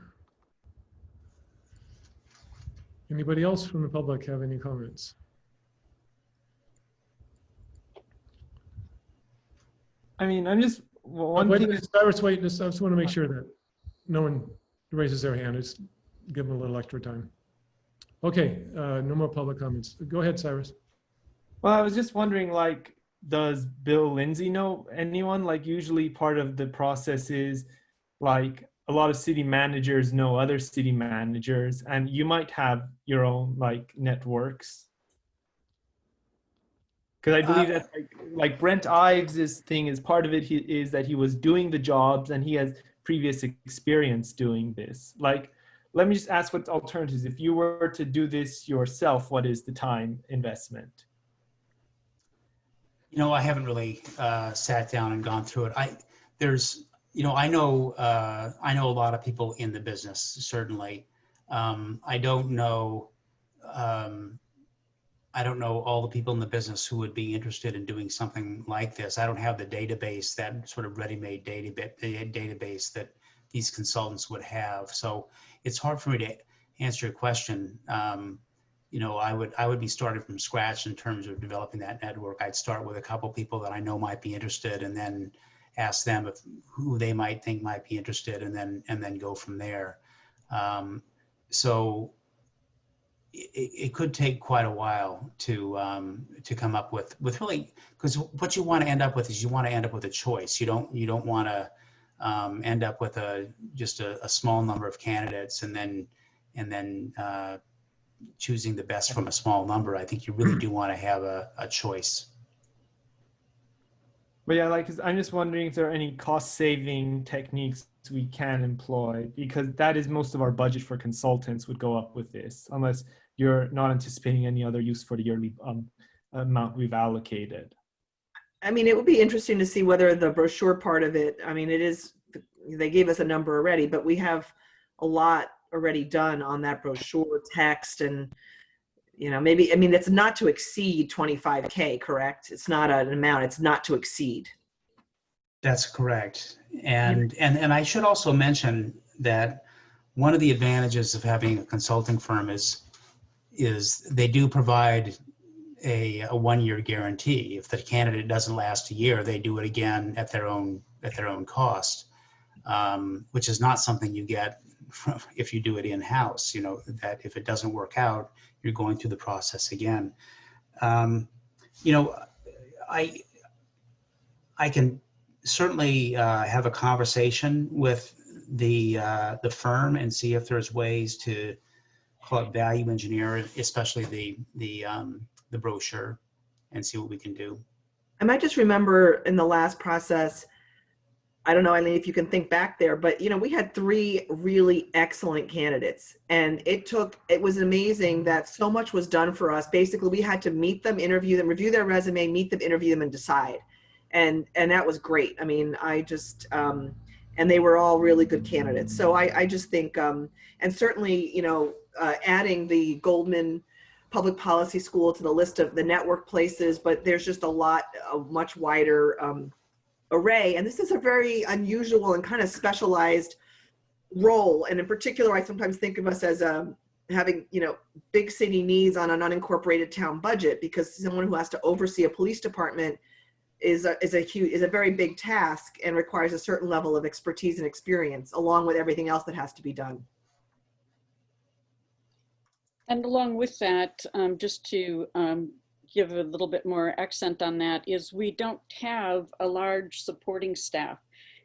Anybody else from the public have any comments? I mean, I'm just one Wait, thing. Cyrus, wait, I just want to make sure that no one raises their hand. Just give them a little extra time. Okay, no more public comments. Go ahead, Cyrus. Well, I was just wondering, like, does Bill Lindsay know anyone? Like, usually part of the process is, like, a lot of city managers know other city managers, and you might have your own, like, networks. Because I believe that like Brent Ives' thing is part of it is that he was doing the jobs and he has previous experience doing this. Like, let me just ask what alternatives. If you were to do this yourself, what is the time investment? You know, I haven't really sat down and gone through it. I know a lot of people in the business, certainly. I don't know all the people in the business who would be interested in doing something like this. I don't have the database, that sort of ready-made database that these consultants would have. So it's hard for me to answer your question. You know, I would be starting from scratch in terms of developing that network. I'd start with a couple people that I know might be interested, and then ask them who they might think might be interested, and then go from there. So it could take quite a while to come up with really, because what you want to end up with is you want to end up with a choice. You don't want to end up with just a small number of candidates and then choosing the best from a small number. I think you really do want to have a choice. But yeah, like, 'cause I'm just wondering if there are any cost-saving techniques we can employ, because that is most of our budget for consultants would go up with this, unless you're not anticipating any other use for the yearly amount we've allocated. I mean, it would be interesting to see whether the brochure part of it, I mean, they gave us a number already, but we have a lot already done on that brochure text, and, you know, maybe, I mean, it's not to exceed 25K, correct? It's not an amount, it's not to exceed. That's correct. And I should also mention that one of the advantages of having a consulting firm is they do provide a 1-year guarantee. If the candidate doesn't last a year, they do it again at their own cost. which is not something you get if you do it in-house, you know, that if it doesn't work out, you're going through the process again. You know, I can certainly have a conversation with the firm and see if there's ways to call it value engineer, especially the brochure, and see what we can do. I might just remember in the last process, I don't know, Eileen, if you can think back there, but you know, we had 3 really excellent candidates, and it was amazing that so much was done for us. Basically, we had to meet them, interview them, review their resume, meet them, interview them, and decide. And that was great. I mean, and they were all really good candidates. So I just think, and certainly, you know, adding the Goldman Public Policy School to the list of the network places, but there's just a much wider array. And this is a very unusual and kind of specialized role. And in particular, I sometimes think of us as having, you know, big city needs on an unincorporated town budget, because someone who has to oversee a police department is a very big task and requires a certain level of expertise and experience, along with everything else that has to be done. And along with that, just to give a little bit more accent on that, is we don't have a large supporting staff.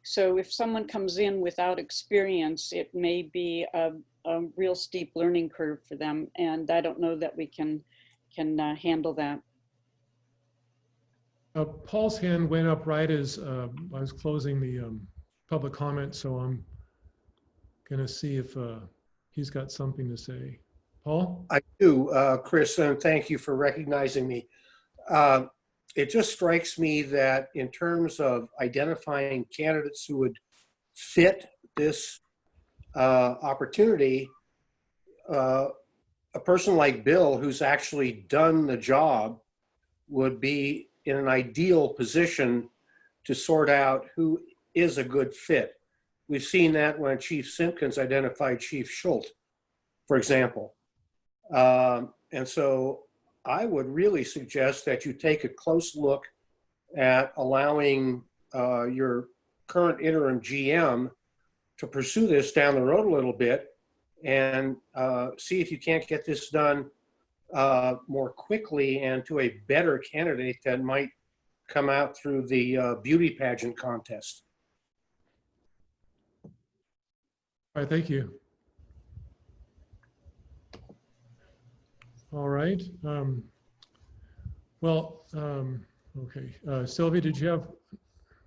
So if someone comes in without experience, it may be a real steep learning curve for them. And I don't know that we can handle that. Paul's hand went up right as I was closing the public comment, so I'm gonna see if he's got something to say. Paul? I do, Chris, and thank you for recognizing me. It just strikes me that in terms of identifying candidates who would fit this opportunity, a person like Bill, who's actually done the job, would be in an ideal position to sort out who is a good fit. We've seen that when Chief Simpkins identified Chief Schultz, for example. And so I would really suggest that you take a close look at allowing your current interim GM to pursue this down the road a little bit and see if you can't get this done more quickly and to a better candidate that might come out through the beauty pageant contest. All right, thank you. All right. Okay. Sylvia, did you have?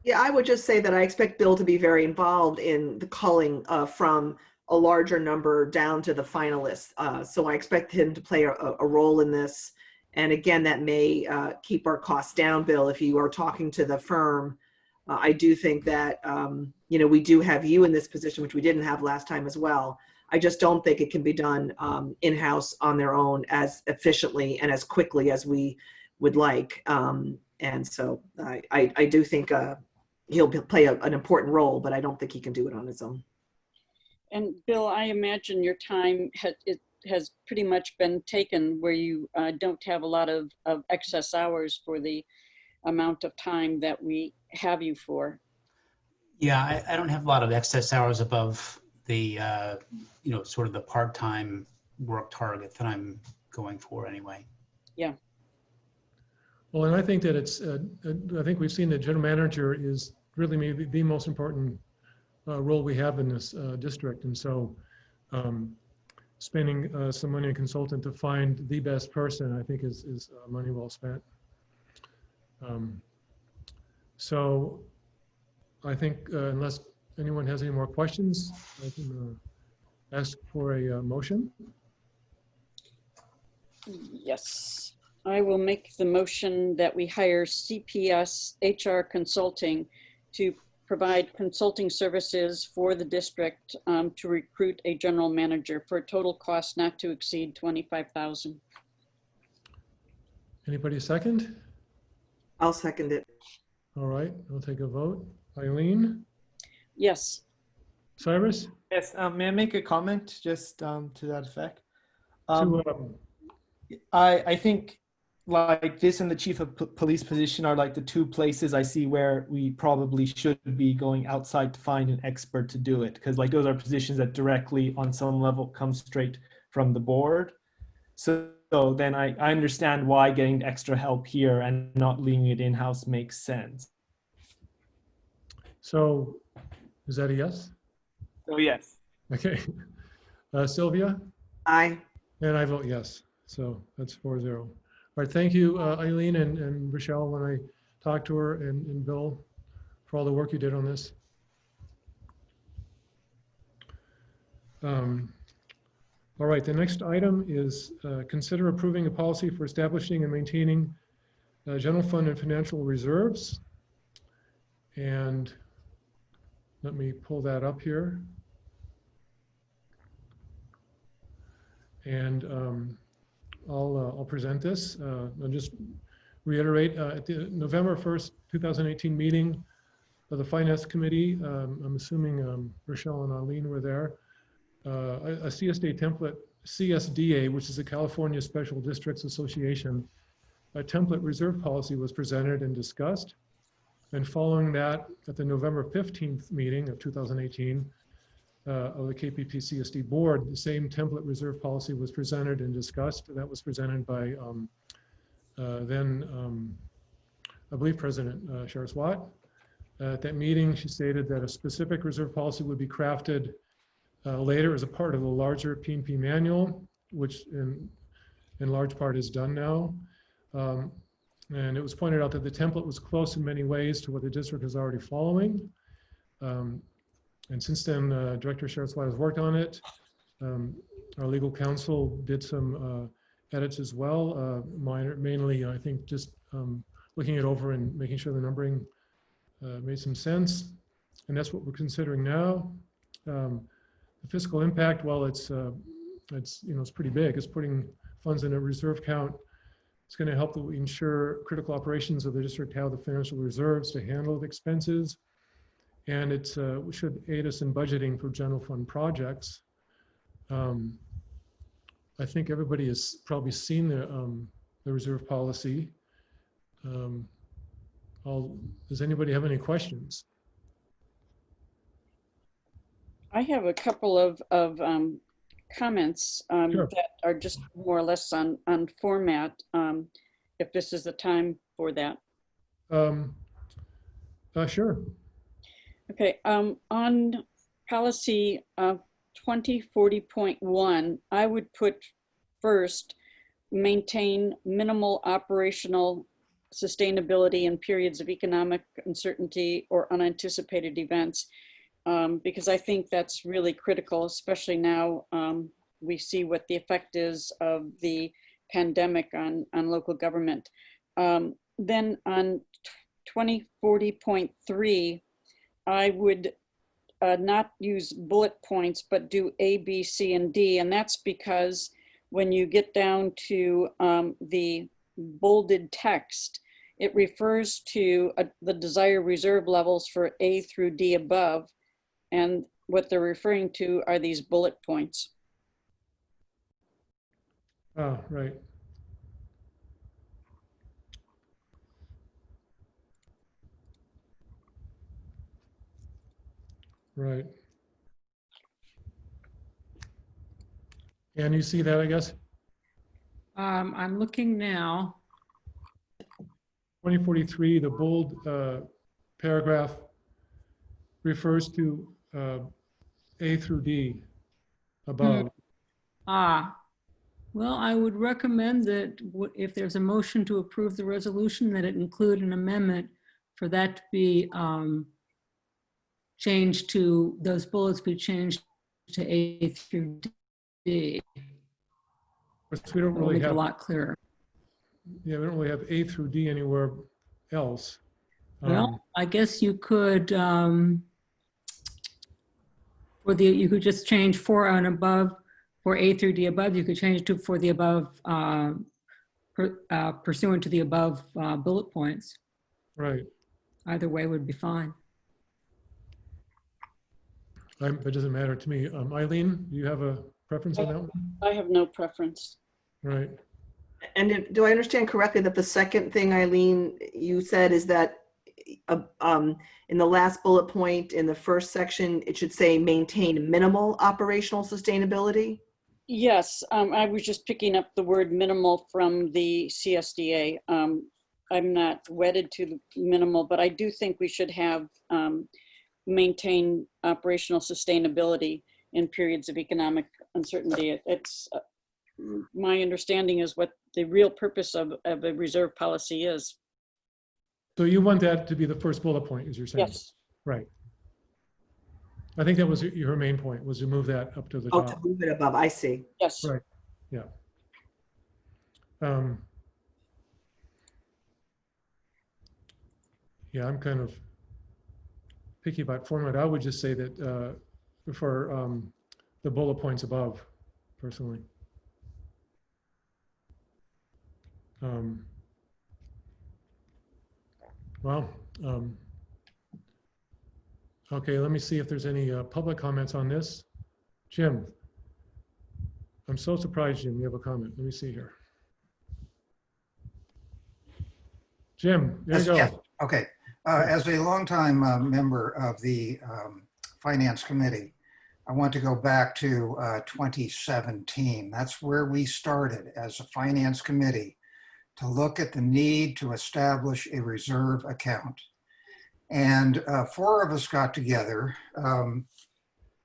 Yeah, I would just say that I expect Bill to be very involved in the culling from a larger number down to the finalists. So I expect him to play a role in this. And again, that may keep our costs down, Bill, if you are talking to the firm. I do think that, you know, we do have you in this position, which we didn't have last time as well. I just don't think it can be done in-house on their own as efficiently and as quickly as we would like. And so I do think he'll play an important role, but I don't think he can do it on his own. And Bill, I imagine your time has pretty much been taken where you don't have a lot of excess hours for the amount of time that we have you for. Yeah, I don't have a lot of excess hours above the, you know, sort of the part-time work target that I'm going for anyway. Yeah. Well, and I think that I think we've seen that general manager is really maybe the most important role we have in this district. And so spending some money on a consultant to find the best person, I think is money well spent. So I think unless anyone has any more questions, I can ask for a motion. Yes, I will make the motion that we hire CPS HR Consulting to provide consulting services for the district to recruit a general manager for a total cost not to exceed $25,000. Anybody second? I'll second it. All right, I'll take a vote. Eileen? Yes. Cyrus? Yes, may I make a comment just to that effect? To, I think like this and the chief of police position are like the two places I see where we probably should be going outside to find an expert to do it, because like those are positions that directly on some level come straight from the board. So then I understand why getting extra help here and not leaving it in-house makes sense. So is that a yes? So yes. Okay. Sylvia? Aye. And I vote yes. So that's 4-0. All right, thank you, Eileen and Rochelle, when I talked to her, and Bill, for all the work you did on this. All right, the next item is consider approving a policy for establishing and maintaining general fund and financial reserves. And let me pull that up here. And I'll present this. I'll just reiterate, at the November 1st, 2018 meeting of the Finance Committee, I'm assuming Rochelle and Eileen were there, a CSDA template, CSDA, which is the California Special Districts Association, a template reserve policy was presented and discussed. And following that, at the November 15th meeting of 2018, of the KPPCSD board, the same template reserve policy was presented and discussed. That was presented by then, I believe, President Sharon Swat. At that meeting, she stated that a specific reserve policy would be crafted later as a part of the larger P&P manual, which in large part is done now. And it was pointed out that the template was close in many ways to what the district is already following. And since then, Director Sharon-Swat has worked on it. Our legal counsel did some edits as well, mainly, I think, just looking it over and making sure the numbering made some sense. And that's what we're considering now. The fiscal impact, well, it's pretty big. It's putting funds in a reserve count. It's going to help ensure critical operations of the district have the financial reserves to handle the expenses. And it should aid us in budgeting for general fund projects. I think everybody has probably seen the reserve policy. Does anybody have any questions? I have a couple of comments Sure. that are just more or less on format, if this is the time for that. Sure. Okay, on policy 2040.1, I would put first, maintain minimal operational sustainability in periods of economic uncertainty or unanticipated events, because I think that's really critical, especially now we see what the effect is of the pandemic on local government. Then on 2040.3, I would not use bullet points, but do A, B, C, and D. And that's because when you get down to the bolded text, it refers to the desired reserve levels for A through D above. And what they're referring to are these bullet points. Oh, right. Right. And you see that, I guess? I'm looking now. 2043, the bold paragraph refers to A through D above. Well, I would recommend that if there's a motion to approve the resolution, that it include an amendment for that to be changed to, those bullets be changed to A through D. We don't really make it have a lot clearer. Yeah, we don't really have A through D anywhere else. Well, I guess you could, you could just change for and above, for A through D above, you could change it to for the above, pursuant to the above bullet points. Right. Either way would be fine. It doesn't matter to me. Eileen, do you have a preference on that one? I have no preference. Right. And do I understand correctly that the second thing, Eileen, you said is that in the last bullet point in the first section, it should say maintain minimal operational sustainability? Yes, I was just picking up the word minimal from the CSDA. I'm not wedded to the minimal, but I do think we should have maintain operational sustainability in periods of economic uncertainty. It's my understanding is what the real purpose of a reserve policy is. So you want that to be the first bullet point, as you're saying? Yes. Right. I think that was your main point, was to move that up to the Oh, top. to move it above, I see. Yes. Right, yeah. Yeah, I'm kind of picky about format. I would just say that for the bullet points above, personally. Well, okay, let me see if there's any public comments on this. Jim, I'm so surprised, Jim, you have a comment. Let me see here. Jim, there you go. Yes, okay. As a longtime member of the Finance Committee, I want to go back to 2017. That's where we started as a Finance Committee to look at the need to establish a reserve account. And 4 of us got together,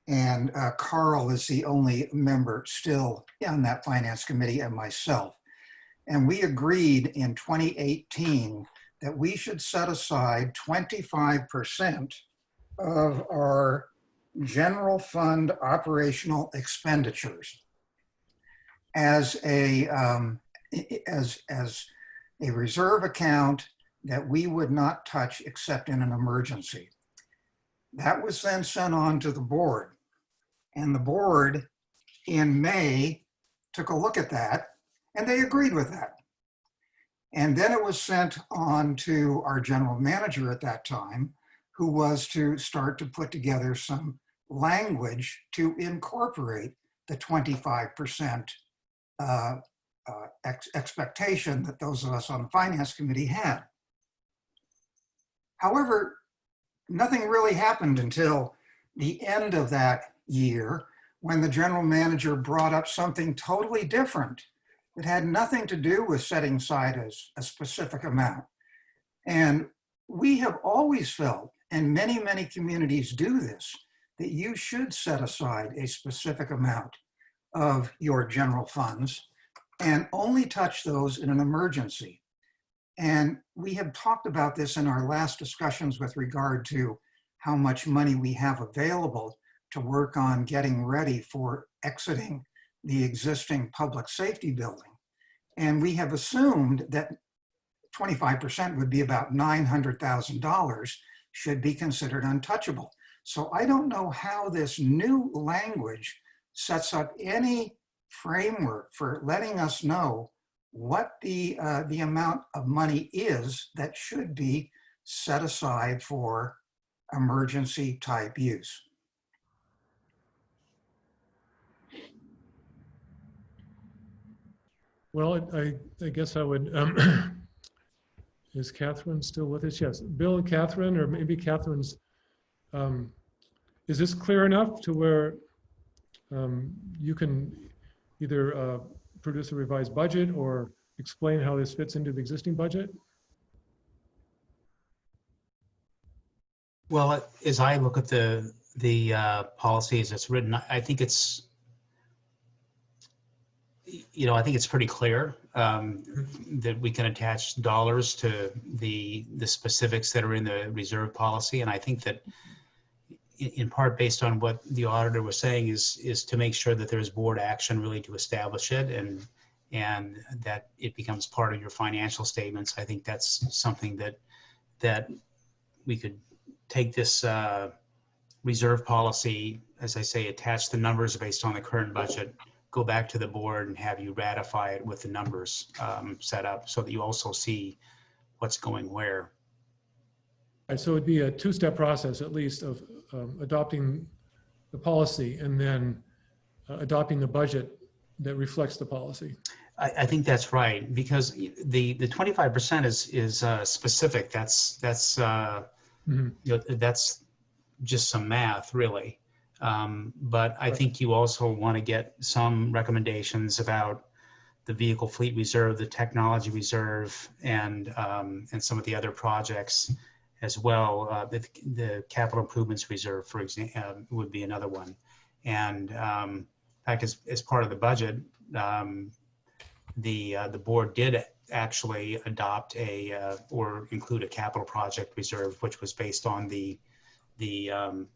and Carl is the only member still on that Finance Committee, and myself. And we agreed in 2018 that we should set aside 25% of our general fund operational expenditures as a reserve account that we would not touch except in an emergency. That was then sent on to the board, and the board in May took a look at that, and they agreed with that. And then it was sent on to our general manager at that time, who was to start to put together some language to incorporate the 25% expectation that those of us on the Finance Committee had. However, nothing really happened until the end of that year, when the general manager brought up something totally different. It had nothing to do with setting aside a specific amount. And we have always felt, and many, many communities do this, that you should set aside a specific amount of your general funds and only touch those in an emergency. And we have talked about this in our last discussions with regard to how much money we have available to work on getting ready for exiting the existing public safety building. And we have assumed that 25% would be about $900,000 should be considered untouchable. So I don't know how this new language sets up any framework for letting us know what the amount of money is that should be set aside for emergency type use. Well, I guess I would, is Catherine still with us? Yes, Bill and Catherine, or maybe Catherine's, is this clear enough to where you can either produce a revised budget or explain how this fits into the existing budget? Well, as I look at the policy as it's written, I think it's, I think it's pretty clear that we can attach dollars to the specifics that are in the reserve policy. And I think that in part based on what the auditor was saying is to make sure that there's board action really to establish it and that it becomes part of your financial statements. I think that's something that we could take this reserve policy, as I say, attach the numbers based on the current budget, go back to the board and have you ratify it with the numbers set up so that you also see what's going where. Right, so it'd be a two-step process, at least, of adopting the policy and then adopting the budget that reflects the policy. I think that's right, because the 25% is specific. That's Mhm. you know, that's just some math, really. But I think you also want to get some recommendations about the vehicle fleet reserve, the technology reserve, and some of the other projects as well. The capital improvements reserve, for example, would be another one. And in fact, as part of the budget, the board did actually adopt or include a capital project reserve, which was based on the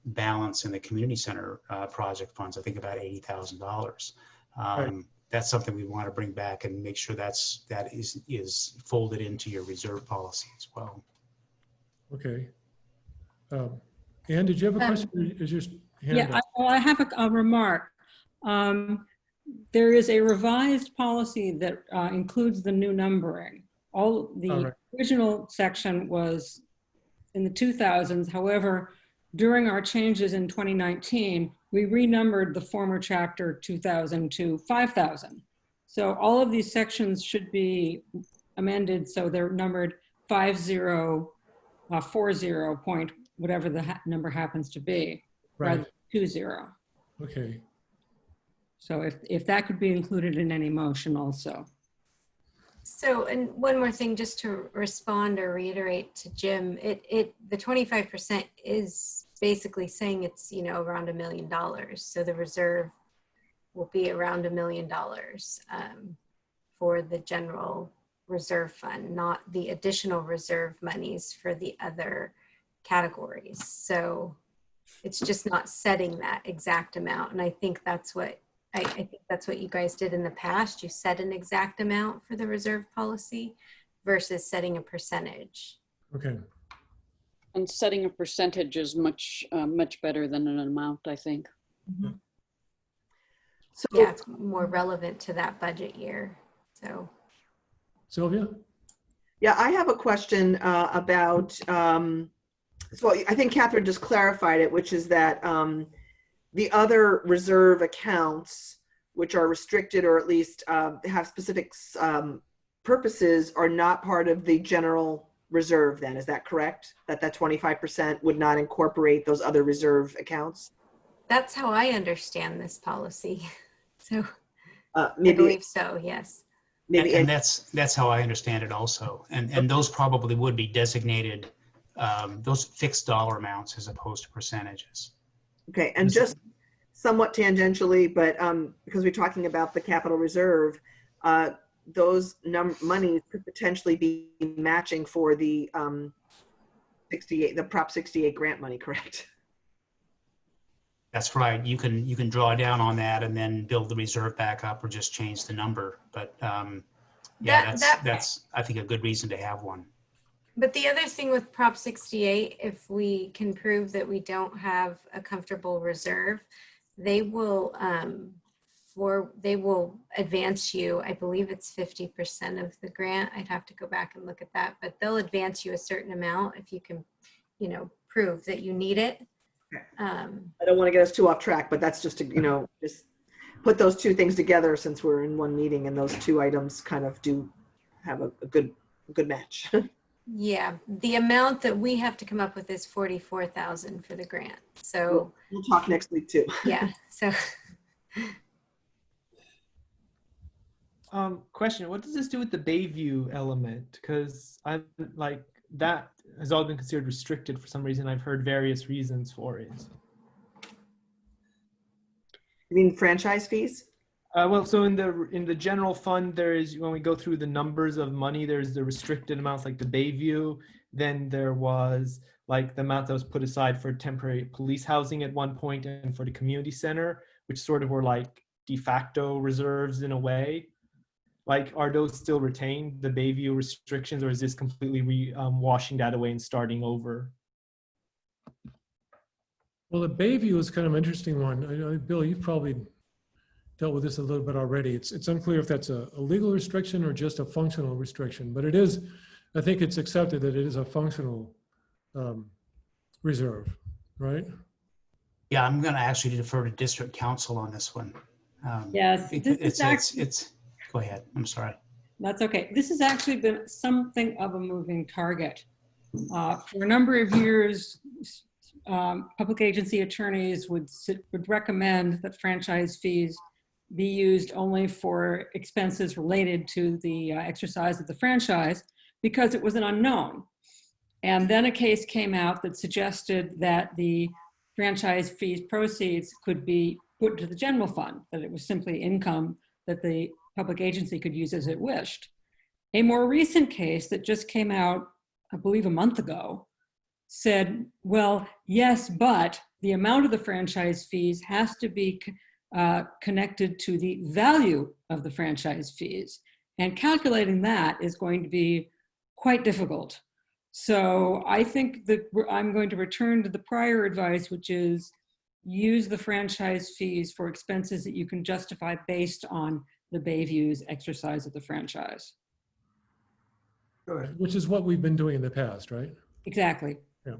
balance in the community center project funds. I think about $80,000. That's something we want to bring back and make sure that is folded into your reserve policy as well. Okay. Ann, did you have a question? Is your hand Yeah, up? I have a remark. There is a revised policy that includes the new numbering. The original section was in the 2000s. However, during our changes in 2019, we renumbered the former chapter 2000 to 5000. So all of these sections should be amended so they're numbered 5040 point, whatever the number happens to be, rather than 20. Okay. So if that could be included in any motion also. So, and one more thing, just to respond or reiterate to Jim, the 25% is basically saying it's, around $1 million. So the reserve will be around $1 million for the general reserve fund, not the additional reserve monies for the other categories. So it's just not setting that exact amount. And I think that's what you guys did in the past. You set an exact amount for the reserve policy versus setting a percentage. Okay. And setting a percentage is much better than an amount, I think. Mm-hmm. So yeah, it's more relevant to that budget year. So Sylvia? Yeah, I have a question about, so I think Catherine just clarified it, which is that the other reserve accounts, which are restricted or at least have specific purposes, are not part of the general reserve then. Is that correct? That 25% would not incorporate those other reserve accounts? That's how I understand this policy. So maybe, I believe so, yes. Maybe, and that's how I understand it also. And those probably would be designated, those fixed dollar amounts as opposed to percentages. Okay, and just somewhat tangentially, but because we're talking about the capital reserve, those monies could potentially be matching for the Prop 68 grant money, correct? That's right. You can draw down on that and then build the reserve back up or just change the number. But yeah, that's I think a good reason to have one. But the other thing with Prop 68, if we can prove that we don't have a comfortable reserve, they will advance you. I believe it's 50% of the grant. I'd have to go back and look at that, but they'll advance you a certain amount if you can, prove that you need it. I don't want to get us too off track, but that's just to, just put those two things together since we're in one meeting and those two items kind of do have a good match. Yeah, the amount that we have to come up with is $44,000 for the grant. So we'll talk next week too. Yeah. So. Question: what does this do with the Bayview element? Because I'm like that has all been considered restricted for some reason. I've heard various reasons for it. You mean franchise fees? Well, so in the general fund, there is, when we go through the numbers of money, there's the restricted amounts like the Bayview. Then there was like the amount that was put aside for temporary police housing at one point and for the community center, which sort of were like de facto reserves in a way. Like, are those still retained, the Bayview restrictions, or is this completely washing that away and starting over? Well, the Bayview is kind of an interesting one. Bill, you've probably dealt with this a little bit already. It's unclear if that's a legal restriction or just a functional restriction, but it is, I think it's accepted that it is a functional reserve, right? Yeah, I'm going to actually defer to district council on this one. Yes, this is It's, go ahead, I'm sorry. That's okay. This has actually been something of a moving target. For a number of years, public agency attorneys would recommend that franchise fees be used only for expenses related to the exercise of the franchise because it was an unknown. And then a case came out that suggested that the franchise fees proceeds could be put to the general fund, that it was simply income that the public agency could use as it wished. A more recent case that just came out, I believe a month ago, said, well, yes, but the amount of the franchise fees has to be connected to the value of the franchise fees. And calculating that is going to be quite difficult. So I think that I'm going to return to the prior advice, which is use the franchise fees for expenses that you can justify based on the Bayview's exercise of the franchise. Good. Which is what we've been doing in the past, right? Exactly. Yeah.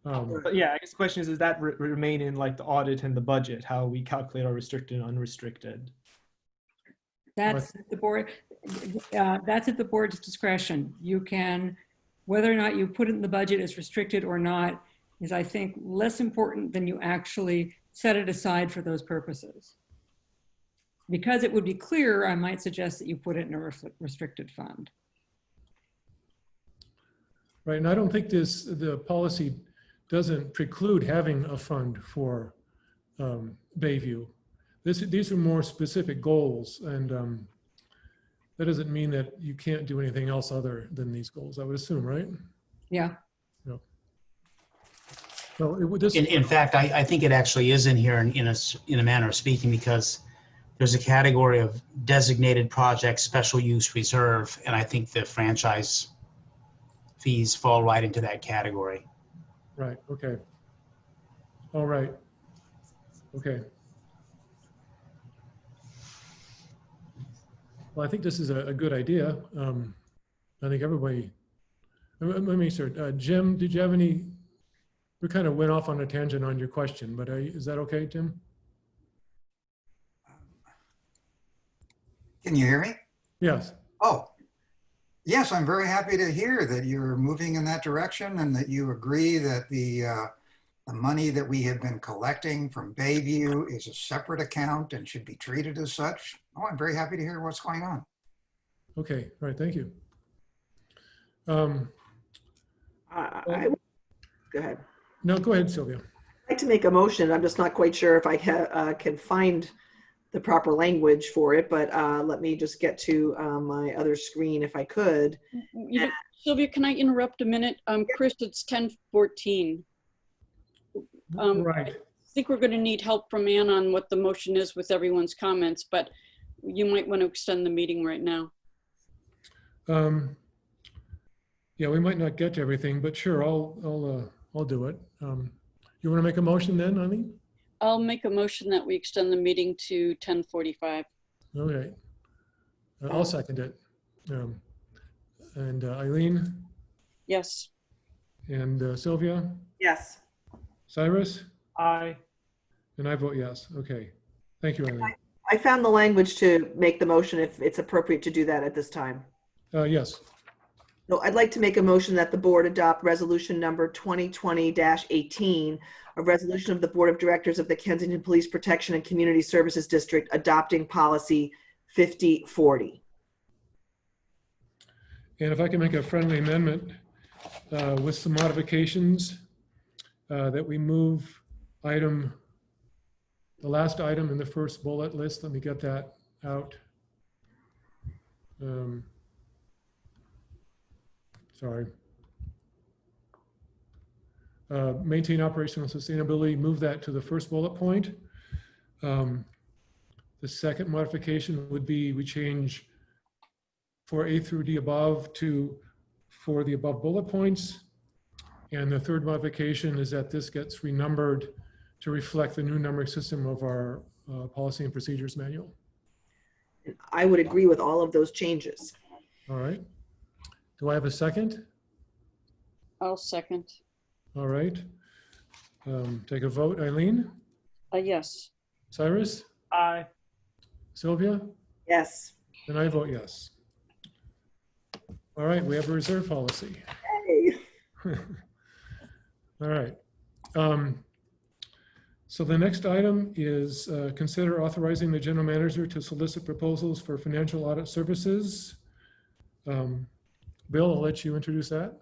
But yeah, I guess the question is, does that remain in like the audit and the budget, how we calculate our restricted and unrestricted? That's the board. That's at the board's discretion. You can, whether or not you put it in the budget as restricted or not, is I think less important than you actually set it aside for those purposes. Because it would be clearer, I might suggest that you put it in a restricted fund. Right, and I don't think the policy doesn't preclude having a fund for Bayview. These are more specific goals, and that doesn't mean that you can't do anything else other than these goals, I would assume, right? Yeah. No. So In fact, I think it actually is in here in a manner of speaking, because there's a category of designated projects, special use reserve, and I think the franchise fees fall right into that category. Right, okay. All right. Okay. Well, I think this is a good idea. I think everybody, let me start. Jim, did you have any, we kind of went off on a tangent on your question, but is that okay, Tim? Can you hear me? Yes. Oh, yes, I'm very happy to hear that you're moving in that direction and that you agree that the money that we have been collecting from Bayview is a separate account and should be treated as such. Oh, I'm very happy to hear what's going on. Okay, all right, thank you. Go ahead. No, go ahead, Sylvia. I'd like to make a motion. I'm just not quite sure if I can find the proper language for it, but let me just get to my other screen if I could. Sylvia, can I interrupt a minute? Chris, it's 10:14. Right. I think we're going to need help from Ann on what the motion is with everyone's comments, but you might want to extend the meeting right now. Yeah, we might not get to everything, but sure, I'll do it. You want to make a motion then, Eileen? I'll make a motion that we extend the meeting to 10:45. Okay. I'll second it. And Eileen? Yes. And Sylvia? Yes. Cyrus? Aye. And I vote yes. Okay. Thank you, Eileen. I found the language to make the motion if it's appropriate to do that at this time. Yes. So I'd like to make a motion that the board adopt resolution number 2020-18, a resolution of the Board of Directors of the Kensington Police Protection and Community Services District adopting policy 5040. And if I can make a friendly amendment with some modifications, that we move the last item in the first bullet list. Let me get that out. Sorry. Maintain operational sustainability, move that to the first bullet point. The second modification would be we change for A through D above to for the above bullet points. And the third modification is that this gets renumbered to reflect the new numbering system of our policy and procedures manual. I would agree with all of those changes. All right. Do I have a second? I'll second. All right. Take a vote. Eileen? Yes. Cyrus? Aye. Sylvia? Yes. And I vote yes. All right, we have a reserve policy. Hey. All right. So the next item is consider authorizing the general manager to solicit proposals for financial audit services. Bill, I'll let you introduce that.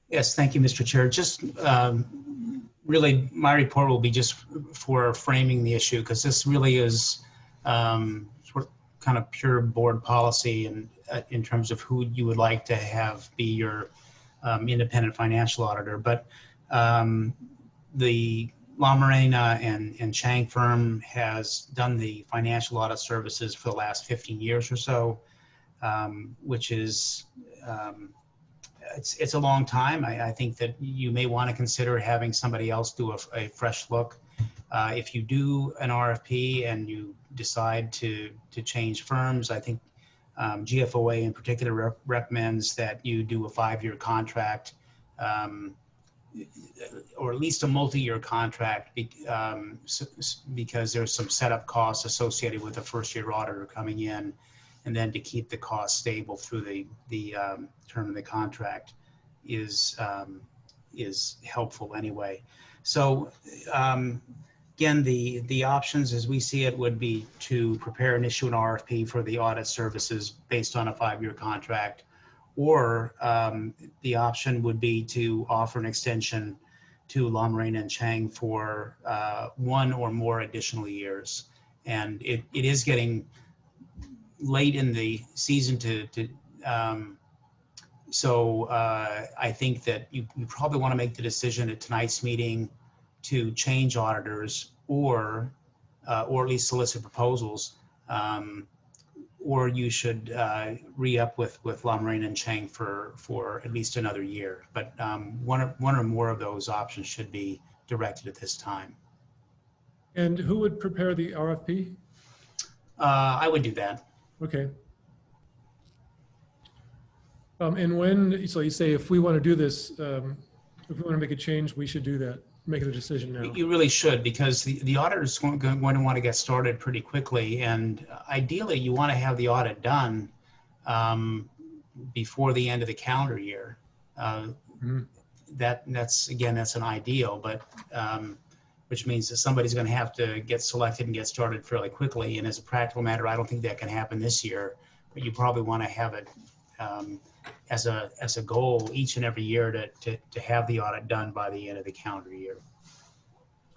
Yes, thank you, Mr. Chair. Just really, my report will be just for framing the issue, because this really is sort of kind of pure board policy, and in terms of who you would like to have be your independent financial auditor. But the La Morena and Chang firm has done the financial audit services for the last 15 years or so, which is it's a long time. I think that you may want to consider having somebody else do a fresh look. If you do an RFP and you decide to change firms, I think GFOA in particular recommends that you do a 5-year contract, or at least a multi-year contract, because there's some setup costs associated with the first-year auditor coming in, and then to keep the cost stable through the term of the contract is helpful anyway. So again, the options as we see it would be to prepare and issue an RFP for the audit services based on a 5-year contract, or the option would be to offer an extension to La Morena and Chang for 1 or more additional years. And it is getting late in the season so I think that you probably want to make the decision at tonight's meeting to change auditors, or at least solicit proposals, or you should re-up with La Morena and Chang for at least another year. But one or more of those options should be directed at this time. And who would prepare the RFP? I would do that. Okay. And when, so you say if we want to do this, if we want to make a change, we should do that, make a decision now. You really should, because the auditors are going to want to get started pretty quickly, and ideally you want to have the audit done before the end of the calendar year. That's an ideal, but which means that somebody's going to have to get selected and get started fairly quickly. And as a practical matter, I don't think that can happen this year, but you probably want to have it as a goal each and every year to have the audit done by the end of the calendar year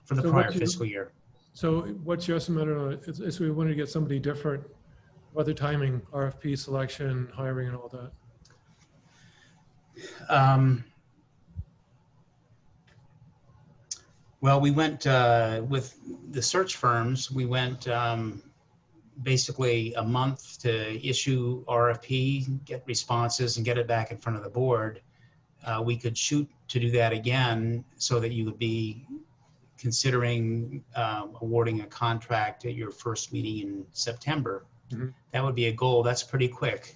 for the prior fiscal year. So what's your estimate on it? If we wanted to get somebody different, what the timing, RFP selection, hiring, and all that? Well, we went with the search firms. We went basically a month to issue RFP, get responses, and get it back in front of the board. We could shoot to do that again, so that you would be considering awarding a contract at your first meeting in September. Mm-hmm. That would be a goal. That's pretty quick,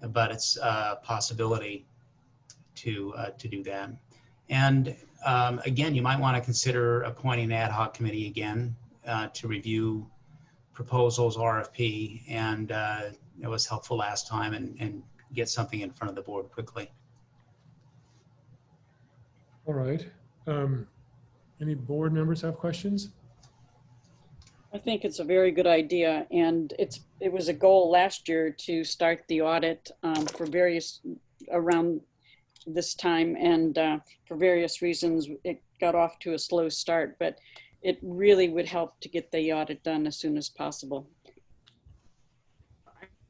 but it's a possibility to do that. And again, you might want to consider appointing an ad hoc committee again to review proposals, RFP, and it was helpful last time, and get something in front of the board quickly. All right. Any board members have questions? I think it's a very good idea, and it was a goal last year to start the audit for various around this time, and for various reasons it got off to a slow start, but it really would help to get the audit done as soon as possible.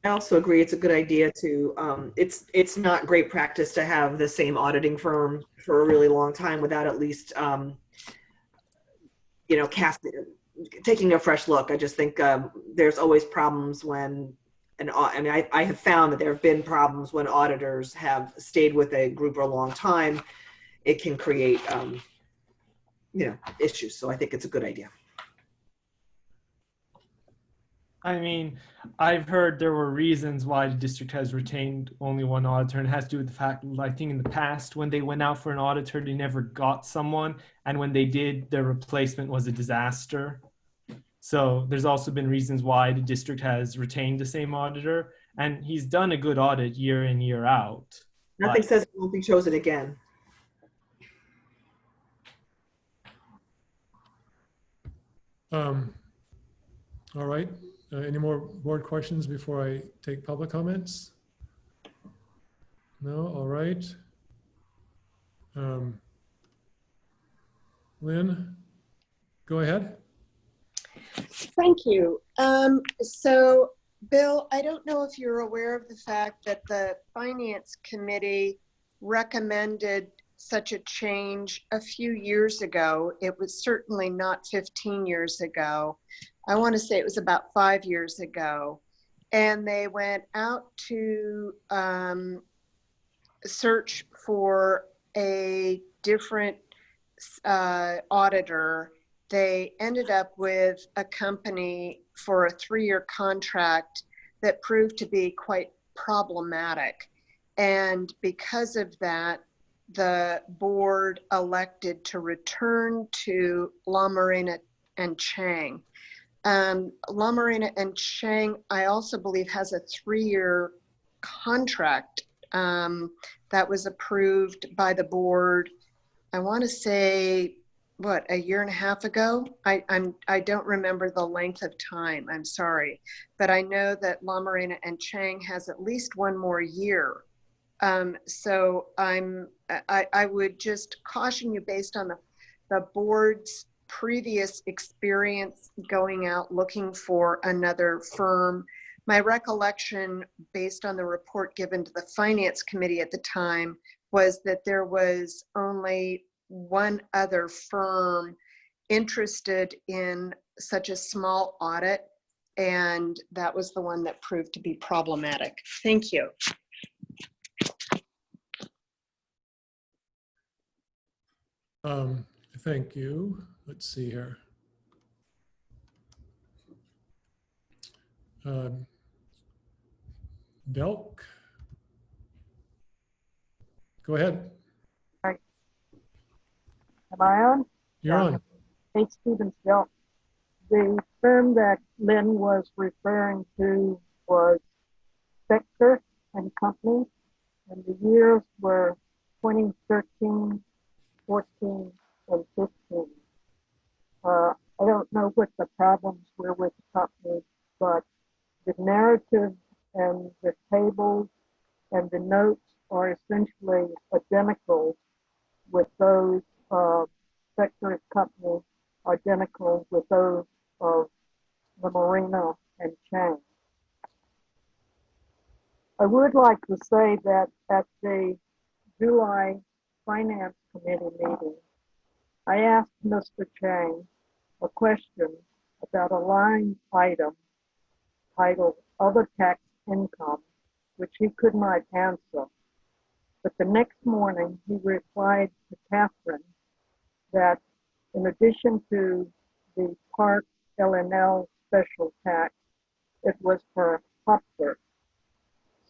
I also agree it's a good idea to, it's not great practice to have the same auditing firm for a really long time without at least, taking a fresh look. I just think there's always problems when, I have found that there have been problems when auditors have stayed with a group for a long time. It can create, issues. So I think it's a good idea. I mean, I've heard there were reasons why the district has retained only one auditor, and it has to do with the fact that I think in the past, when they went out for an auditor, they never got someone. And when they did, their replacement was a disaster. So there's also been reasons why the district has retained the same auditor, and he's done a good audit year in, year out. Nothing says he won't be chosen again. All right. Any more board questions before I take public comments? No? All right. Lynn, go ahead. Thank you. So, Bill, I don't know if you're aware of the fact that the Finance Committee recommended such a change a few years ago. It was certainly not 15 years ago. I want to say it was about 5 years ago. And they went out to search for a different auditor. They ended up with a company for a 3-year contract that proved to be quite problematic. And because of that, the board elected to return to La Marina and Chang. La Marina and Chang, I also believe, has a 3-year contract that was approved by the board, I want to say, what, a year and a half ago? I don't remember the length of time, I'm sorry. But I know that La Marina and Chang has at least 1 more year. So I would just caution you, based on the board's previous experience going out looking for another firm. My recollection, based on the report given to the Finance Committee at the time, was that there was only one other firm interested in such a small audit, and that was the one that proved to be problematic. Thank you. Thank you. Let's see here. Delk, go ahead. Hi. Am I on? You're on. Hey, Stevens Delk. The firm that Lynn was referring to was Spector and Company, and the years were 2013, 14, and 15. I don't know what the problems were with the company, but the narrative and the tables and the notes are essentially identical with those of Spector Company, identical with those of the Marina and Chang. I would like to say that at the July Finance Committee meeting, I asked Mr. Chang a question about a line item titled Other Tax Income, which he could not answer. But the next morning, he replied to Catherine that in addition to the Park L&L special tax, it was for Hopper.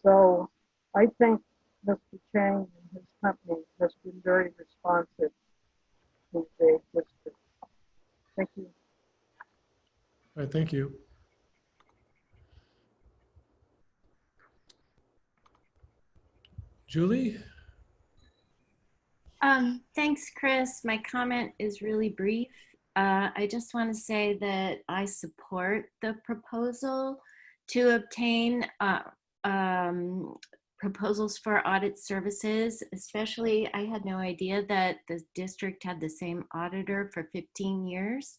So I think Mr. Chang and his company has been very responsive to the district. Thank you. All right, thank you. Julie? Thanks, Chris. My comment is really brief. I just want to say that I support the proposal to obtain proposals for audit services, especially I had no idea that the district had the same auditor for 15 years.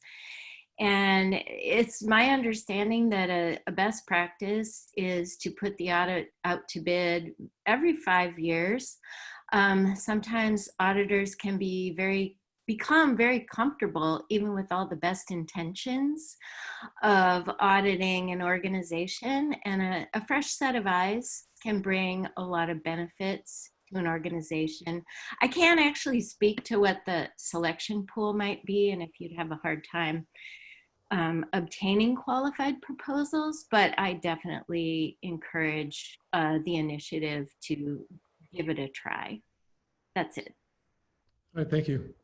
And it's my understanding that a best practice is to put the audit out to bid every 5 years. Sometimes auditors can become very comfortable, even with all the best intentions of auditing an organization, and a fresh set of eyes can bring a lot of benefits to an organization. I can't actually speak to what the selection pool might be, and if you'd have a hard time obtaining qualified proposals, but I definitely encourage the initiative to give it a try. That's it. All right, thank you.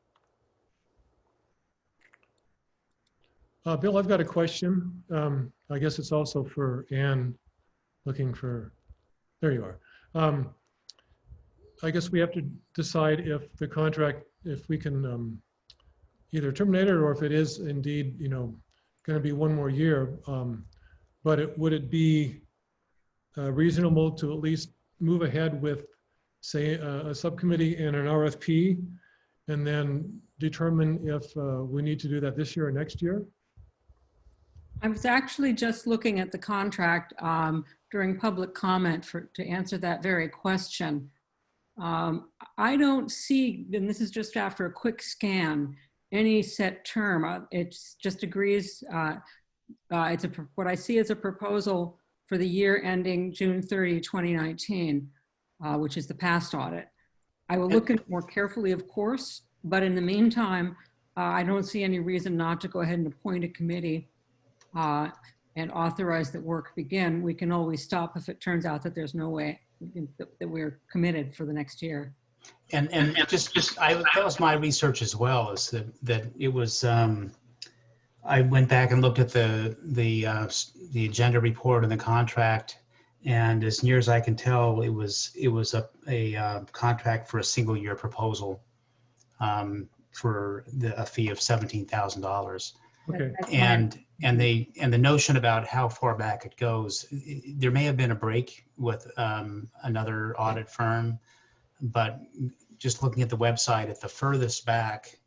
Bill, I've got a question. I guess it's also for Ann, looking for, there you are. I guess we have to decide if the contract, if we can either terminate it or if it is indeed, going to be one more year. But would it be reasonable to at least move ahead with, say, a subcommittee and an RFP, and then determine if we need to do that this year or next year? I was actually just looking at the contract during public comment to answer that very question. I don't see, and this is just after a quick scan, any set term. It just agrees. What I see is a proposal for the year ending June 30, 2019, which is the past audit. I will look at it more carefully, of course, but in the meantime, I don't see any reason not to go ahead and appoint a committee and authorize that work begin. We can always stop if it turns out that there's no way that we're committed for the next year. And that was my research as well, is that it was, I went back and looked at the agenda report and the contract, and as near as I can tell, it was a contract for a single year proposal for a fee of $17,000. Okay. And the notion about how far back it goes, there may have been a break with another audit firm, but just looking at the website, at the furthest back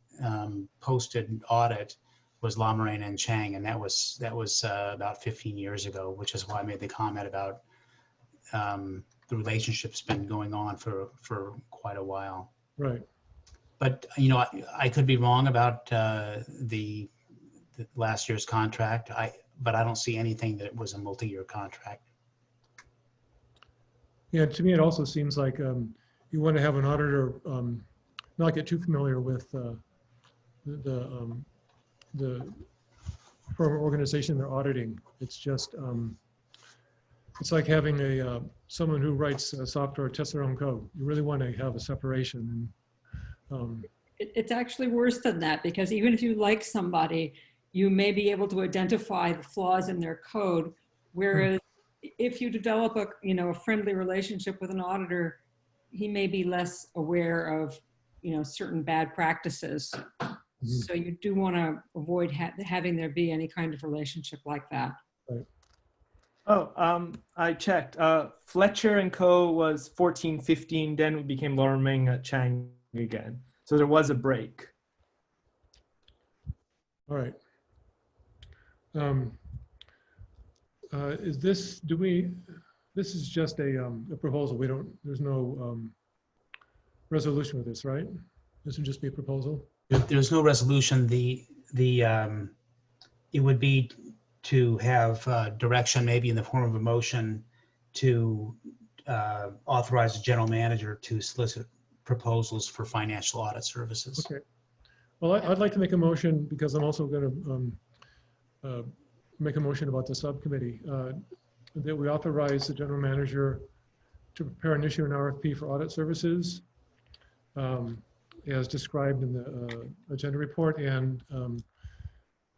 posted audit was Lamoraine and Chang, and that was about 15 years ago, which is why I made the comment about the relationship's been going on for quite a while. Right. But I could be wrong about the last year's contract. But I don't see anything that it was a multi-year contract. Yeah, to me, it also seems like you want to have an auditor not get too familiar with the firm or organization they're auditing. It's just, it's like having someone who writes software, tests their own code. You really want to have a separation. And, it's actually worse than that, because even if you like somebody, you may be able to identify the flaws in their code. Whereas if you develop a friendly relationship with an auditor, he may be less aware of, certain bad practices. Mm-hmm. So you do want to avoid having there be any kind of relationship like that. Right. Oh, I checked. Fletcher and Co. was 14-15, then it became Lamoraine Chang again. So there was a break. All right. Is this, this is just a proposal. There's no resolution with this, right? This would just be a proposal? There's no resolution. It would be to have direction, maybe in the form of a motion, to authorize the general manager to solicit proposals for financial audit services. Okay. Well, I'd like to make a motion, because I'm also going to make a motion about the subcommittee, that we authorize the general manager to prepare and issue an RFP for audit services as described in the agenda report, and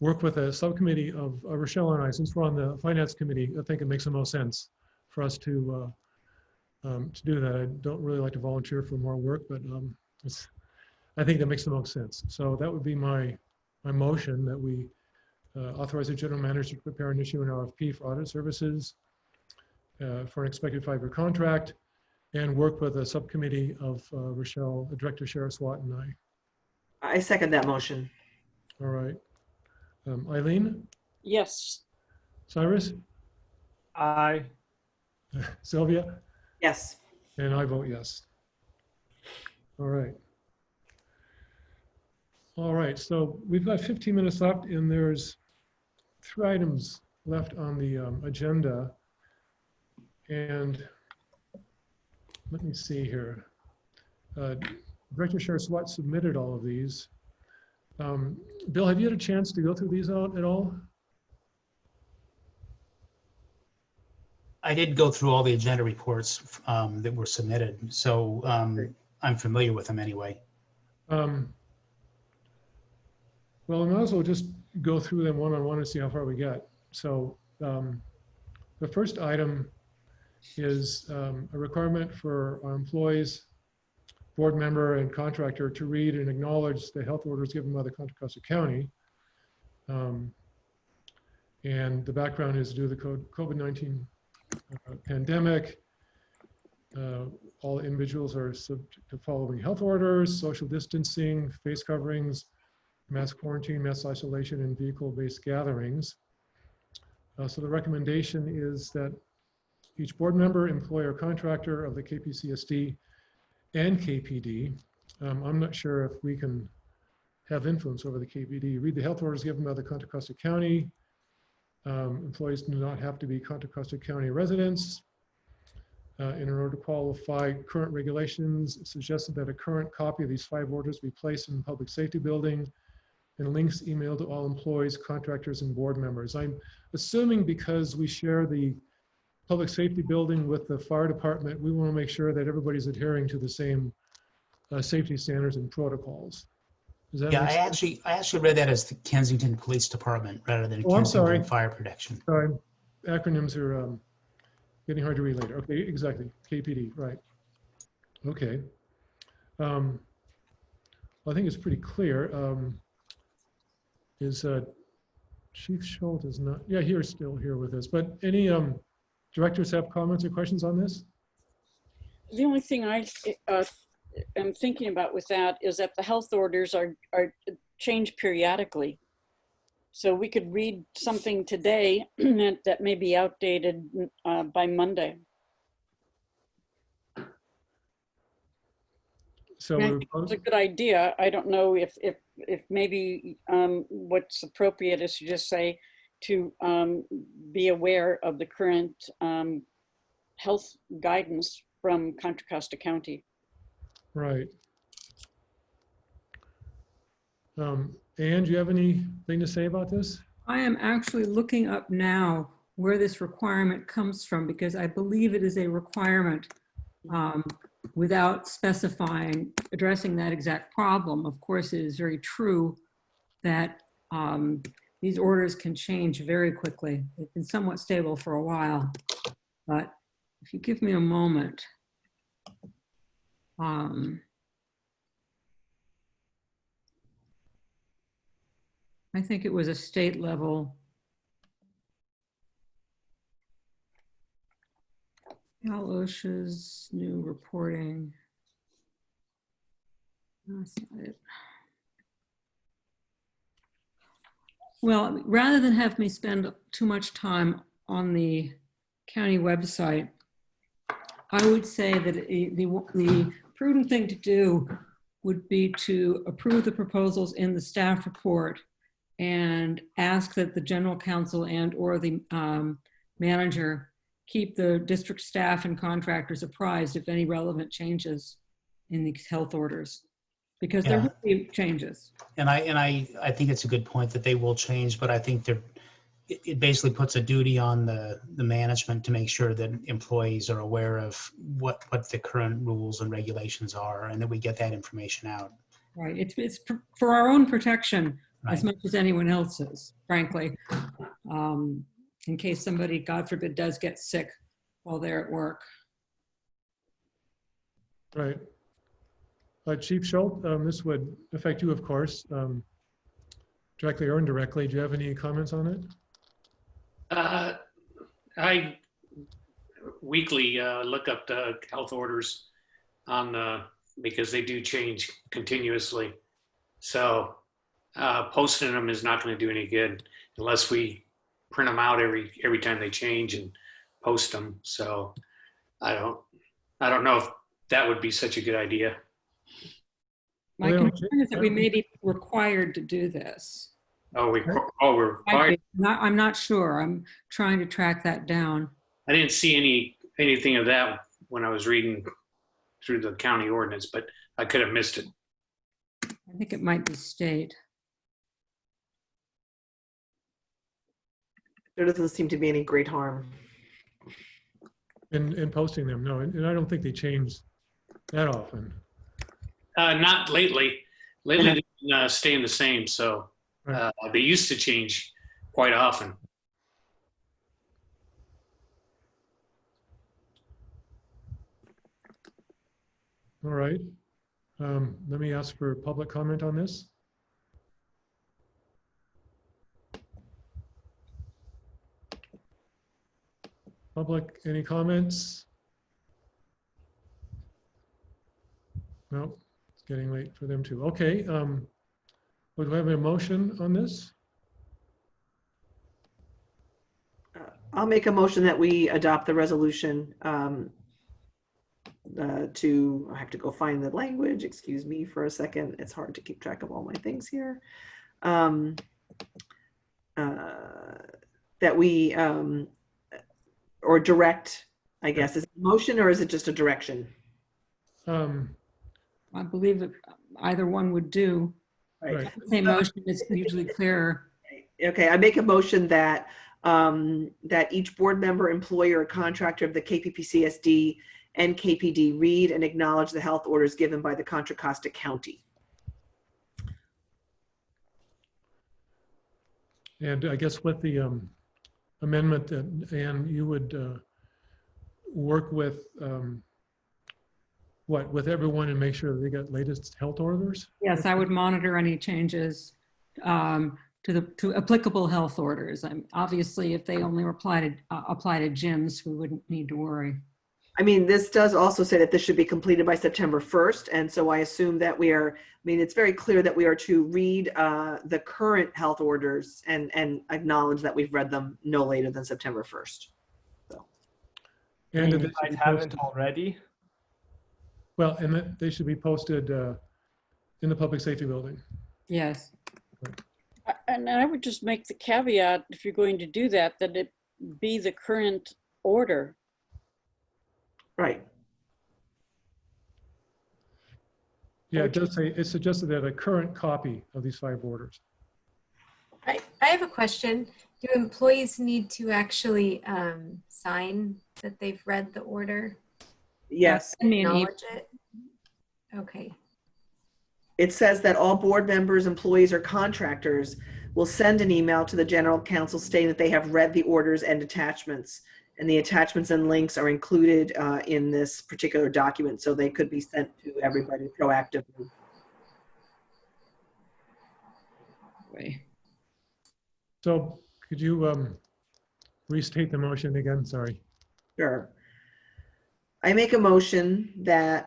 work with a subcommittee of Rochelle and I. Since we're on the finance committee, I think it makes the most sense for us to do that. I don't really like to volunteer for more work, but I think that makes the most sense. So that would be my motion, that we authorize the general manager to prepare and issue an RFP for audit services for an expected 5-year contract, and work with a subcommittee of Rochelle, Director Sheriff Swat, and I. I second that motion. All right. Eileen? Yes. Cyrus? Aye. Sylvia? Yes. And I vote yes. All right. All right, so we've got 15 minutes left, and there's 3 items left on the agenda. And let me see here. Director Sheriff Swat submitted all of these. Bill, have you had a chance to go through these out at all? I did go through all the agenda reports that were submitted, so I'm familiar with them anyway. Well, I might as well just go through them one-on-one and see how far we get. So the first item is a requirement for our employees, board member and contractor to read and acknowledge the health orders given by the Contra Costa County. And the background is due to the COVID-19 pandemic. All individuals are subject to following health orders: social distancing, face coverings, mass quarantine, mass isolation, and vehicle-based gatherings. So the recommendation is that each board member, employer, contractor of the KPCSD and KPD, I'm not sure if we can have influence over the KPD, read the health orders given by the Contra Costa County. Employees do not have to be Contra Costa County residents. In order to qualify, current regulations suggested that a current copy of these 5 orders be placed in the public safety building and links emailed to all employees, contractors, and board members. I'm assuming because we share the public safety building with the fire department, we want to make sure that everybody's adhering to the same safety standards and protocols. Does that Yeah, make sense? I actually read that as the Kensington Police Department rather than Oh, I'm sorry. Kensington Fire Protection. Sorry, acronyms are getting hard to read later. Okay, exactly, KPD, right. Okay. Well, I think it's pretty clear. Is Chief Schultz is not, yeah, he's still here with us, but any directors have comments or questions on this? The only thing I am thinking about with that is that the health orders are changed periodically. So we could read something today that may be outdated by Monday. So I think it's a good idea. I don't know if maybe what's appropriate is to just say to be aware of the current health guidance from Contra Costa County. Right. Anne, do you have anything to say about this? I am actually looking up now where this requirement comes from, because I believe it is a requirement without specifying, addressing that exact problem. Of course, it is very true that these orders can change very quickly. They've been somewhat stable for a while, but if you give me a moment. I think it was a state level. Al OSHA's new reporting. That's not it. Well, rather than have me spend too much time on the county website, I would say that the prudent thing to do would be to approve the proposals in the staff report and ask that the general counsel and or the manager keep the district staff and contractors apprised of any relevant changes in these health orders, because there will be changes. And I think it's a good point that they will change, but I think it basically puts a duty on the management to make sure that employees are aware of what the current rules and regulations are, and that we get that information out. Right. It's for our own protection. Right. As much as anyone else's, frankly, in case somebody, God forbid, does get sick while they're at work. Right. Chief Schultz, this would affect you, of course, directly or indirectly. Do you have any comments on it? I weekly look up the health orders on because they do change continuously. So posting them is not going to do any good unless we print them out every time they change and post them. So I don't know if that would be such a good idea. My concern is that we may be required to do this. Oh, we're required. I'm not sure. I'm trying to track that down. I didn't see anything of that when I was reading through the county ordinance, but I could have missed it. I think it might be state. There doesn't seem to be any great harm. in posting them, no, and I don't think they change that often. Not lately. Lately, they've been staying the same. So they used to change quite often. All right. Let me ask for public comment on this. Public, any comments? No, it's getting late for them too. Okay, would we have a motion on this? I'll make a motion that we adopt the resolution I have to go find the language. Excuse me for a second. It's hard to keep track of all my things here. That we, or direct, I guess. Is it a motion or is it just a direction? I believe that either one would do. Right. Same motion is usually clearer. Okay, I make a motion that that each board member, employer, or contractor of the KPPCSD and KPD read and acknowledge the health orders given by the Contra Costa County. And I guess with the amendment that, Anne, you would work with with everyone and make sure that they got latest health orders? Yes, I would monitor any changes to applicable health orders. Obviously, if they only apply to gyms, we wouldn't need to worry. I mean, this does also say that this should be completed by September 1st. And so I assume that we are, I mean, it's very clear that we are to read the current health orders and acknowledge that we've read them no later than September 1st. So. And if I haven't already. Well, and that they should be posted in the public safety building. Yes. And I would just make the caveat, if you're going to do that, that it be the current order. Right. Yeah, it does say, it's suggested that a current copy of these 5 orders. I have a question. Do employees need to actually sign that they've read the order? Yes. Acknowledge it? Okay. It says that all board members, employees, or contractors will send an email to the general counsel stating that they have read the orders and attachments. And the attachments and links are included in this particular document, so they could be sent to everybody proactively. So could you restate the motion again? Sorry. Sure. I make a motion that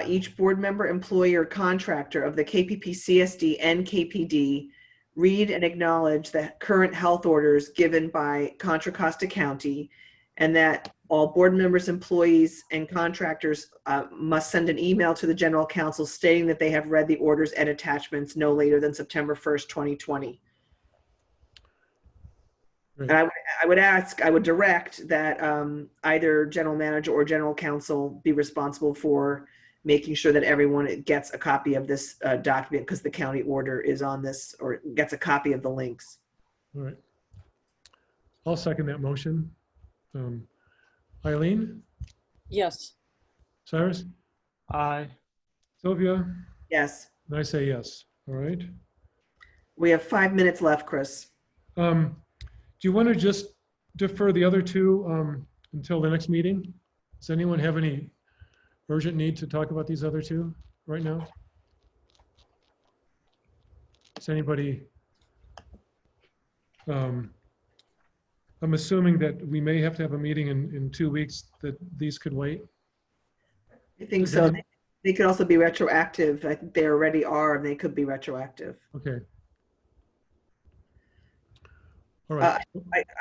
each board member, employee, or contractor of the KPPCSD and KPD read and acknowledge the current health orders given by Contra Costa County, and that all board members, employees, and contractors must send an email to the general counsel stating that they have read the orders and attachments no later than September 1st, 2020. Right. And I would direct that either general manager or general counsel be responsible for making sure that everyone gets a copy of this document, because the county order is on this, or gets a copy of the links. All right. I'll second that motion. Eileen? Yes. Cyrus? Aye. Sylvia? Yes. And I say yes. All right. We have 5 minutes left, Chris. Do you want to just defer the other 2 until the next meeting? Does anyone have any urgent need to talk about these other 2 right now? Does anybody? I'm assuming that we may have to have a meeting in 2 weeks, that these could wait. I think so. They could also be retroactive. I think they already are, and they could be retroactive. Okay. All right.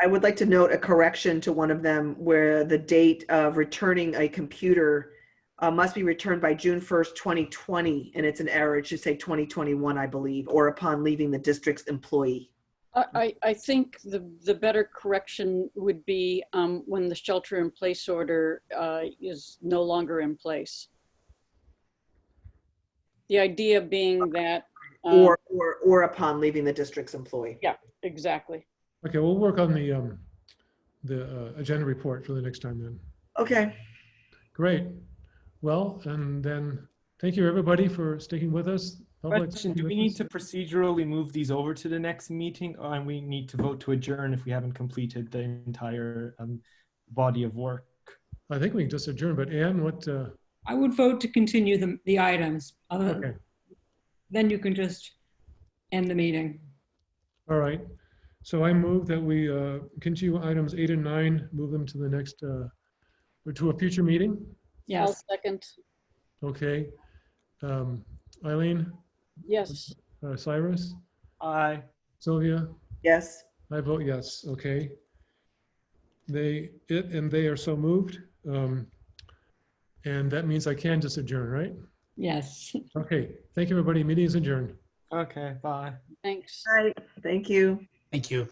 I would like to note a correction to one of them, where the date of returning a computer must be returned by June 1st, 2020, and it's an error. It should say 2021, I believe, or upon leaving the district's employee. I think the better correction would be when the shelter-in-place order is no longer in place. The idea being that or upon leaving the district's employee. Yeah, exactly. Okay, we'll work on the agenda report for the next time then. Okay. Great. Well, and then thank you everybody for sticking with us. Question, do we need to procedurally move these over to the next meeting, or we need to vote to adjourn if we haven't completed the entire body of work? I think we can just adjourn, but Ann, what? I would vote to continue the items. Okay. Then you can just end the meeting. All right. So I move that we continue items 8 and 9, move them to the next, or to a future meeting. I'll second. Okay. Eileen? Yes. Cyrus? Aye. Sylvia? Yes. I vote yes. Okay. They are so moved. And that means I can just adjourn, right? Yes. Okay. Thank you, everybody. Meeting is adjourned. Okay, bye. Thanks. All right. Thank you. Thank you.